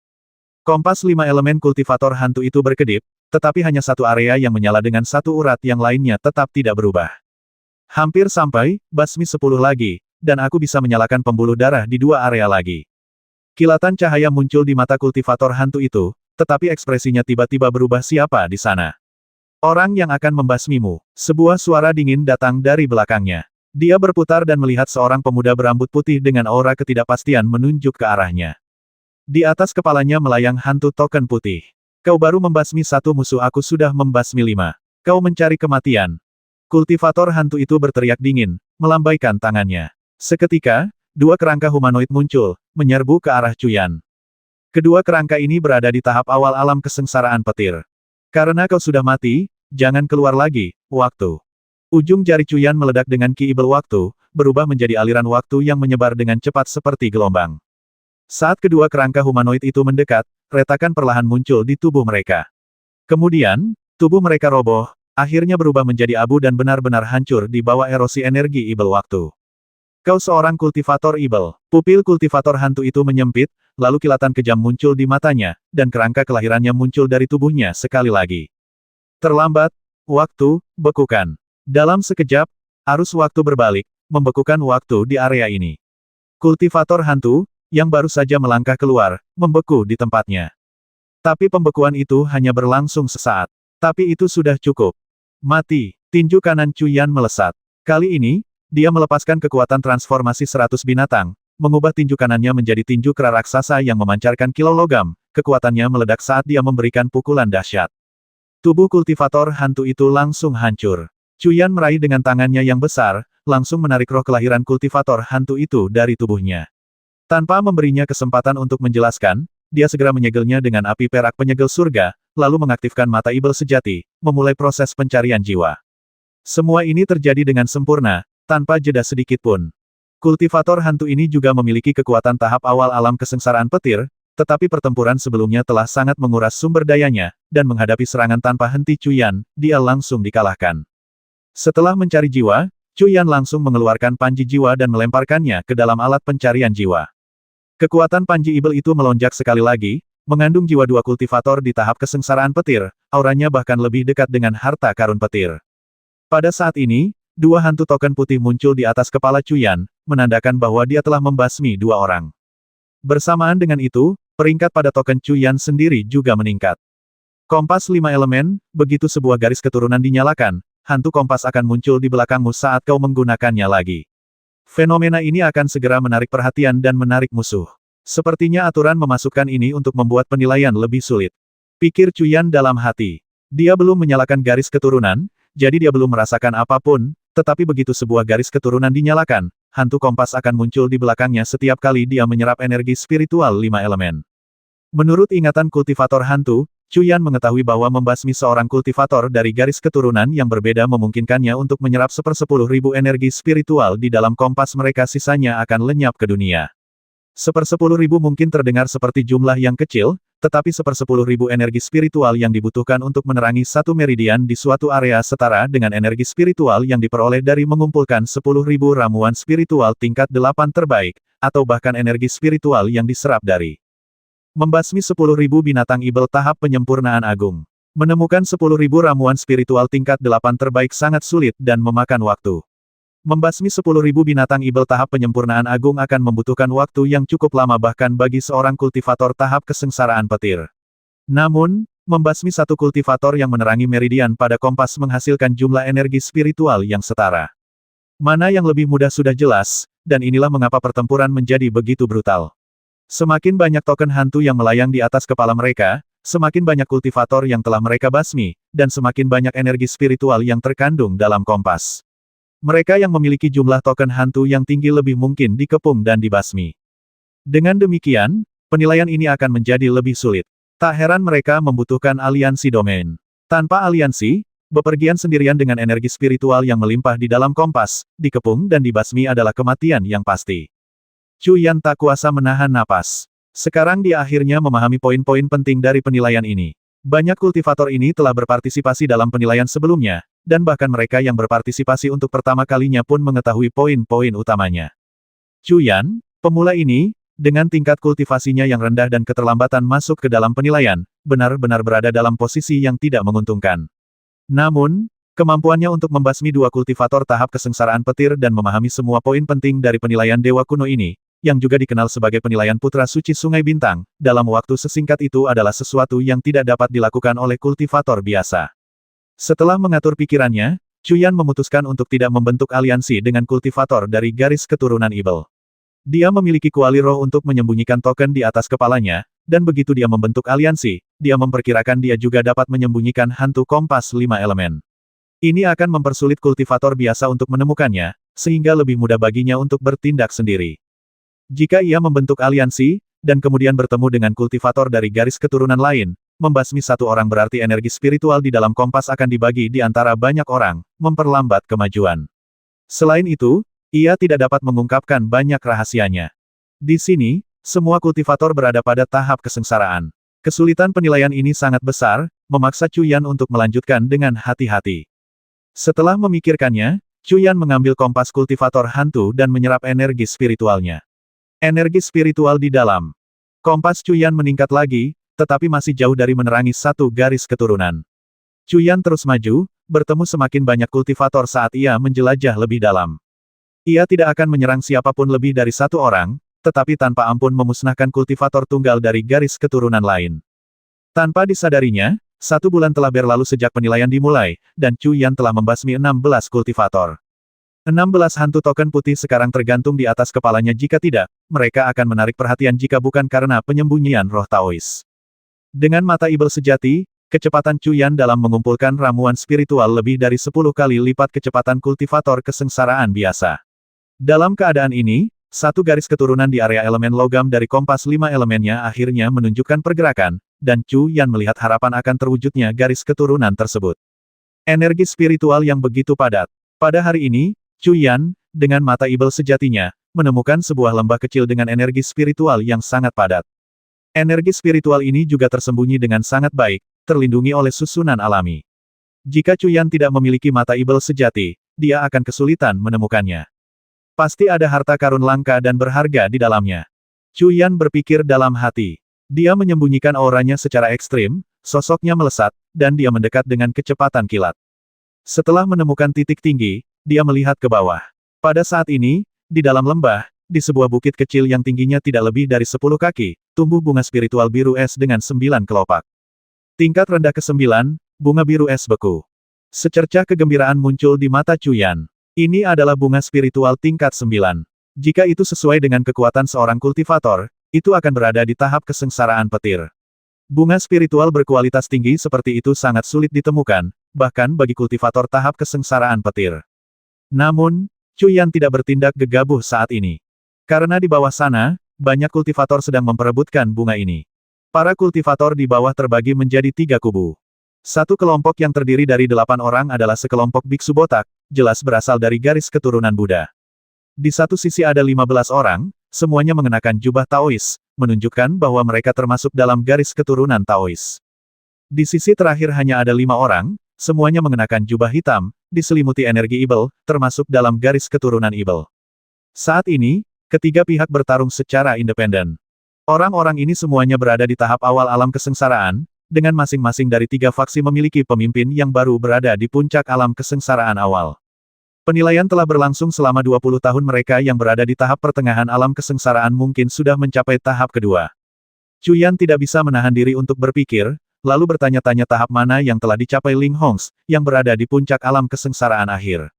Kompas 5 elemen kultivator hantu itu berkedip, tetapi hanya satu area yang menyala dengan satu urat yang lainnya tetap tidak berubah. Hampir sampai, basmi 10 lagi, dan aku bisa menyalakan pembuluh darah di 2 area lagi. Kilatan cahaya muncul di mata kultivator hantu itu, tetapi ekspresinya tiba-tiba berubah. Siapa di sana? Orang yang akan membasmimu. Sebuah suara dingin datang dari belakangnya. Dia berputar dan melihat seorang pemuda berambut putih dengan aura ketidakpastian menunjuk ke arahnya. Di atas kepalanya melayang hantu token putih. Kau baru membasmi 1 musuh, aku sudah membasmi 5. Kau mencari kematian. Kultivator hantu itu berteriak dingin, melambaikan tangannya. Seketika, 2 kerangka humanoid muncul, menyerbu ke arah Cuyan. Kedua kerangka ini berada di tahap awal alam kesengsaraan petir. Karena kau sudah mati, jangan keluar lagi, waktu. Ujung jari Cuyan meledak dengan ki ibel waktu, berubah menjadi aliran waktu yang menyebar dengan cepat seperti gelombang. Saat kedua kerangka humanoid itu mendekat, retakan perlahan muncul di tubuh mereka. Kemudian, tubuh mereka roboh, akhirnya berubah menjadi abu dan benar-benar hancur di bawah erosi energi ibel waktu. Kau seorang kultivator ibel. Pupil kultivator hantu itu menyempit, lalu kilatan kejam muncul di matanya, dan kerangka kelahirannya muncul dari tubuhnya sekali lagi. Terlambat, waktu, bekukan. Dalam sekejap, arus waktu berbalik, membekukan waktu di area ini. Kultivator hantu, yang baru saja melangkah keluar, membeku di tempatnya. Tapi pembekuan itu hanya berlangsung sesaat. Tapi itu sudah cukup. Mati. Tinju kanan Cuyan melesat. Kali ini, dia melepaskan kekuatan transformasi 100 binatang, mengubah tinju kanannya menjadi tinju kera raksasa yang memancarkan kilau logam. Kekuatannya meledak saat dia memberikan pukulan dahsyat. Tubuh kultivator hantu itu langsung hancur. Cuyan meraih dengan tangannya yang besar, langsung menarik roh kelahiran kultivator hantu itu dari tubuhnya. Tanpa memberinya kesempatan untuk menjelaskan, dia segera menyegelnya dengan api perak penyegel surga, lalu mengaktifkan mata ibel sejati, memulai proses pencarian jiwa. Semua ini terjadi dengan sempurna, tanpa jeda sedikit pun. Kultivator hantu ini juga memiliki kekuatan tahap awal alam kesengsaraan petir, tetapi pertempuran sebelumnya telah sangat menguras sumber dayanya, dan menghadapi serangan tanpa henti Cuyan, dia langsung dikalahkan. Setelah mencari jiwa, Cuyan langsung mengeluarkan panji jiwa dan melemparkannya ke dalam alat pencarian jiwa. Kekuatan panji ibel itu melonjak sekali lagi, mengandung jiwa 2 kultivator di tahap kesengsaraan petir, auranya bahkan lebih dekat dengan harta karun petir. Pada saat ini, 2 hantu token putih muncul di atas kepala Cuyan, menandakan bahwa dia telah membasmi 2 orang. Bersamaan dengan itu, peringkat pada token Cuyan sendiri juga meningkat. Kompas 5 elemen, begitu sebuah garis keturunan dinyalakan, hantu kompas akan muncul di belakangmu saat kau menggunakannya lagi. Fenomena ini akan segera menarik perhatian dan menarik musuh. Sepertinya aturan memasukkan ini untuk membuat penilaian lebih sulit. Pikir Cuyan dalam hati. Dia belum menyalakan garis keturunan, jadi dia belum merasakan apapun, tetapi begitu sebuah garis keturunan dinyalakan, hantu kompas akan muncul di belakangnya setiap kali dia menyerap energi spiritual 5 elemen. Menurut ingatan kultivator hantu, Cuyan mengetahui bahwa membasmi seorang kultivator dari garis keturunan yang berbeda memungkinkannya untuk menyerap 1/10.000 energi spiritual di dalam kompas mereka, sisanya akan lenyap ke dunia. 1/10.000 mungkin terdengar seperti jumlah yang kecil, tetapi 1/10.000 energi spiritual yang dibutuhkan untuk menerangi satu meridian di suatu area setara dengan energi spiritual yang diperoleh dari mengumpulkan 10.000 ramuan spiritual tingkat 8 terbaik, atau bahkan energi spiritual yang diserap dari membasmi 10.000 binatang ibel tahap penyempurnaan agung. Menemukan 10.000 ramuan spiritual tingkat 8 terbaik sangat sulit dan memakan waktu. Membasmi 10.000 binatang ibel tahap penyempurnaan agung akan membutuhkan waktu yang cukup lama bahkan bagi seorang kultivator tahap kesengsaraan petir. Namun, membasmi satu kultivator yang menerangi meridian pada kompas menghasilkan jumlah energi spiritual yang setara. Mana yang lebih mudah sudah jelas, dan inilah mengapa pertempuran menjadi begitu brutal. Semakin banyak token hantu yang melayang di atas kepala mereka, semakin banyak kultivator yang telah mereka basmi, dan semakin banyak energi spiritual yang terkandung dalam kompas. Mereka yang memiliki jumlah token hantu yang tinggi lebih mungkin dikepung dan dibasmi. Dengan demikian, penilaian ini akan menjadi lebih sulit. Tak heran mereka membutuhkan aliansi domain. Tanpa aliansi, bepergian sendirian dengan energi spiritual yang melimpah di dalam kompas, dikepung dan dibasmi adalah kematian yang pasti. Cuyan tak kuasa menahan napas. Sekarang dia akhirnya memahami poin-poin penting dari penilaian ini. Banyak kultivator ini telah berpartisipasi dalam penilaian sebelumnya, dan bahkan mereka yang berpartisipasi untuk pertama kalinya pun mengetahui poin-poin utamanya. Chuyan, pemula ini, dengan tingkat kultivasinya yang rendah dan keterlambatan masuk ke dalam penilaian, benar-benar berada dalam posisi yang tidak menguntungkan. Namun, kemampuannya untuk membasmi dua kultivator tahap kesengsaraan petir dan memahami semua poin penting dari penilaian Dewa Kuno ini, yang juga dikenal sebagai penilaian Putra Suci Sungai Bintang, dalam waktu sesingkat itu adalah sesuatu yang tidak dapat dilakukan oleh kultivator biasa. Setelah mengatur pikirannya, Chuyan memutuskan untuk tidak membentuk aliansi dengan kultivator dari garis keturunan Ibel. Dia memiliki kuali roh untuk menyembunyikan token di atas kepalanya, dan begitu dia membentuk aliansi, dia memperkirakan dia juga dapat menyembunyikan hantu kompas 5 elemen. Ini akan mempersulit kultivator biasa untuk menemukannya, sehingga lebih mudah baginya untuk bertindak sendiri. Jika ia membentuk aliansi, dan kemudian bertemu dengan kultivator dari garis keturunan lain, membasmi satu orang berarti energi spiritual di dalam kompas akan dibagi di antara banyak orang, memperlambat kemajuan. Selain itu, ia tidak dapat mengungkapkan banyak rahasianya. Di sini, semua kultivator berada pada tahap kesengsaraan. Kesulitan penilaian ini sangat besar, memaksa Chuyan untuk melanjutkan dengan hati-hati. Setelah memikirkannya, Chuyan mengambil kompas kultivator hantu dan menyerap energi spiritualnya. Energi spiritual di dalam kompas Chuyan meningkat lagi, tetapi masih jauh dari menerangi satu garis keturunan. Chuyan terus maju, bertemu semakin banyak kultivator saat ia menjelajah lebih dalam. Ia tidak akan menyerang siapapun lebih dari satu orang, tetapi tanpa ampun memusnahkan kultivator tunggal dari garis keturunan lain. Tanpa disadarinya, 1 bulan telah berlalu sejak penilaian dimulai, dan Chuyan telah membasmi 16 kultivator. 16 hantu token putih sekarang tergantung di atas kepalanya jika tidak, mereka akan menarik perhatian jika bukan karena penyembunyian roh Taois. Dengan mata Ibel sejati, kecepatan Chuyan dalam mengumpulkan ramuan spiritual lebih dari 10 kali lipat kecepatan kultivator kesengsaraan biasa. Dalam keadaan ini, satu garis keturunan di area elemen logam dari kompas 5 elemennya akhirnya menunjukkan pergerakan, dan Chuyan melihat harapan akan terwujudnya garis keturunan tersebut. Energi spiritual yang begitu padat. Pada hari ini, Chuyan, dengan mata Ibel sejatinya, menemukan sebuah lembah kecil dengan energi spiritual yang sangat padat. Energi spiritual ini juga tersembunyi dengan sangat baik, terlindungi oleh susunan alami. Jika Chuyan tidak memiliki mata Ibel sejati, dia akan kesulitan menemukannya. Pasti ada harta karun langka dan berharga di dalamnya. Chuyan berpikir dalam hati. Dia menyembunyikan auranya secara ekstrim, sosoknya melesat, dan dia mendekat dengan kecepatan kilat. Setelah menemukan titik tinggi, dia melihat ke bawah. Pada saat ini, di dalam lembah, di sebuah bukit kecil yang tingginya tidak lebih dari 10 kaki, tumbuh bunga spiritual biru es dengan 9 kelopak. Tingkat rendah ke-9, bunga biru es beku. Secercah kegembiraan muncul di mata Chuyan. Ini adalah bunga spiritual tingkat 9. Jika itu sesuai dengan kekuatan seorang kultivator, itu akan berada di tahap kesengsaraan petir. Bunga spiritual berkualitas tinggi seperti itu sangat sulit ditemukan, bahkan bagi kultivator tahap kesengsaraan petir. Namun, Chuyan tidak bertindak gegabah saat ini. Karena di bawah sana, banyak kultivator sedang memperebutkan bunga ini. Para kultivator di bawah terbagi menjadi 3 kubu. Satu kelompok yang terdiri dari 8 orang adalah sekelompok biksu botak, jelas berasal dari garis keturunan Buddha. Di satu sisi ada 15 orang, semuanya mengenakan jubah Taois, menunjukkan bahwa mereka termasuk dalam garis keturunan Taois. Di sisi terakhir hanya ada 5 orang, semuanya mengenakan jubah hitam, diselimuti energi Ibel, termasuk dalam garis keturunan Ibel. Saat ini, ketiga pihak bertarung secara independen. Orang-orang ini semuanya berada di tahap awal alam kesengsaraan, dengan masing-masing dari 3 faksi memiliki pemimpin yang baru berada di puncak alam kesengsaraan awal. Penilaian telah berlangsung selama 20 tahun mereka yang berada di tahap pertengahan alam kesengsaraan mungkin sudah mencapai tahap kedua. Chuyan tidak bisa menahan diri untuk berpikir, lalu bertanya-tanya tahap mana yang telah dicapai Ling Hongs, yang berada di puncak alam kesengsaraan akhir.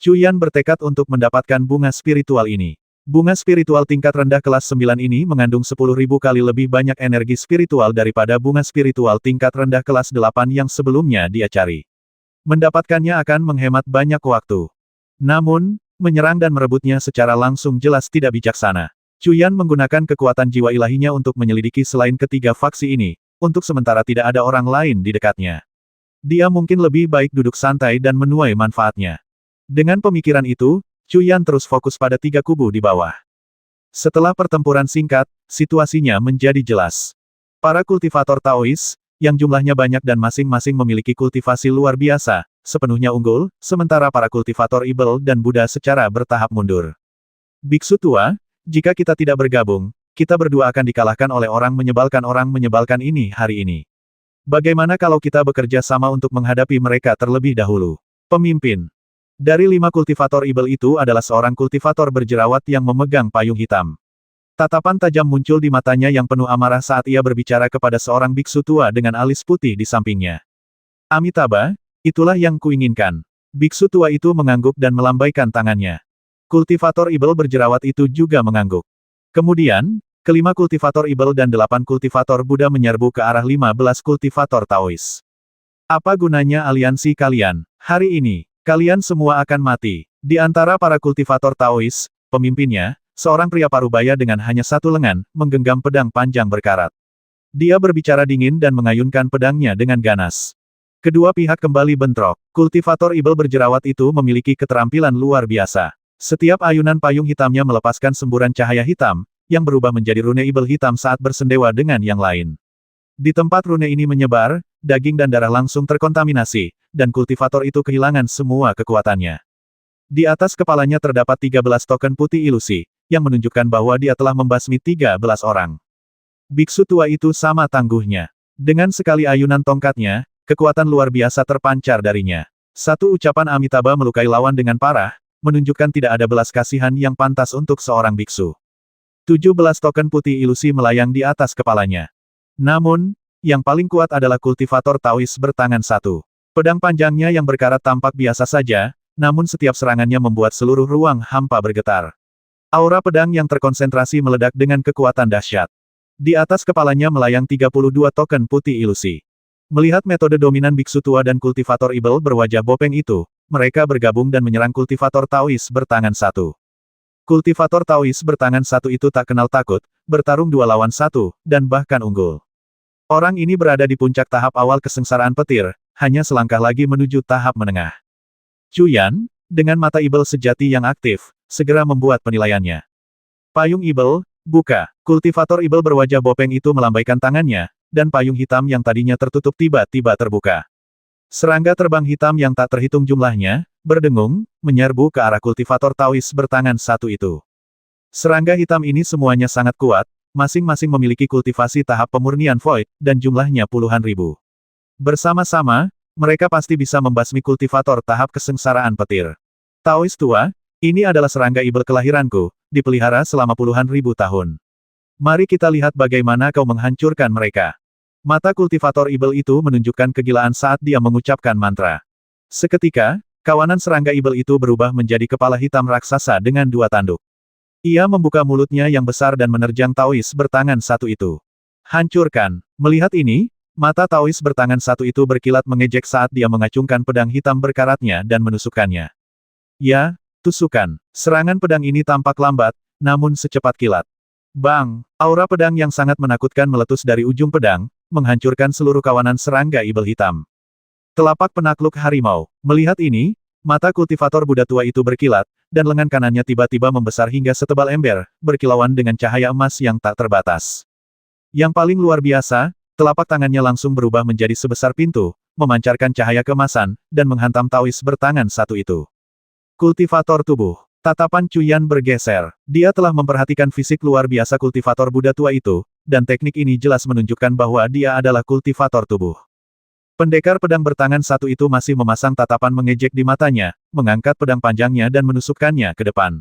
Chuyan bertekad untuk mendapatkan bunga spiritual ini. Bunga spiritual tingkat rendah kelas 9 ini mengandung 10.000 kali lebih banyak energi spiritual daripada bunga spiritual tingkat rendah kelas 8 yang sebelumnya dia cari. Mendapatkannya akan menghemat banyak waktu. Namun, menyerang dan merebutnya secara langsung jelas tidak bijaksana. Chuyan menggunakan kekuatan jiwa ilahinya untuk menyelidiki selain ketiga faksi ini, untuk sementara tidak ada orang lain di dekatnya. Dia mungkin lebih baik duduk santai dan menuai manfaatnya. Dengan pemikiran itu, Chuyan terus fokus pada 3 kubu di bawah. Setelah pertempuran singkat, situasinya menjadi jelas. Para kultivator Taois, yang jumlahnya banyak dan masing-masing memiliki kultivasi luar biasa, sepenuhnya unggul, sementara para kultivator Ibel dan Buddha secara bertahap mundur. Biksu tua, jika kita tidak bergabung, kita berdua akan dikalahkan oleh orang menyebalkan ini hari ini. Bagaimana kalau kita bekerja sama untuk menghadapi mereka terlebih dahulu? Pemimpin. Dari 5 kultivator Ibel itu adalah seorang kultivator berjerawat yang memegang payung hitam. Tatapan tajam muncul di matanya yang penuh amarah saat ia berbicara kepada seorang biksu tua dengan alis putih di sampingnya. Amitabha, itulah yang kuinginkan. Biksu tua itu mengangguk dan melambaikan tangannya. Kultivator Ibel berjerawat itu juga mengangguk. Kemudian, kelima kultivator Ibel dan 8 kultivator Buddha menyerbu ke arah 15 kultivator Taois. Apa gunanya aliansi kalian? Hari ini, kalian semua akan mati. Di antara para kultivator Taois, pemimpinnya, seorang pria parubaya dengan hanya satu lengan, menggenggam pedang panjang berkarat. Dia berbicara dingin dan mengayunkan pedangnya dengan ganas. Kedua pihak kembali bentrok. Kultivator Ibel berjerawat itu memiliki keterampilan luar biasa. Setiap ayunan payung hitamnya melepaskan semburan cahaya hitam, yang berubah menjadi rune Ibel hitam saat bersendewa dengan yang lain. Di tempat rune ini menyebar, daging dan darah langsung terkontaminasi, dan kultivator itu kehilangan semua kekuatannya. Di atas kepalanya terdapat 13 token putih ilusi, yang menunjukkan bahwa dia telah membasmi 13 orang. Biksu tua itu sama tangguhnya. Dengan sekali ayunan tongkatnya, kekuatan luar biasa terpancar darinya. Satu ucapan Amitabha melukai lawan dengan parah, menunjukkan tidak ada belas kasihan yang pantas untuk seorang biksu. 17 token putih ilusi melayang di atas kepalanya. Namun, yang paling kuat adalah kultivator Taois bertangan satu. Pedang panjangnya yang berkarat tampak biasa saja, namun setiap serangannya membuat seluruh ruang hampa bergetar. Aura pedang yang terkonsentrasi meledak dengan kekuatan dahsyat. Di atas kepalanya melayang 32 token putih ilusi. Melihat metode dominan biksu tua dan kultivator Ibel berwajah bopeng itu, mereka bergabung dan menyerang kultivator Taois bertangan satu. Kultivator Taois bertangan satu itu tak kenal takut, bertarung 2 lawan 1, dan bahkan unggul. Orang ini berada di puncak tahap awal kesengsaraan petir, hanya selangkah lagi menuju tahap menengah. Cuyan, dengan mata Ibel sejati yang aktif, segera membuat penilaiannya. Payung Ibel, buka. Kultivator Ibel berwajah bopeng itu melambaikan tangannya, dan payung hitam yang tadinya tertutup tiba-tiba terbuka. Serangga terbang hitam yang tak terhitung jumlahnya, berdengung, menyerbu ke arah kultivator Taois bertangan satu itu. Serangga hitam ini semuanya sangat kuat, masing-masing memiliki kultivasi tahap pemurnian void, dan jumlahnya puluhan ribu. Bersama-sama, mereka pasti bisa membasmi kultivator tahap kesengsaraan petir. Taois tua, ini adalah serangga Ibel kelahiranku, dipelihara selama puluhan ribu tahun. Mari kita lihat bagaimana kau menghancurkan mereka. Mata kultivator Ibel itu menunjukkan kegilaan saat dia mengucapkan mantra. Seketika, kawanan serangga Ibel itu berubah menjadi kepala hitam raksasa dengan 2 tanduk. Ia membuka mulutnya yang besar dan menerjang Taois bertangan satu itu. Hancurkan. Melihat ini, mata Taois bertangan satu itu berkilat mengejek saat dia mengacungkan pedang hitam berkaratnya dan menusukkannya. Ya, tusukan. Serangan pedang ini tampak lambat, namun secepat kilat. Bang! Aura pedang yang sangat menakutkan meletus dari ujung pedang, menghancurkan seluruh kawanan serangga Ibel hitam. Telapak penakluk harimau. Melihat ini, mata kultivator Buddha tua itu berkilat, dan lengan kanannya tiba-tiba membesar hingga setebal ember, berkilauan dengan cahaya emas yang tak terbatas. Yang paling luar biasa, telapak tangannya langsung berubah menjadi sebesar pintu, memancarkan cahaya keemasan, dan menghantam Taois bertangan satu itu. Kultivator tubuh. Tatapan Cuyan bergeser. Dia telah memperhatikan fisik luar biasa kultivator Buddha tua itu, dan teknik ini jelas menunjukkan bahwa dia adalah kultivator tubuh. Pendekar pedang bertangan satu itu masih memasang tatapan mengejek di matanya, mengangkat pedang panjangnya dan menusukkannya ke depan.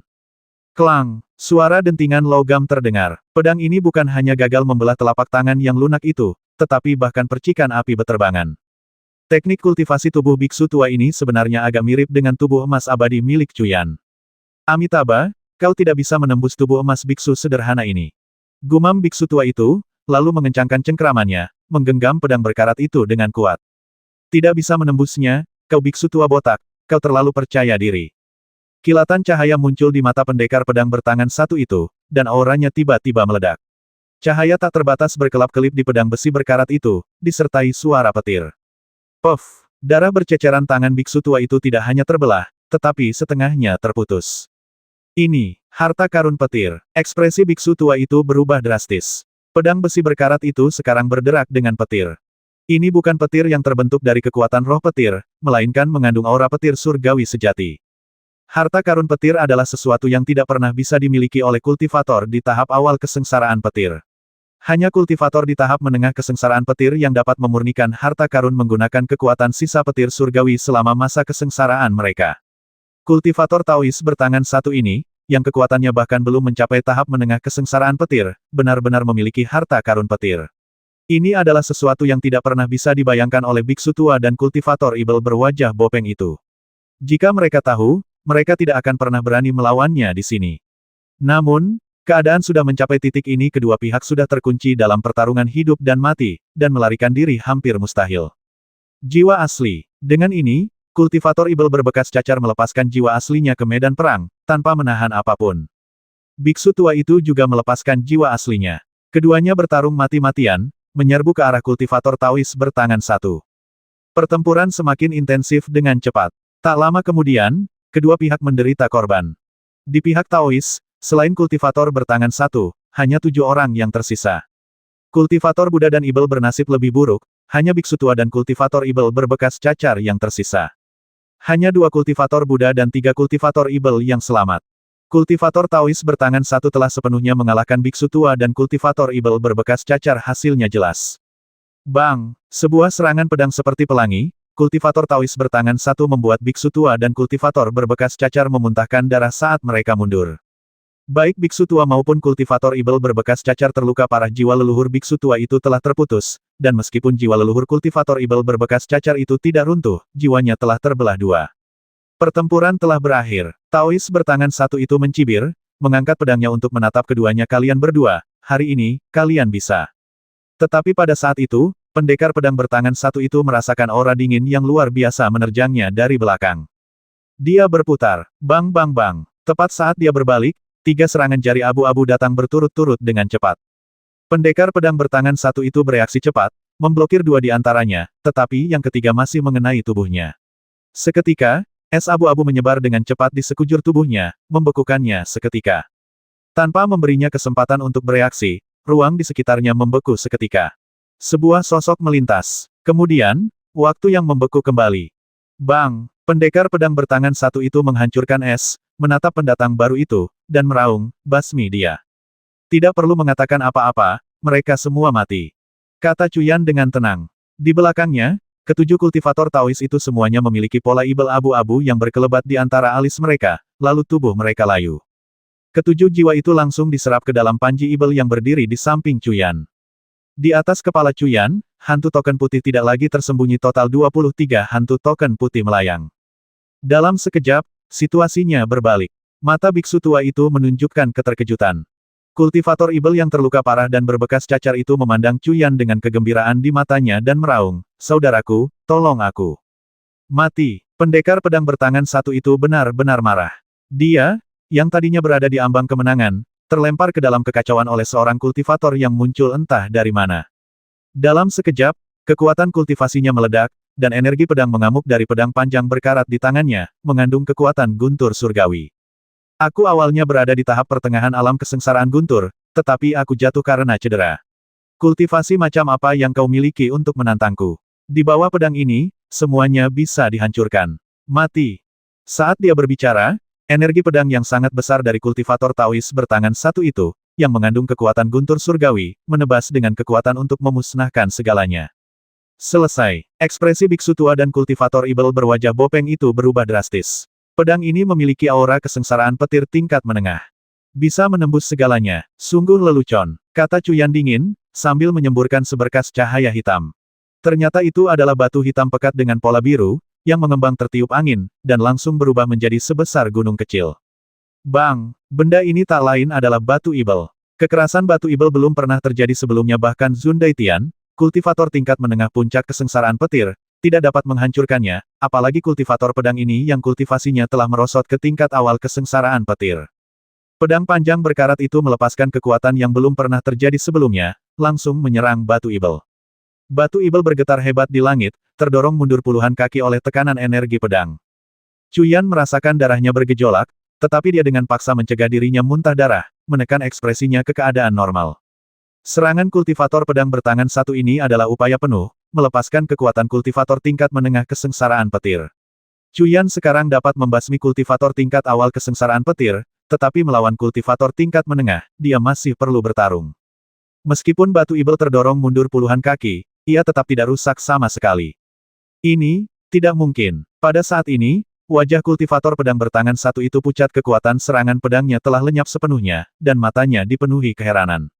Klang! Suara dentingan logam terdengar. Pedang ini bukan hanya gagal membelah telapak tangan yang lunak itu, tetapi bahkan percikan api beterbangan. Teknik kultivasi tubuh biksu tua ini sebenarnya agak mirip dengan tubuh emas abadi milik Cuyan. Amitabha, kau tidak bisa menembus tubuh emas biksu sederhana ini. Gumam biksu tua itu, lalu mengencangkan cengkeramannya, menggenggam pedang berkarat itu dengan kuat. Tidak bisa menembusnya, kau biksu tua botak, kau terlalu percaya diri. Kilatan cahaya muncul di mata pendekar pedang bertangan satu itu, dan auranya tiba-tiba meledak. Cahaya tak terbatas berkelap-kelip di pedang besi berkarat itu, disertai suara petir. Puff! Darah berceceran tangan biksu tua itu tidak hanya terbelah, tetapi setengahnya terputus. Ini, harta karun petir. Ekspresi biksu tua itu berubah drastis. Pedang besi berkarat itu sekarang berderak dengan petir. Ini bukan petir yang terbentuk dari kekuatan roh petir, melainkan mengandung aura petir surgawi sejati. Harta karun petir adalah sesuatu yang tidak pernah bisa dimiliki oleh kultivator di tahap awal kesengsaraan petir. Hanya kultivator di tahap menengah kesengsaraan petir yang dapat memurnikan harta karun menggunakan kekuatan sisa petir surgawi selama masa kesengsaraan mereka. Kultivator Taois bertangan satu ini, yang kekuatannya bahkan belum mencapai tahap menengah kesengsaraan petir, benar-benar memiliki harta karun petir. Ini adalah sesuatu yang tidak pernah bisa dibayangkan oleh biksu tua dan kultivator ibel berwajah bopeng itu. Jika mereka tahu, mereka tidak akan pernah berani melawannya di sini. Namun, keadaan sudah mencapai titik ini, kedua pihak sudah terkunci dalam pertarungan hidup dan mati, dan melarikan diri hampir mustahil. Jiwa asli. Dengan ini, kultivator ibel berbekas cacar melepaskan jiwa aslinya ke medan perang, tanpa menahan apapun. Biksu tua itu juga melepaskan jiwa aslinya. Keduanya bertarung mati-matian, menyerbu ke arah kultivator Taois bertangan satu. Pertempuran semakin intensif dengan cepat. Tak lama kemudian, kedua pihak menderita korban. Di pihak Taois, selain kultivator bertangan satu, hanya 7 orang yang tersisa. Kultivator Buddha dan ibel bernasib lebih buruk, hanya biksu tua dan kultivator ibel berbekas cacar yang tersisa. Hanya 2 kultivator Buddha dan 3 kultivator ibel yang selamat. Kultivator Taois bertangan satu telah sepenuhnya mengalahkan biksu tua dan kultivator ibel berbekas cacar, hasilnya jelas. Bang! Sebuah serangan pedang seperti pelangi, kultivator Taois bertangan satu membuat biksu tua dan kultivator berbekas cacar memuntahkan darah saat mereka mundur. Baik biksu tua maupun kultivator ibel berbekas cacar terluka parah. Jiwa leluhur biksu tua itu telah terputus, dan meskipun jiwa leluhur kultivator ibel berbekas cacar itu tidak runtuh, jiwanya telah terbelah dua. Pertempuran telah berakhir. Taois bertangan satu itu mencibir, mengangkat pedangnya untuk menatap keduanya. Kalian berdua, hari ini, kalian bisa. Tetapi pada saat itu, pendekar pedang bertangan satu itu merasakan aura dingin yang luar biasa menerjangnya dari belakang. Dia berputar, bang bang bang. Tepat saat dia berbalik, 3 serangan jari abu-abu datang berturut-turut dengan cepat. Pendekar pedang bertangan satu itu bereaksi cepat, memblokir 2 di antaranya, tetapi yang ketiga masih mengenai tubuhnya. Seketika, es abu-abu menyebar dengan cepat di sekujur tubuhnya, membekukannya seketika. Tanpa memberinya kesempatan untuk bereaksi, ruang di sekitarnya membeku seketika. Sebuah sosok melintas. Kemudian, waktu yang membeku kembali. Bang! Pendekar pedang bertangan satu itu menghancurkan es, menatap pendatang baru itu, dan meraung, basmi dia. Tidak perlu mengatakan apa-apa, mereka semua mati. Kata Cuyan dengan tenang. Di belakangnya, ketujuh kultivator Taois itu semuanya memiliki pola ibel abu-abu yang berkelebat di antara alis mereka, lalu tubuh mereka layu. Ketujuh jiwa itu langsung diserap ke dalam panji ibel yang berdiri di samping Cuyan. Di atas kepala Cuyan, hantu token putih tidak lagi tersembunyi. Total 23 hantu token putih melayang. Dalam sekejap, situasinya berbalik. Mata biksu tua itu menunjukkan keterkejutan. Kultivator ibel yang terluka parah dan berbekas cacar itu memandang Cuyan dengan kegembiraan di matanya dan meraung, "Saudaraku, tolong aku." Mati. Pendekar pedang bertangan satu itu benar-benar marah. Dia, yang tadinya berada di ambang kemenangan, terlempar ke dalam kekacauan oleh seorang kultivator yang muncul entah dari mana. Dalam sekejap, kekuatan kultivasinya meledak, dan energi pedang mengamuk dari pedang panjang berkarat di tangannya, mengandung kekuatan guntur surgawi. Aku awalnya berada di tahap pertengahan alam kesengsaraan guntur, tetapi aku jatuh karena cedera. Kultivasi macam apa yang kau miliki untuk menantangku? Di bawah pedang ini, semuanya bisa dihancurkan. Mati. Saat dia berbicara, energi pedang yang sangat besar dari kultivator Taois bertangan satu itu, yang mengandung kekuatan guntur surgawi, menebas dengan kekuatan untuk memusnahkan segalanya. Selesai. Ekspresi biksu tua dan kultivator ibel berwajah bopeng itu berubah drastis. Pedang ini memiliki aura kesengsaraan petir tingkat menengah. Bisa menembus segalanya, sungguh lelucon, kata Cuyan dingin, sambil menyemburkan seberkas cahaya hitam. Ternyata itu adalah batu hitam pekat dengan pola biru, yang mengembang tertiup angin, dan langsung berubah menjadi sebesar gunung kecil. Bang! Benda ini tak lain adalah batu ibel. Kekerasan batu ibel belum pernah terjadi sebelumnya, bahkan Zundaitian, kultivator tingkat menengah puncak kesengsaraan petir, tidak dapat menghancurkannya, apalagi kultivator pedang ini yang kultivasinya telah merosot ke tingkat awal kesengsaraan petir. Pedang panjang berkarat itu melepaskan kekuatan yang belum pernah terjadi sebelumnya, langsung menyerang batu ibel. Batu ibel bergetar hebat di langit, terdorong mundur puluhan kaki oleh tekanan energi pedang. Cuyan merasakan darahnya bergejolak, tetapi dia dengan paksa mencegah dirinya muntah darah, menekan ekspresinya ke keadaan normal. Serangan kultivator pedang bertangan satu ini adalah upaya penuh, melepaskan kekuatan kultivator tingkat menengah kesengsaraan petir. Cuyan sekarang dapat membasmi kultivator tingkat awal kesengsaraan petir, tetapi melawan kultivator tingkat menengah, dia masih perlu bertarung. Meskipun batu ibel terdorong mundur puluhan kaki, ia tetap tidak rusak sama sekali. Ini, tidak mungkin. Pada saat ini, wajah kultivator pedang bertangan satu itu pucat, kekuatan serangan pedangnya telah lenyap sepenuhnya, dan matanya dipenuhi keheranan.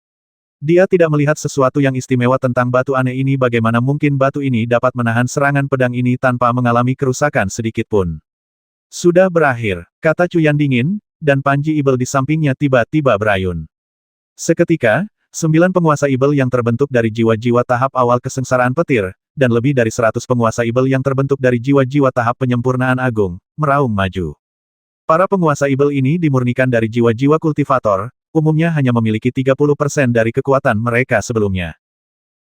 Dia tidak melihat sesuatu yang istimewa tentang batu aneh ini. Bagaimana mungkin batu ini dapat menahan serangan pedang ini tanpa mengalami kerusakan sedikit pun? Sudah berakhir, kata Cuyan dingin, dan panji ibel di sampingnya tiba-tiba berayun. Seketika, 9 penguasa ibel yang terbentuk dari jiwa-jiwa tahap awal kesengsaraan petir, dan lebih dari 100 penguasa ibel yang terbentuk dari jiwa-jiwa tahap penyempurnaan agung, meraung maju. Para penguasa ibel ini dimurnikan dari jiwa-jiwa kultivator, umumnya hanya memiliki 30% dari kekuatan mereka sebelumnya.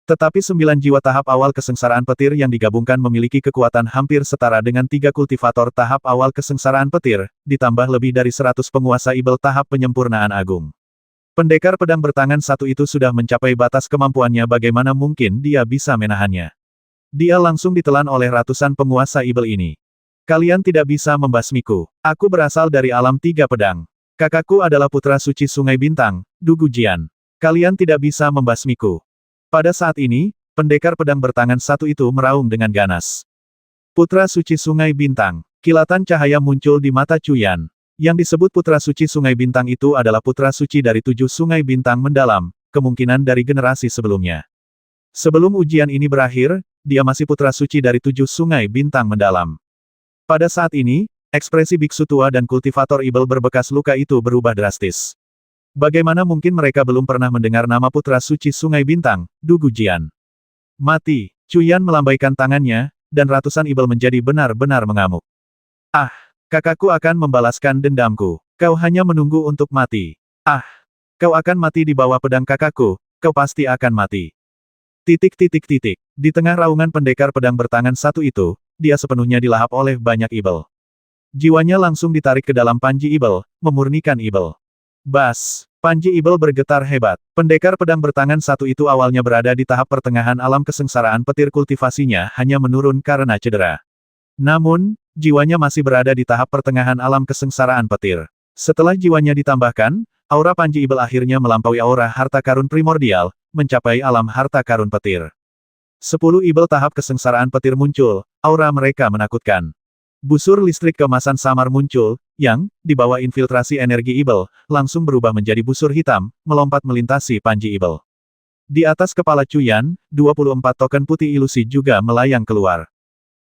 Tetapi 9 jiwa tahap awal kesengsaraan petir yang digabungkan memiliki kekuatan hampir setara dengan 3 kultivator tahap awal kesengsaraan petir, ditambah lebih dari 100 penguasa ibel tahap penyempurnaan agung. Pendekar pedang bertangan satu itu sudah mencapai batas kemampuannya. Bagaimana mungkin dia bisa menahannya? Dia langsung ditelan oleh ratusan penguasa ibel ini. Kalian tidak bisa membasmiku. Aku berasal dari alam tiga pedang. Kakakku adalah putra suci Sungai Bintang, Du Gujian. Kalian tidak bisa membasmiku. Pada saat ini, pendekar pedang bertangan satu itu meraung dengan ganas. Putra suci Sungai Bintang. Kilatan cahaya muncul di mata Cuyan. Yang disebut putra suci Sungai Bintang itu adalah putra suci dari 7 sungai bintang mendalam, kemungkinan dari generasi sebelumnya. Sebelum ujian ini berakhir, dia masih putra suci dari 7 sungai bintang mendalam. Pada saat ini, ekspresi biksu tua dan kultivator ibel berbekas luka itu berubah drastis. Bagaimana mungkin mereka belum pernah mendengar nama putra suci Sungai Bintang, Du Gujian? Mati! Cuyan melambaikan tangannya, dan ratusan ibel menjadi benar-benar mengamuk. Ah! Kakakku akan membalaskan dendamku. Kau hanya menunggu untuk mati. Ah! Kau akan mati di bawah pedang kakakku, kau pasti akan mati. Titik. Di tengah raungan pendekar pedang bertangan satu itu, dia sepenuhnya dilahap oleh banyak ibel. Jiwanya langsung ditarik ke dalam panji ibel, memurnikan ibel. Bas! Panji ibel bergetar hebat. Pendekar pedang bertangan satu itu awalnya berada di tahap pertengahan alam kesengsaraan petir, kultivasinya hanya menurun karena cedera. Namun, jiwanya masih berada di tahap pertengahan alam kesengsaraan petir. Setelah jiwanya ditambahkan, aura panji ibel akhirnya melampaui aura harta karun primordial, mencapai alam harta karun petir. 10 ibel tahap kesengsaraan petir muncul, aura mereka menakutkan. Busur listrik kemasan samar muncul, yang, di bawah infiltrasi energi ibel, langsung berubah menjadi busur hitam, melompat melintasi panji ibel. Di atas kepala Cuyan, 24 token putih ilusi juga melayang keluar.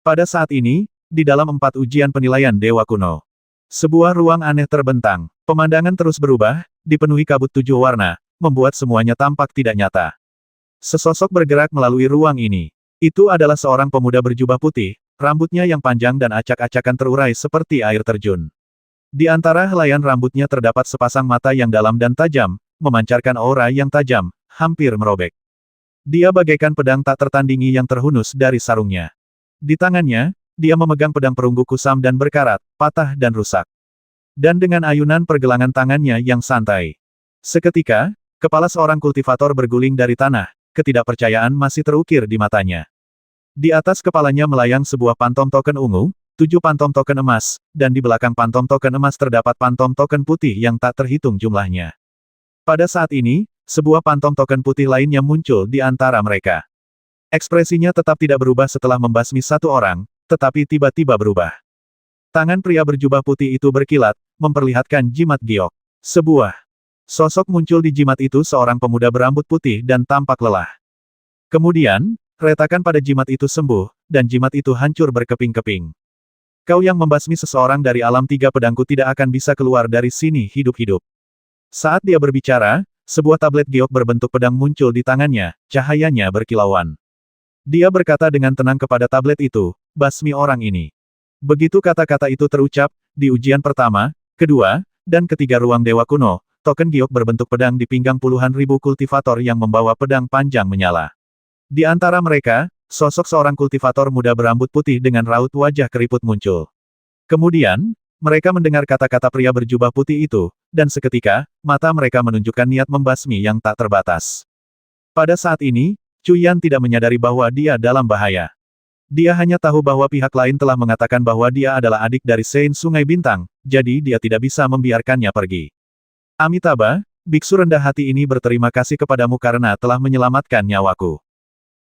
Pada saat ini, di dalam 4 ujian penilaian Dewa Kuno, sebuah ruang aneh terbentang. Pemandangan terus berubah, dipenuhi kabut 7 warna, membuat semuanya tampak tidak nyata. Sesosok bergerak melalui ruang ini. Itu adalah seorang pemuda berjubah putih, rambutnya yang panjang dan acak-acakan terurai seperti air terjun. Di antara helaian rambutnya terdapat sepasang mata yang dalam dan tajam, memancarkan aura yang tajam, hampir merobek. Dia bagaikan pedang tak tertandingi yang terhunus dari sarungnya. Di tangannya, dia memegang pedang perunggu kusam dan berkarat, patah dan rusak. Dan dengan ayunan pergelangan tangannya yang santai. Seketika, kepala seorang kultivator berguling dari tanah, ketidakpercayaan masih terukir di matanya. Di atas kepalanya melayang sebuah pantom token ungu, 7 pantom token emas, dan di belakang pantom token emas terdapat pantom token putih yang tak terhitung jumlahnya. Pada saat ini, sebuah pantom token putih lainnya muncul di antara mereka. Ekspresinya tetap tidak berubah setelah membasmi satu orang, tetapi tiba-tiba berubah. Tangan pria berjubah putih itu berkilat, memperlihatkan jimat giok. Sebuah sosok muncul di jimat itu, seorang pemuda berambut putih dan tampak lelah. Kemudian, retakan pada jimat itu sembuh, dan jimat itu hancur berkeping-keping. Kau yang membasmi seseorang dari alam tiga pedangku tidak akan bisa keluar dari sini hidup-hidup. Saat dia berbicara, sebuah tablet giok berbentuk pedang muncul di tangannya, cahayanya berkilauan. Dia berkata dengan tenang kepada tablet itu, basmi orang ini. Begitu kata-kata itu terucap, di ujian pertama, kedua, dan ketiga ruang Dewa Kuno, token giok berbentuk pedang di pinggang puluhan ribu kultivator yang membawa pedang panjang menyala. Di antara mereka, sosok seorang kultivator muda berambut putih dengan raut wajah keriput muncul. Kemudian, mereka mendengar kata-kata pria berjubah putih itu, dan seketika, mata mereka menunjukkan niat membasmi yang tak terbatas. Pada saat ini, Cuyan tidak menyadari bahwa dia dalam bahaya. Dia hanya tahu bahwa pihak lain telah mengatakan bahwa dia adalah adik dari Saint Sungai Bintang, jadi dia tidak bisa membiarkannya pergi. Amitabha, biksu rendah hati ini berterima kasih kepadamu karena telah menyelamatkan nyawaku.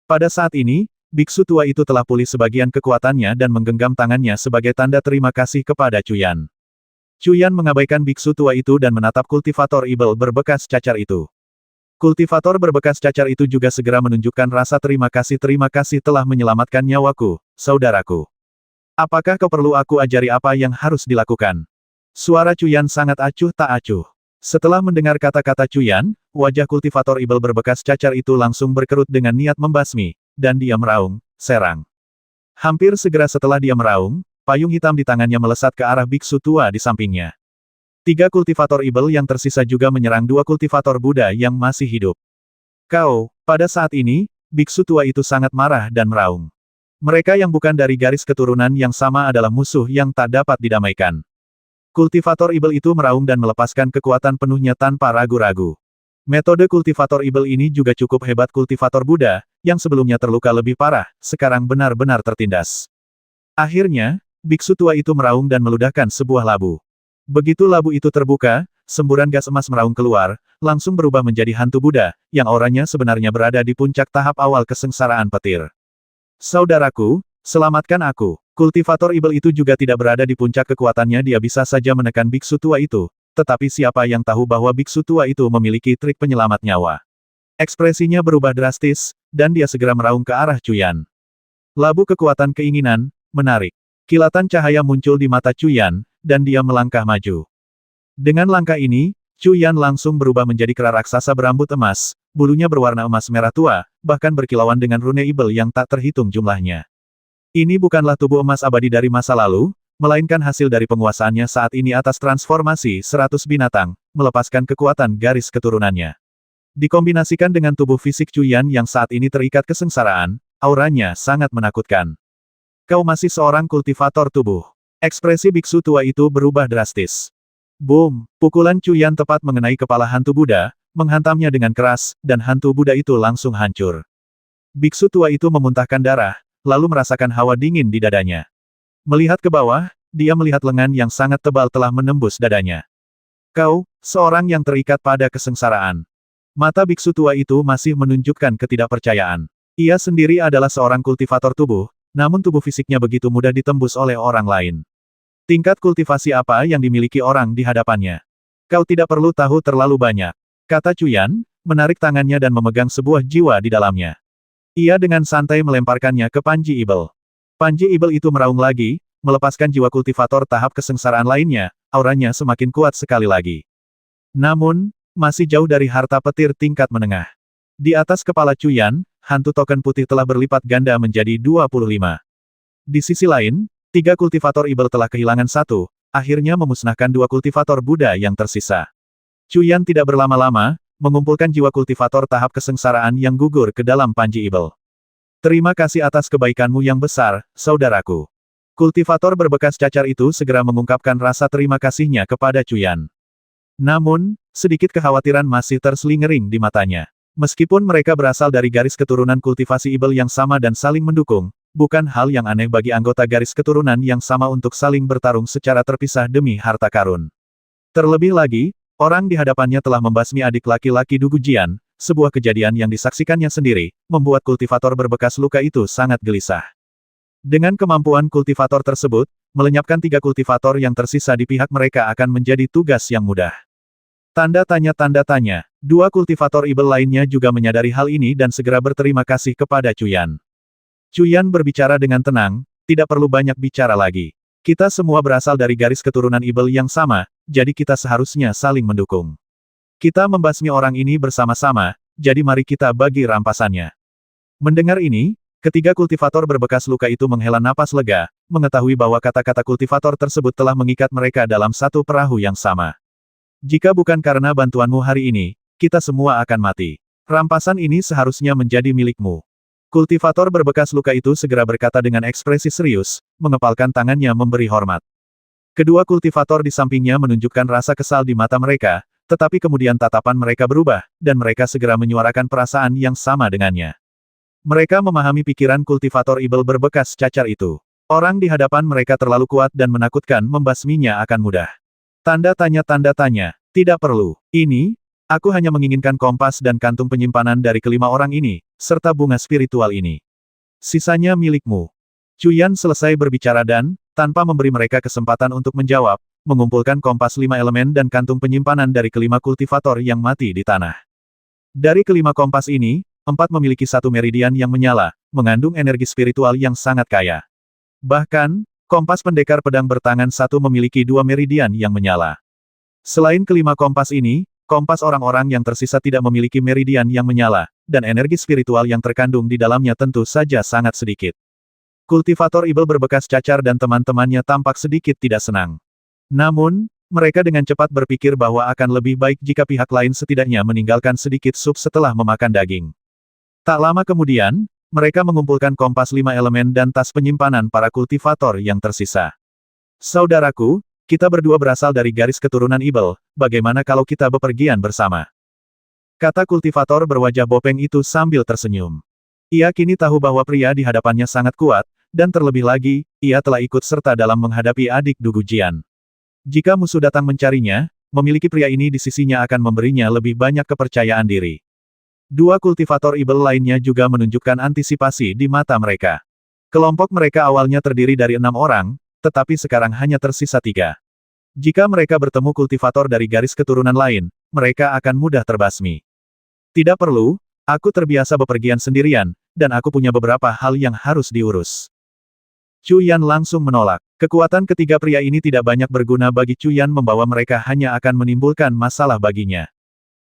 Pada saat ini, biksu tua itu telah pulih sebagian kekuatannya dan menggenggam tangannya sebagai tanda terima kasih kepada Cuyan. Cuyan mengabaikan biksu tua itu dan menatap kultivator ibel berbekas cacar itu. Kultivator berbekas cacar itu juga segera menunjukkan rasa terima kasih telah menyelamatkan nyawaku, saudaraku. Apakah kau perlu aku ajari apa yang harus dilakukan? Suara Cuyan sangat acuh tak acuh. Setelah mendengar kata-kata Cuyan, wajah kultivator ibel berbekas cacar itu langsung berkerut dengan niat membasmi, dan dia meraung, serang. Hampir segera setelah dia meraung, payung hitam di tangannya melesat ke arah biksu tua di sampingnya. 3 kultivator ibel yang tersisa juga menyerang 2 kultivator Buddha yang masih hidup. Pada saat ini, biksu tua itu sangat marah dan meraung. Mereka yang bukan dari garis keturunan yang sama adalah musuh yang tak dapat didamaikan. Kultivator ibel itu meraung dan melepaskan kekuatan penuhnya tanpa ragu-ragu. Metode kultivator ibel ini juga cukup hebat. Kultivator Buddha, yang sebelumnya terluka lebih parah, sekarang benar-benar tertindas. Akhirnya, biksu tua itu meraung dan meludahkan sebuah labu. Begitu labu itu terbuka, semburan gas emas meraung keluar, langsung berubah menjadi hantu Buddha, yang auranya sebenarnya berada di puncak tahap awal kesengsaraan petir. Saudaraku, selamatkan aku. Kultivator ibel itu juga tidak berada di puncak kekuatannya. Dia bisa saja menekan biksu tua itu, tetapi siapa yang tahu bahwa biksu tua itu memiliki trik penyelamat nyawa. Ekspresinya berubah drastis, dan dia segera meraung ke arah Cuyan. Labu kekuatan keinginan, menarik. Kilatan cahaya muncul di mata Cuyan, dan dia melangkah maju. Dengan langkah ini, Cuyan langsung berubah menjadi kera raksasa berambut emas, bulunya berwarna emas merah tua, bahkan berkilauan dengan rune ibel yang tak terhitung jumlahnya. Ini bukanlah tubuh emas abadi dari masa lalu, melainkan hasil dari penguasaannya saat ini atas transformasi 100 binatang, melepaskan kekuatan garis keturunannya. Dikombinasikan dengan tubuh fisik Cuyan yang saat ini terikat kesengsaraan, auranya sangat menakutkan. Kau masih seorang kultivator tubuh. Ekspresi biksu tua itu berubah drastis. Boom! Pukulan Cuyan tepat mengenai kepala hantu Buddha, menghantamnya dengan keras, dan hantu Buddha itu langsung hancur. Biksu tua itu memuntahkan darah, lalu merasakan hawa dingin di dadanya. Melihat ke bawah, dia melihat lengan yang sangat tebal telah menembus dadanya. Kau, seorang yang terikat pada kesengsaraan. Mata biksu tua itu masih menunjukkan ketidakpercayaan. Ia sendiri adalah seorang kultivator tubuh, namun tubuh fisiknya begitu mudah ditembus oleh orang lain. Tingkat kultivasi apa yang dimiliki orang di hadapannya? Kau tidak perlu tahu terlalu banyak, kata Cuyan, menarik tangannya dan memegang sebuah jiwa di dalamnya. Ia dengan santai melemparkannya ke Panji Ibel. Panji Ibel itu meraung lagi, melepaskan jiwa kultivator tahap kesengsaraan lainnya, auranya semakin kuat sekali lagi. Namun, masih jauh dari harta petir tingkat menengah. Di atas kepala Cuyan, hantu token putih telah berlipat ganda menjadi 25. Di sisi lain, 3 kultivator ibel telah kehilangan 1, akhirnya memusnahkan 2 kultivator Buddha yang tersisa. Cuyan tidak berlama-lama, mengumpulkan jiwa kultivator tahap kesengsaraan yang gugur ke dalam Panji Ibel. Terima kasih atas kebaikanmu yang besar, saudaraku. Kultivator berbekas cacar itu segera mengungkapkan rasa terima kasihnya kepada Cuyan. Namun, sedikit kekhawatiran masih terselingering di matanya. Meskipun mereka berasal dari garis keturunan kultivasi ibel yang sama dan saling mendukung, bukan hal yang aneh bagi anggota garis keturunan yang sama untuk saling bertarung secara terpisah demi harta karun. Terlebih lagi, orang di hadapannya telah membasmi adik laki-laki Dugu Jian, sebuah kejadian yang disaksikannya sendiri, membuat kultivator berbekas luka itu sangat gelisah. Dengan kemampuan kultivator tersebut, melenyapkan 3 kultivator yang tersisa di pihak mereka akan menjadi tugas yang mudah. Tanda tanya. 2 kultivator ibel lainnya juga menyadari hal ini dan segera berterima kasih kepada Cuyan. Cuyan berbicara dengan tenang, tidak perlu banyak bicara lagi. Kita semua berasal dari garis keturunan ibel yang sama, jadi kita seharusnya saling mendukung. Kita membasmi orang ini bersama-sama, jadi mari kita bagi rampasannya. Mendengar ini, ketiga kultivator berbekas luka itu menghela napas lega, mengetahui bahwa kata-kata kultivator tersebut telah mengikat mereka dalam satu perahu yang sama. Jika bukan karena bantuanmu hari ini, kita semua akan mati. Rampasan ini seharusnya menjadi milikmu. Kultivator berbekas luka itu segera berkata dengan ekspresi serius, mengepalkan tangannya memberi hormat. Kedua kultivator di sampingnya menunjukkan rasa kesal di mata mereka, tetapi kemudian tatapan mereka berubah, dan mereka segera menyuarakan perasaan yang sama dengannya. Mereka memahami pikiran kultivator ibel berbekas cacar itu. Orang di hadapan mereka terlalu kuat dan menakutkan, membasminya akan mudah. Tanda tanya, tidak perlu. Ini, aku hanya menginginkan kompas dan kantung penyimpanan dari kelima orang ini, serta bunga spiritual ini. Sisanya milikmu. Cuyan selesai berbicara dan, tanpa memberi mereka kesempatan untuk menjawab, mengumpulkan kompas 5 elemen dan kantung penyimpanan dari kelima kultivator yang mati di tanah. Dari kelima kompas ini, 4 memiliki satu meridian yang menyala, mengandung energi spiritual yang sangat kaya. Bahkan, kompas pendekar pedang bertangan satu memiliki 2 meridian yang menyala. Selain kelima kompas ini, kompas orang-orang yang tersisa tidak memiliki meridian yang menyala, dan energi spiritual yang terkandung di dalamnya tentu saja sangat sedikit. Kultivator ibel berbekas cacar dan teman-temannya tampak sedikit tidak senang. Namun, mereka dengan cepat berpikir bahwa akan lebih baik jika pihak lain setidaknya meninggalkan sedikit sup setelah memakan daging. Tak lama kemudian, mereka mengumpulkan kompas 5 elemen dan tas penyimpanan para kultivator yang tersisa. Saudaraku, kita berdua berasal dari garis keturunan ibel, bagaimana kalau kita bepergian bersama? Kata kultivator berwajah bopeng itu sambil tersenyum. Ia kini tahu bahwa pria di hadapannya sangat kuat, dan terlebih lagi, ia telah ikut serta dalam menghadapi adik Dugu Jian. Jika musuh datang mencarinya, memiliki pria ini di sisinya akan memberinya lebih banyak kepercayaan diri. Dua kultivator ibel lainnya juga menunjukkan antisipasi di mata mereka. Kelompok mereka awalnya terdiri dari 6 orang, tetapi sekarang hanya tersisa 3. Jika mereka bertemu kultivator dari garis keturunan lain, mereka akan mudah terbasmi. Tidak perlu, aku terbiasa bepergian sendirian, dan aku punya beberapa hal yang harus diurus. Chu Yan langsung menolak. Kekuatan ketiga pria ini tidak banyak berguna bagi Chu Yan, membawa mereka hanya akan menimbulkan masalah baginya.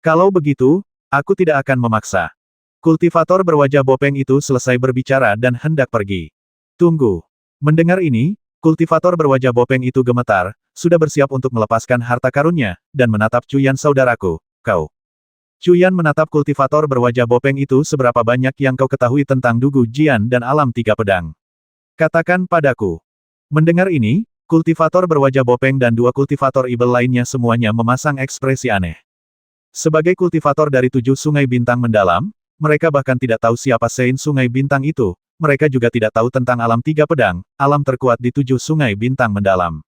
Kalau begitu, aku tidak akan memaksa. Kultivator berwajah bopeng itu selesai berbicara dan hendak pergi. Tunggu. Mendengar ini, kultivator berwajah bopeng itu gemetar, sudah bersiap untuk melepaskan harta karunnya, dan menatap Chu Yan. Saudaraku, kau. Chu Yan menatap kultivator berwajah bopeng itu. Seberapa banyak yang kau ketahui tentang Dugu Jian dan alam tiga pedang? Katakan padaku. Mendengar ini, kultivator berwajah bopeng dan 2 kultivator ibel lainnya semuanya memasang ekspresi aneh. Sebagai kultivator dari 7 sungai bintang mendalam, mereka bahkan tidak tahu siapa Sein sungai bintang itu, mereka juga tidak tahu tentang alam tiga pedang, alam terkuat di 7 sungai bintang mendalam.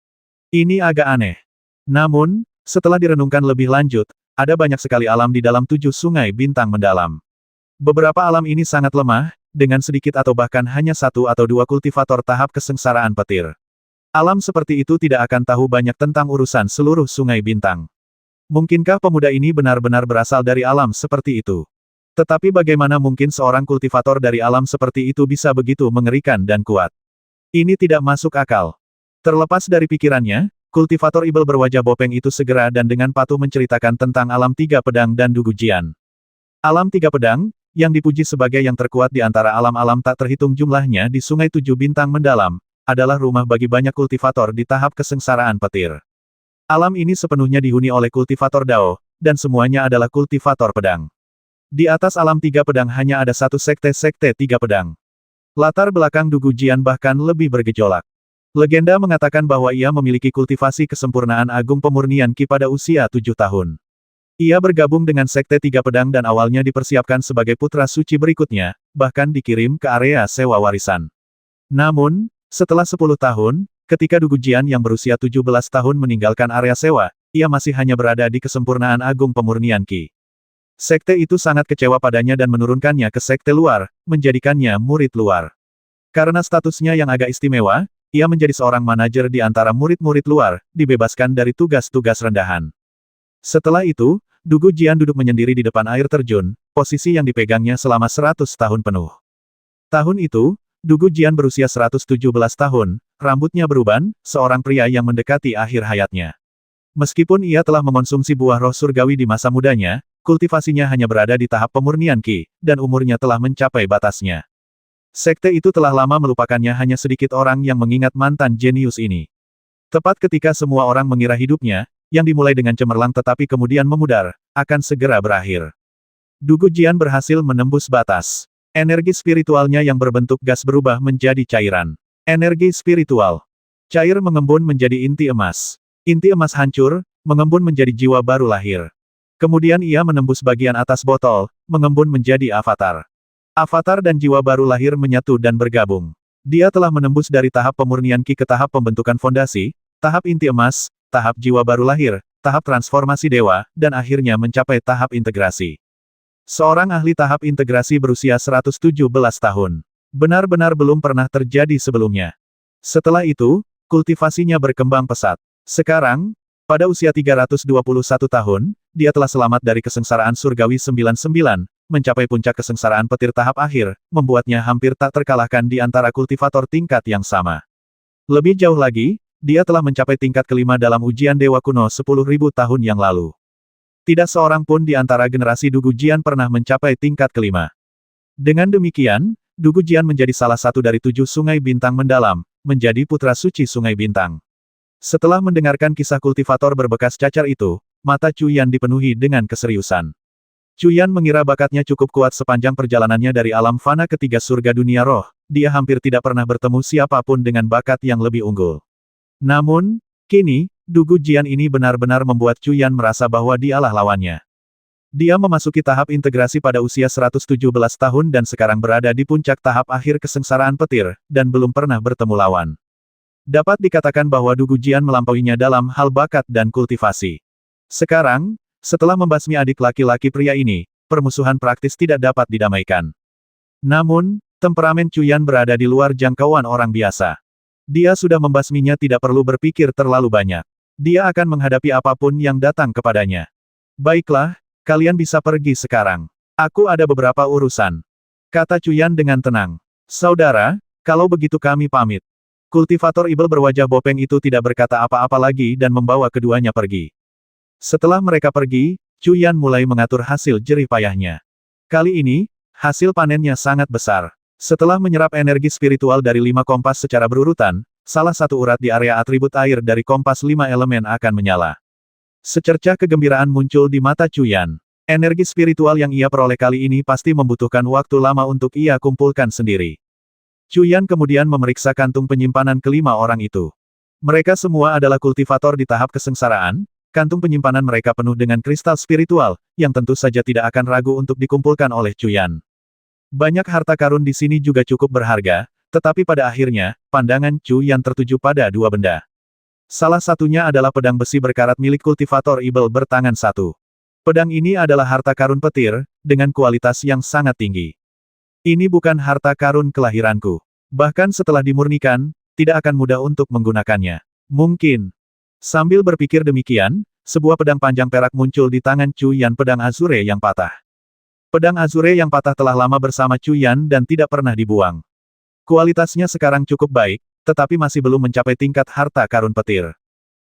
Ini agak aneh. Namun, setelah direnungkan lebih lanjut, ada banyak sekali alam di dalam 7 sungai bintang mendalam. Beberapa alam ini sangat lemah, dengan sedikit atau bahkan hanya 1 atau 2 kultivator tahap kesengsaraan petir. Alam seperti itu tidak akan tahu banyak tentang urusan seluruh sungai bintang. Mungkinkah pemuda ini benar-benar berasal dari alam seperti itu? Tetapi bagaimana mungkin seorang kultivator dari alam seperti itu bisa begitu mengerikan dan kuat? Ini tidak masuk akal. Terlepas dari pikirannya, kultivator ibel berwajah bopeng itu segera dan dengan patuh menceritakan tentang alam tiga pedang dan Dugu Jian. Alam tiga pedang, yang dipuji sebagai yang terkuat di antara alam-alam tak terhitung jumlahnya di sungai 7 bintang mendalam, adalah rumah bagi banyak kultivator di tahap kesengsaraan petir. Alam ini sepenuhnya dihuni oleh kultivator Dao, dan semuanya adalah kultivator pedang. Di atas alam tiga pedang hanya ada satu sekte-sekte tiga pedang. Latar belakang Dugu Jian bahkan lebih bergejolak. Legenda mengatakan bahwa ia memiliki kultivasi kesempurnaan agung pemurnian Qi pada usia 7 tahun. Ia bergabung dengan sekte tiga pedang dan awalnya dipersiapkan sebagai putra suci berikutnya, bahkan dikirim ke area sewa warisan. Namun, setelah 10 tahun, ketika Dugu Jian yang berusia 17 tahun meninggalkan area sewa, ia masih hanya berada di kesempurnaan agung pemurnian Qi. Sekte itu sangat kecewa padanya dan menurunkannya ke sekte luar, menjadikannya murid luar. Karena statusnya yang agak istimewa, ia menjadi seorang manajer di antara murid-murid luar, dibebaskan dari tugas-tugas rendahan. Setelah itu, Dugu Jian duduk menyendiri di depan air terjun, posisi yang dipegangnya selama 100 tahun penuh. Tahun itu, Dugu Jian berusia 117 tahun, rambutnya beruban, seorang pria yang mendekati akhir hayatnya. Meskipun ia telah mengonsumsi buah roh surgawi di masa mudanya, kultivasinya hanya berada di tahap pemurnian Qi, dan umurnya telah mencapai batasnya. Sekte itu telah lama melupakannya, hanya sedikit orang yang mengingat mantan jenius ini. Tepat ketika semua orang mengira hidupnya, yang dimulai dengan cemerlang tetapi kemudian memudar, akan segera berakhir. Dugu Jian berhasil menembus batas. Energi spiritualnya yang berbentuk gas berubah menjadi cairan. Energi spiritual. Cair mengembun menjadi inti emas. Inti emas hancur, mengembun menjadi jiwa baru lahir. Kemudian ia menembus bagian atas botol, mengembun menjadi avatar. Avatar dan jiwa baru lahir menyatu dan bergabung. Dia telah menembus dari tahap pemurnian Ki ke tahap pembentukan fondasi, tahap inti emas, tahap jiwa baru lahir, tahap transformasi dewa, dan akhirnya mencapai tahap integrasi. Seorang ahli tahap integrasi berusia 117 tahun. Benar-benar belum pernah terjadi sebelumnya. Setelah itu, kultivasinya berkembang pesat. Sekarang, pada usia 321 tahun, dia telah selamat dari kesengsaraan surgawi 99, mencapai puncak kesengsaraan petir tahap akhir, membuatnya hampir tak terkalahkan di antara kultivator tingkat yang sama. Lebih jauh lagi, dia telah mencapai tingkat kelima dalam ujian Dewa Kuno 10.000 tahun yang lalu. Tidak seorang pun di antara generasi Dugu Jian pernah mencapai tingkat kelima. Dengan demikian, Dugu Jian menjadi salah satu dari 7 sungai bintang mendalam, menjadi putra suci sungai bintang. Setelah mendengarkan kisah kultivator berbekas cacar itu, mata Chu Yan dipenuhi dengan keseriusan. Chu Yan mengira bakatnya cukup kuat sepanjang perjalanannya dari alam fana ketiga surga dunia roh, dia hampir tidak pernah bertemu siapapun dengan bakat yang lebih unggul. Namun, kini, Dugu Jian ini benar-benar membuat Chu Yan merasa bahwa dialah lawannya. Dia memasuki tahap integrasi pada usia 117 tahun dan sekarang berada di puncak tahap akhir kesengsaraan petir, dan belum pernah bertemu lawan. Dapat dikatakan bahwa Dugu Jian melampauinya dalam hal bakat dan kultivasi. Sekarang, setelah membasmi adik laki-laki pria ini, permusuhan praktis tidak dapat didamaikan. Namun, temperamen Chu Yan berada di luar jangkauan orang biasa. Dia sudah membasminya tidak perlu berpikir terlalu banyak. Dia akan menghadapi apapun yang datang kepadanya. Baiklah, kalian bisa pergi sekarang. Aku ada beberapa urusan. Kata Chu Yan dengan tenang. Saudara, kalau begitu kami pamit. Kultivator Ibel berwajah bopeng itu tidak berkata apa-apa lagi dan membawa keduanya pergi. Setelah mereka pergi, Chu Yan mulai mengatur hasil jerih payahnya. Kali ini, hasil panennya sangat besar. Setelah menyerap energi spiritual dari 5 kompas secara berurutan, salah satu urat di area atribut air dari kompas 5 elemen akan menyala. Secercah kegembiraan muncul di mata Chu Yan. Energi spiritual yang ia peroleh kali ini pasti membutuhkan waktu lama untuk ia kumpulkan sendiri. Chu Yan kemudian memeriksa kantung penyimpanan kelima orang itu. Mereka semua adalah kultivator di tahap kesengsaraan. Kantung penyimpanan mereka penuh dengan kristal spiritual, yang tentu saja tidak akan ragu untuk dikumpulkan oleh Chu Yan. Banyak harta karun di sini juga cukup berharga, tetapi pada akhirnya, pandangan Chu Yan tertuju pada 2 benda. Salah satunya adalah pedang besi berkarat milik kultivator Ibel bertangan satu. Pedang ini adalah harta karun petir, dengan kualitas yang sangat tinggi. Ini bukan harta karun kelahiranku. Bahkan setelah dimurnikan, tidak akan mudah untuk menggunakannya. Mungkin. Sambil berpikir demikian, sebuah pedang panjang perak muncul di tangan Chu Yan, pedang Azure yang patah. Pedang Azure yang patah telah lama bersama Chu Yan dan tidak pernah dibuang. Kualitasnya sekarang cukup baik, tetapi masih belum mencapai tingkat harta karun petir.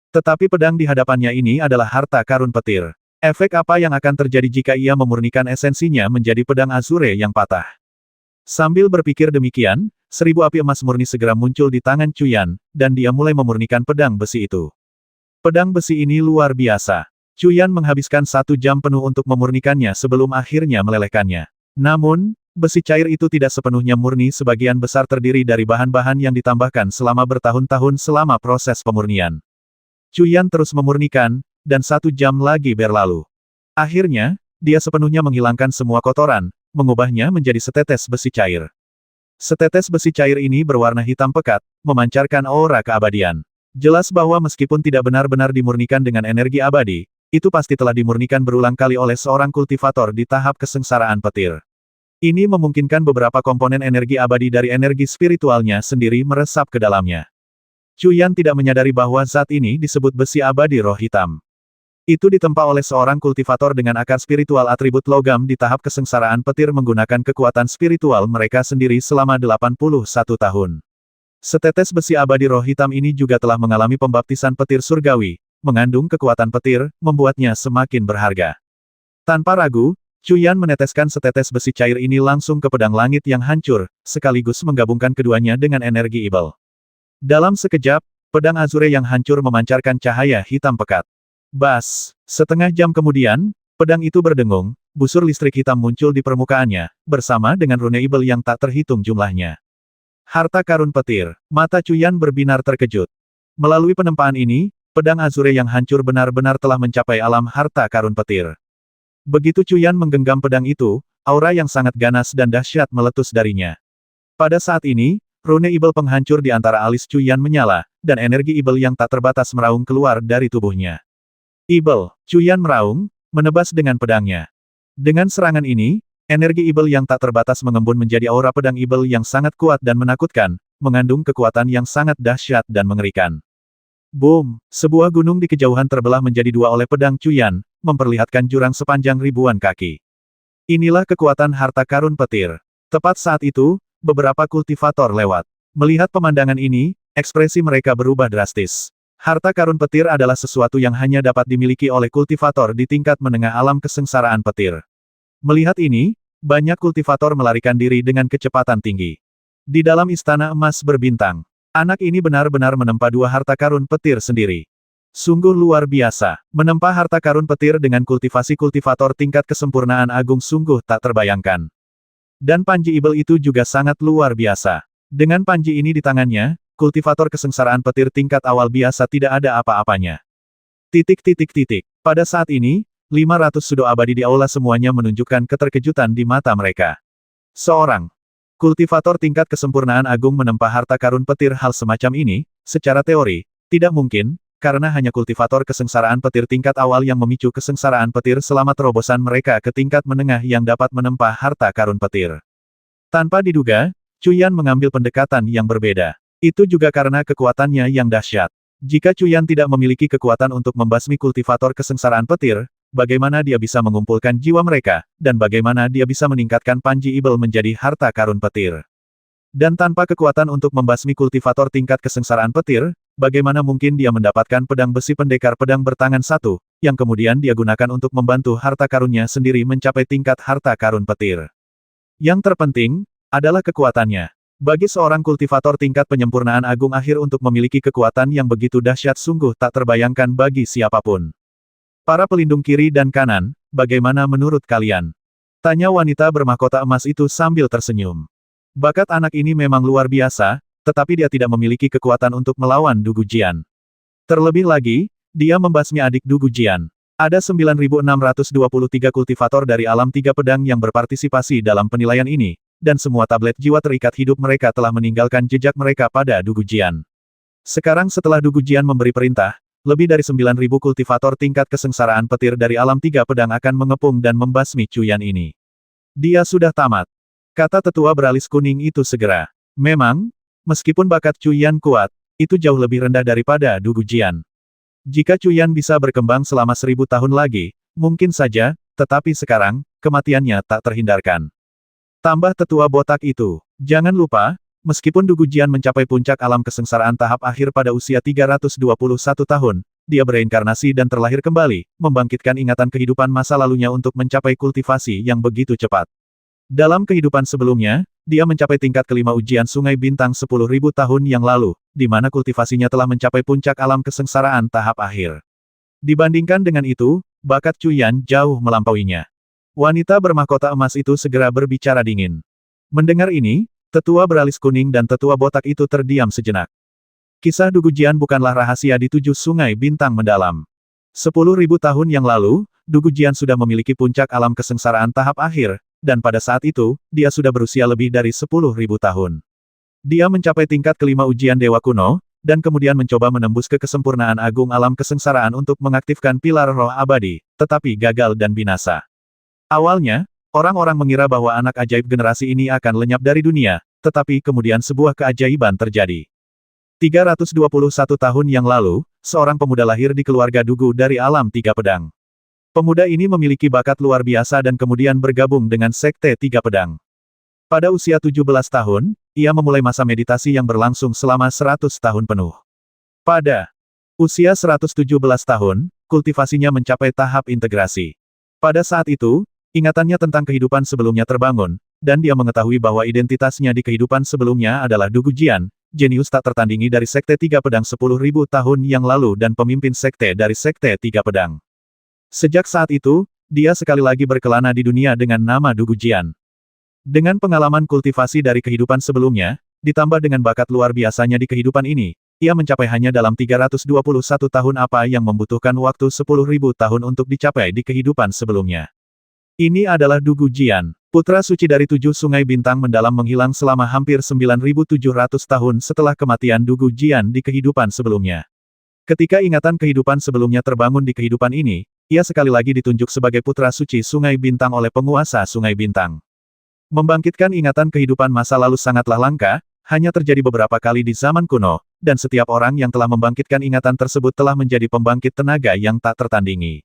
Tetapi pedang di hadapannya ini adalah harta karun petir. Efek apa yang akan terjadi jika ia memurnikan esensinya menjadi pedang Azure yang patah? Sambil berpikir demikian, 1000 api emas murni segera muncul di tangan Chu Yan, dan dia mulai memurnikan pedang besi itu. Pedang besi ini luar biasa. Chu Yan menghabiskan 1 jam penuh untuk memurnikannya sebelum akhirnya melelehkannya. Namun, besi cair itu tidak sepenuhnya murni, sebagian besar terdiri dari bahan-bahan yang ditambahkan selama bertahun-tahun selama proses pemurnian. Chu Yan terus memurnikan, dan 1 jam lagi berlalu. Akhirnya, dia sepenuhnya menghilangkan semua kotoran, mengubahnya menjadi setetes besi cair. Setetes besi cair ini berwarna hitam pekat, memancarkan aura keabadian. Jelas bahwa meskipun tidak benar-benar dimurnikan dengan energi abadi, itu pasti telah dimurnikan berulang kali oleh seorang kultivator di tahap kesengsaraan petir. Ini memungkinkan beberapa komponen energi abadi dari energi spiritualnya sendiri meresap ke dalamnya. Chu Yan tidak menyadari bahwa zat ini disebut besi abadi roh hitam. Itu ditempa oleh seorang kultivator dengan akar spiritual atribut logam di tahap kesengsaraan petir menggunakan kekuatan spiritual mereka sendiri selama 81 tahun. Setetes besi abadi roh hitam ini juga telah mengalami pembaptisan petir surgawi, mengandung kekuatan petir, membuatnya semakin berharga. Tanpa ragu, Chu Yan meneteskan setetes besi cair ini langsung ke pedang langit yang hancur, sekaligus menggabungkan keduanya dengan energi Ibel. Dalam sekejap, pedang Azure yang hancur memancarkan cahaya hitam pekat. Bas! Setengah jam kemudian, pedang itu berdengung, busur listrik hitam muncul di permukaannya, bersama dengan rune Ibel yang tak terhitung jumlahnya. Harta karun petir. Mata Chu Yan berbinar terkejut. Melalui penempaan ini, pedang Azure yang hancur benar-benar telah mencapai alam harta karun petir. Begitu Chu Yan menggenggam pedang itu, aura yang sangat ganas dan dahsyat meletus darinya. Pada saat ini, rune ibel penghancur di antara alis Cuyan menyala, dan energi ibel yang tak terbatas meraung keluar dari tubuhnya. Ibel, Cuyan meraung, menebas dengan pedangnya. Dengan serangan ini, energi ibel yang tak terbatas mengembun menjadi aura pedang ibel yang sangat kuat dan menakutkan, mengandung kekuatan yang sangat dahsyat dan mengerikan. Boom! Sebuah gunung di kejauhan terbelah menjadi dua oleh pedang Cuyan, memperlihatkan jurang sepanjang ribuan kaki. Inilah kekuatan harta karun petir. Tepat saat itu, beberapa kultivator lewat. Melihat pemandangan ini, ekspresi mereka berubah drastis. Harta karun petir adalah sesuatu yang hanya dapat dimiliki oleh kultivator di tingkat menengah alam kesengsaraan petir. Melihat ini, banyak kultivator melarikan diri dengan kecepatan tinggi. Di dalam istana emas berbintang, anak ini benar-benar menempa dua harta karun petir sendiri. Sungguh luar biasa, menempa harta karun petir dengan kultivasi kultivator tingkat kesempurnaan agung sungguh tak terbayangkan. Dan panji ibel itu juga sangat luar biasa. Dengan panji ini di tangannya, kultivator kesengsaraan petir tingkat awal biasa tidak ada apa-apanya. Pada saat ini, 500 sudo abadi di aula semuanya menunjukkan keterkejutan di mata mereka. Seorang kultivator tingkat kesempurnaan agung menempa harta karun petir hal semacam ini, secara teori, tidak mungkin, karena hanya kultivator kesengsaraan petir tingkat awal yang memicu kesengsaraan petir selama terobosan mereka ke tingkat menengah yang dapat menempa harta karun petir. Tanpa diduga, Cuyan mengambil pendekatan yang berbeda. Itu juga karena kekuatannya yang dahsyat. Jika Cuyan tidak memiliki kekuatan untuk membasmi kultivator kesengsaraan petir, bagaimana dia bisa mengumpulkan jiwa mereka, dan bagaimana dia bisa meningkatkan panji ibel menjadi harta karun petir. Dan tanpa kekuatan untuk membasmi kultivator tingkat kesengsaraan petir, bagaimana mungkin dia mendapatkan pedang besi pendekar pedang bertangan satu, yang kemudian dia gunakan untuk membantu harta karunnya sendiri mencapai tingkat harta karun petir. Yang terpenting, adalah kekuatannya. Bagi seorang kultivator tingkat penyempurnaan agung akhir untuk memiliki kekuatan yang begitu dahsyat sungguh tak terbayangkan bagi siapapun. Para pelindung kiri dan kanan, bagaimana menurut kalian? Tanya wanita bermahkota emas itu sambil tersenyum. Bakat anak ini memang luar biasa, tetapi dia tidak memiliki kekuatan untuk melawan Du Gujian. Terlebih lagi, dia membasmi adik Du Gujian. Ada 9.623 kultivator dari alam tiga pedang yang berpartisipasi dalam penilaian ini, dan semua tablet jiwa terikat hidup mereka telah meninggalkan jejak mereka pada Du Gujian. Sekarang setelah Du Gujian memberi perintah, lebih dari 9.000 kultivator tingkat kesengsaraan petir dari alam tiga pedang akan mengepung dan membasmi Cuyan ini. Dia sudah tamat. Kata tetua beralis kuning itu segera. Memang, meskipun bakat Cuyan kuat, itu jauh lebih rendah daripada Du Gujian. Jika Cuyan bisa berkembang selama 1000 tahun lagi, mungkin saja, tetapi sekarang, kematiannya tak terhindarkan. Tambah tetua botak itu. Jangan lupa, meskipun Du Gujian mencapai puncak alam kesengsaraan tahap akhir pada usia 321 tahun, dia bereinkarnasi dan terlahir kembali, membangkitkan ingatan kehidupan masa lalunya untuk mencapai kultivasi yang begitu cepat. Dalam kehidupan sebelumnya, dia mencapai tingkat kelima ujian Sungai Bintang 10.000 tahun yang lalu, di mana kultivasinya telah mencapai puncak alam kesengsaraan tahap akhir. Dibandingkan dengan itu, bakat Cuyan jauh melampauinya. Wanita bermahkota emas itu segera berbicara dingin. Mendengar ini, tetua beralis kuning dan tetua botak itu terdiam sejenak. Kisah Du Gujian bukanlah rahasia di 7 sungai bintang mendalam. 10.000 tahun yang lalu, Du Gujian sudah memiliki puncak alam kesengsaraan tahap akhir, dan pada saat itu, dia sudah berusia lebih dari 10.000 tahun. Dia mencapai tingkat kelima ujian Dewa Kuno, dan kemudian mencoba menembus ke kesempurnaan agung alam kesengsaraan untuk mengaktifkan pilar roh abadi, tetapi gagal dan binasa. Awalnya, orang-orang mengira bahwa anak ajaib generasi ini akan lenyap dari dunia, tetapi kemudian sebuah keajaiban terjadi. 321 tahun yang lalu, seorang pemuda lahir di keluarga Dugu dari alam tiga pedang. Pemuda ini memiliki bakat luar biasa dan kemudian bergabung dengan Sekte Tiga Pedang. Pada usia 17 tahun, ia memulai masa meditasi yang berlangsung selama 100 tahun penuh. Pada usia 117 tahun, kultivasinya mencapai tahap integrasi. Pada saat itu, ingatannya tentang kehidupan sebelumnya terbangun, dan dia mengetahui bahwa identitasnya di kehidupan sebelumnya adalah Du Gujian, jenius tak tertandingi dari Sekte Tiga Pedang 10.000 tahun yang lalu dan pemimpin sekte dari Sekte Tiga Pedang. Sejak saat itu, dia sekali lagi berkelana di dunia dengan nama Du Gujian. Dengan pengalaman kultivasi dari kehidupan sebelumnya, ditambah dengan bakat luar biasanya di kehidupan ini, ia mencapai hanya dalam 321 tahun apa yang membutuhkan waktu 10.000 tahun untuk dicapai di kehidupan sebelumnya. Ini adalah Du Gujian, Putra suci dari 7 sungai bintang mendalam menghilang selama hampir 9.700 tahun setelah kematian Dugu Jian di kehidupan sebelumnya. Ketika ingatan kehidupan sebelumnya terbangun di kehidupan ini, ia sekali lagi ditunjuk sebagai putra suci sungai bintang oleh penguasa sungai bintang. Membangkitkan ingatan kehidupan masa lalu sangatlah langka, hanya terjadi beberapa kali di zaman kuno, dan setiap orang yang telah membangkitkan ingatan tersebut telah menjadi pembangkit tenaga yang tak tertandingi.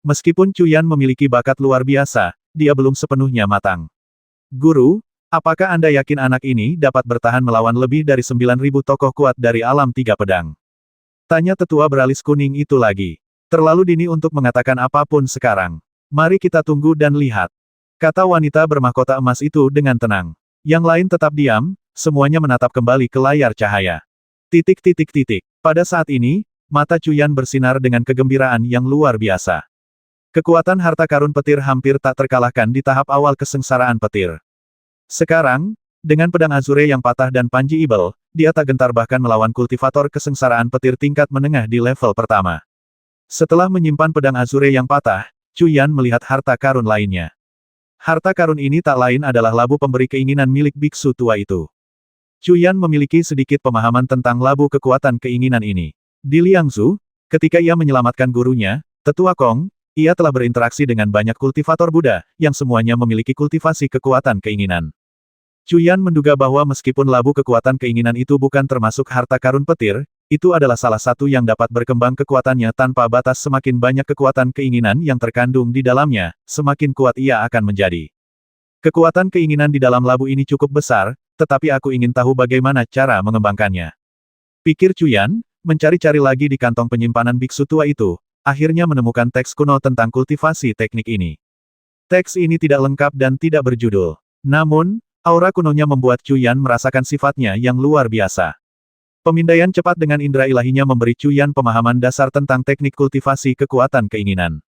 Meskipun Cuyan memiliki bakat luar biasa, dia belum sepenuhnya matang. Guru, apakah Anda yakin anak ini dapat bertahan melawan lebih dari 9.000 tokoh kuat dari alam tiga pedang? Tanya tetua beralis kuning itu lagi. Terlalu dini untuk mengatakan apapun sekarang. Mari kita tunggu dan lihat. Kata wanita bermahkota emas itu dengan tenang. Yang lain tetap diam, semuanya menatap kembali ke layar cahaya. Pada saat ini, mata Cuyan bersinar dengan kegembiraan yang luar biasa. Kekuatan harta karun petir hampir tak terkalahkan di tahap awal kesengsaraan petir. Sekarang, dengan pedang Azure yang patah dan Panji Ibel, dia tak gentar bahkan melawan kultivator kesengsaraan petir tingkat menengah di level pertama. Setelah menyimpan pedang Azure yang patah, Cuyan melihat harta karun lainnya. Harta karun ini tak lain adalah labu pemberi keinginan milik biksu tua itu. Cuyan memiliki sedikit pemahaman tentang labu kekuatan keinginan ini. Di Liangzhu, ketika ia menyelamatkan gurunya, Tetua Kong, ia telah berinteraksi dengan banyak kultivator Buddha, yang semuanya memiliki kultivasi kekuatan keinginan. Cuyan menduga bahwa meskipun labu kekuatan keinginan itu bukan termasuk harta karun petir, itu adalah salah satu yang dapat berkembang kekuatannya tanpa batas. Semakin banyak kekuatan keinginan yang terkandung di dalamnya, semakin kuat ia akan menjadi. Kekuatan keinginan di dalam labu ini cukup besar, tetapi aku ingin tahu bagaimana cara mengembangkannya. Pikir Cuyan, mencari-cari lagi di kantong penyimpanan biksu tua itu, akhirnya menemukan teks kuno tentang kultivasi teknik ini. Teks ini tidak lengkap dan tidak berjudul. Namun, aura kunonya membuat Cuyan merasakan sifatnya yang luar biasa. Pemindaian cepat dengan indera ilahinya memberi Cuyan pemahaman dasar tentang teknik kultivasi kekuatan keinginan.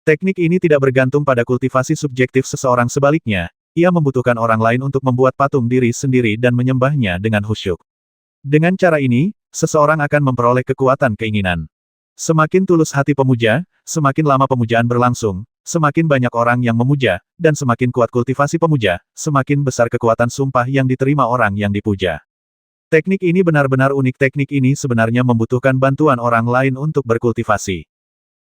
Teknik ini tidak bergantung pada kultivasi subjektif seseorang, sebaliknya, ia membutuhkan orang lain untuk membuat patung diri sendiri dan menyembahnya dengan khusyuk. Dengan cara ini, seseorang akan memperoleh kekuatan keinginan. Semakin tulus hati pemuja, semakin lama pemujaan berlangsung, semakin banyak orang yang memuja, dan semakin kuat kultivasi pemuja, semakin besar kekuatan sumpah yang diterima orang yang dipuja. Teknik ini benar-benar unik. Teknik ini sebenarnya membutuhkan bantuan orang lain untuk berkultivasi.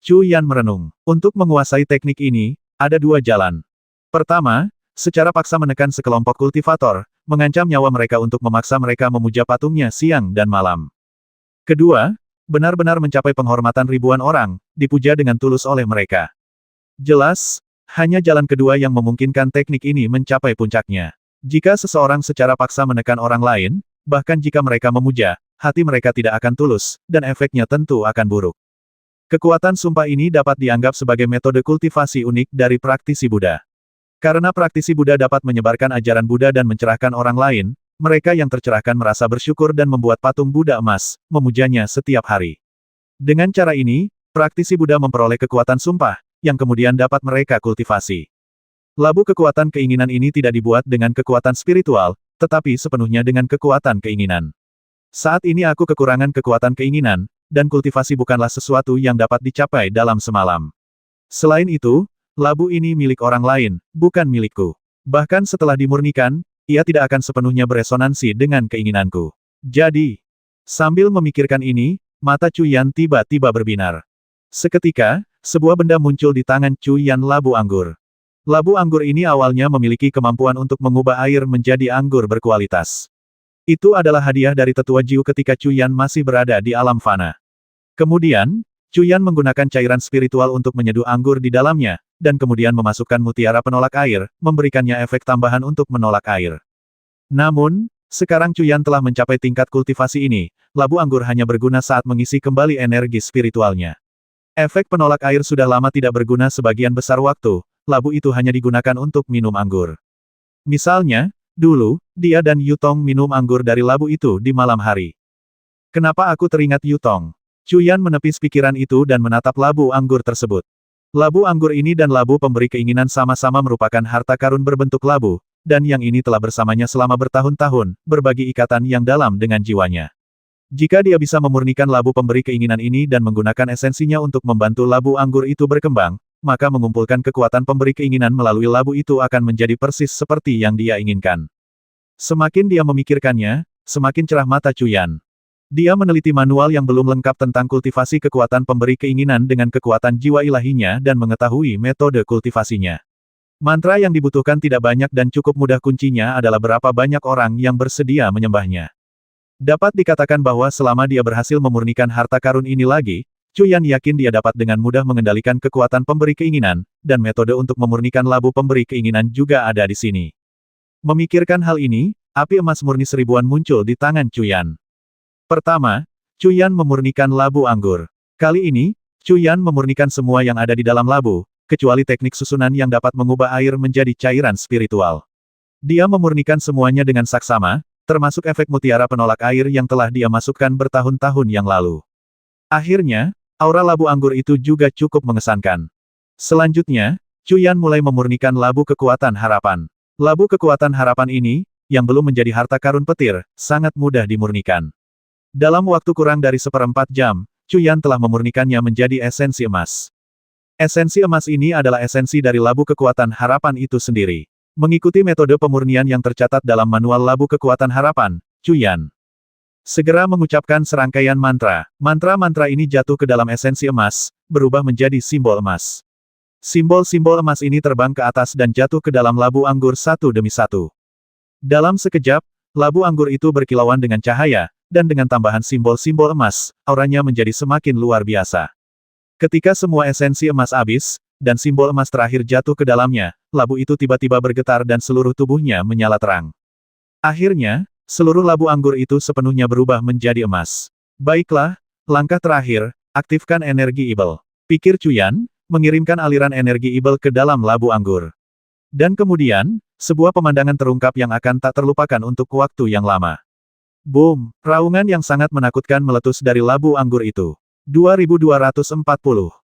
Cuyan merenung. Untuk menguasai teknik ini, ada dua jalan. Pertama, secara paksa menekan sekelompok kultivator, mengancam nyawa mereka untuk memaksa mereka memuja patungnya siang dan malam. Kedua, benar-benar mencapai penghormatan ribuan orang, dipuja dengan tulus oleh mereka. Jelas, hanya jalan kedua yang memungkinkan teknik ini mencapai puncaknya. Jika seseorang secara paksa menekan orang lain, bahkan jika mereka memuja, hati mereka tidak akan tulus, dan efeknya tentu akan buruk. Kekuatan sumpah ini dapat dianggap sebagai metode kultivasi unik dari praktisi Buddha. Karena praktisi Buddha dapat menyebarkan ajaran Buddha dan mencerahkan orang lain, mereka yang tercerahkan merasa bersyukur dan membuat patung Buddha emas, memujanya setiap hari. Dengan cara ini, praktisi Buddha memperoleh kekuatan sumpah, yang kemudian dapat mereka kultivasi. Labu kekuatan keinginan ini tidak dibuat dengan kekuatan spiritual, tetapi sepenuhnya dengan kekuatan keinginan. Saat ini aku kekurangan kekuatan keinginan, dan kultivasi bukanlah sesuatu yang dapat dicapai dalam semalam. Selain itu, labu ini milik orang lain, bukan milikku. Bahkan setelah dimurnikan, ia tidak akan sepenuhnya beresonansi dengan keinginanku. Jadi, sambil memikirkan ini, mata Cuyan tiba-tiba berbinar. Seketika, sebuah benda muncul di tangan Cuyan, labu anggur. Labu anggur ini awalnya memiliki kemampuan untuk mengubah air menjadi anggur berkualitas. Itu adalah hadiah dari Tetua Jiu ketika Cuyan masih berada di alam fana. Kemudian, Cuyan menggunakan cairan spiritual untuk menyeduh anggur di dalamnya, dan kemudian memasukkan mutiara penolak air, memberikannya efek tambahan untuk menolak air. Namun, sekarang Cuyan telah mencapai tingkat kultivasi ini, labu anggur hanya berguna saat mengisi kembali energi spiritualnya. Efek penolak air sudah lama tidak berguna sebagian besar waktu, labu itu hanya digunakan untuk minum anggur. Misalnya, dulu, dia dan Yutong minum anggur dari labu itu di malam hari. Kenapa aku teringat Yutong? Cuyan menepis pikiran itu dan menatap labu anggur tersebut. Labu anggur ini dan labu pemberi keinginan sama-sama merupakan harta karun berbentuk labu, dan yang ini telah bersamanya selama bertahun-tahun, berbagi ikatan yang dalam dengan jiwanya. Jika dia bisa memurnikan labu pemberi keinginan ini dan menggunakan esensinya untuk membantu labu anggur itu berkembang, maka mengumpulkan kekuatan pemberi keinginan melalui labu itu akan menjadi persis seperti yang dia inginkan. Semakin dia memikirkannya, semakin cerah mata Cuyan. Dia meneliti manual yang belum lengkap tentang kultivasi kekuatan pemberi keinginan dengan kekuatan jiwa ilahinya dan mengetahui metode kultivasinya. Mantra yang dibutuhkan tidak banyak dan cukup mudah, kuncinya adalah berapa banyak orang yang bersedia menyembahnya. Dapat dikatakan bahwa selama dia berhasil memurnikan harta karun ini lagi, Cuyan yakin dia dapat dengan mudah mengendalikan kekuatan pemberi keinginan, dan metode untuk memurnikan labu pemberi keinginan juga ada di sini. Memikirkan hal ini, api emas murni seribuan muncul di tangan Cuyan. Pertama, Cuyan memurnikan labu anggur. Kali ini, Cuyan memurnikan semua yang ada di dalam labu, kecuali teknik susunan yang dapat mengubah air menjadi cairan spiritual. Dia memurnikan semuanya dengan saksama, termasuk efek mutiara penolak air yang telah dia masukkan bertahun-tahun yang lalu. Akhirnya, aura labu anggur itu juga cukup mengesankan. Selanjutnya, Cuyan mulai memurnikan labu kekuatan harapan. Labu kekuatan harapan ini, yang belum menjadi harta karun petir, sangat mudah dimurnikan. Dalam waktu kurang dari 1/4 jam, Cuyan telah memurnikannya menjadi esensi emas. Esensi emas ini adalah esensi dari labu kekuatan harapan itu sendiri. Mengikuti metode pemurnian yang tercatat dalam manual labu kekuatan harapan, Cuyan segera mengucapkan serangkaian mantra. Mantra-mantra ini jatuh ke dalam esensi emas, berubah menjadi simbol emas. Simbol-simbol emas ini terbang ke atas dan jatuh ke dalam labu anggur satu demi satu. Dalam sekejap, labu anggur itu berkilauan dengan cahaya, dan dengan tambahan simbol-simbol emas, auranya menjadi semakin luar biasa. Ketika semua esensi emas habis, dan simbol emas terakhir jatuh ke dalamnya, labu itu tiba-tiba bergetar dan seluruh tubuhnya menyala terang. Akhirnya, seluruh labu anggur itu sepenuhnya berubah menjadi emas. Baiklah, langkah terakhir, aktifkan energi Ibel. Pikir Cuyan, mengirimkan aliran energi Ibel ke dalam labu anggur. Dan kemudian, sebuah pemandangan terungkap yang akan tak terlupakan untuk waktu yang lama. Boom! Raungan yang sangat menakutkan meletus dari labu anggur itu. 2240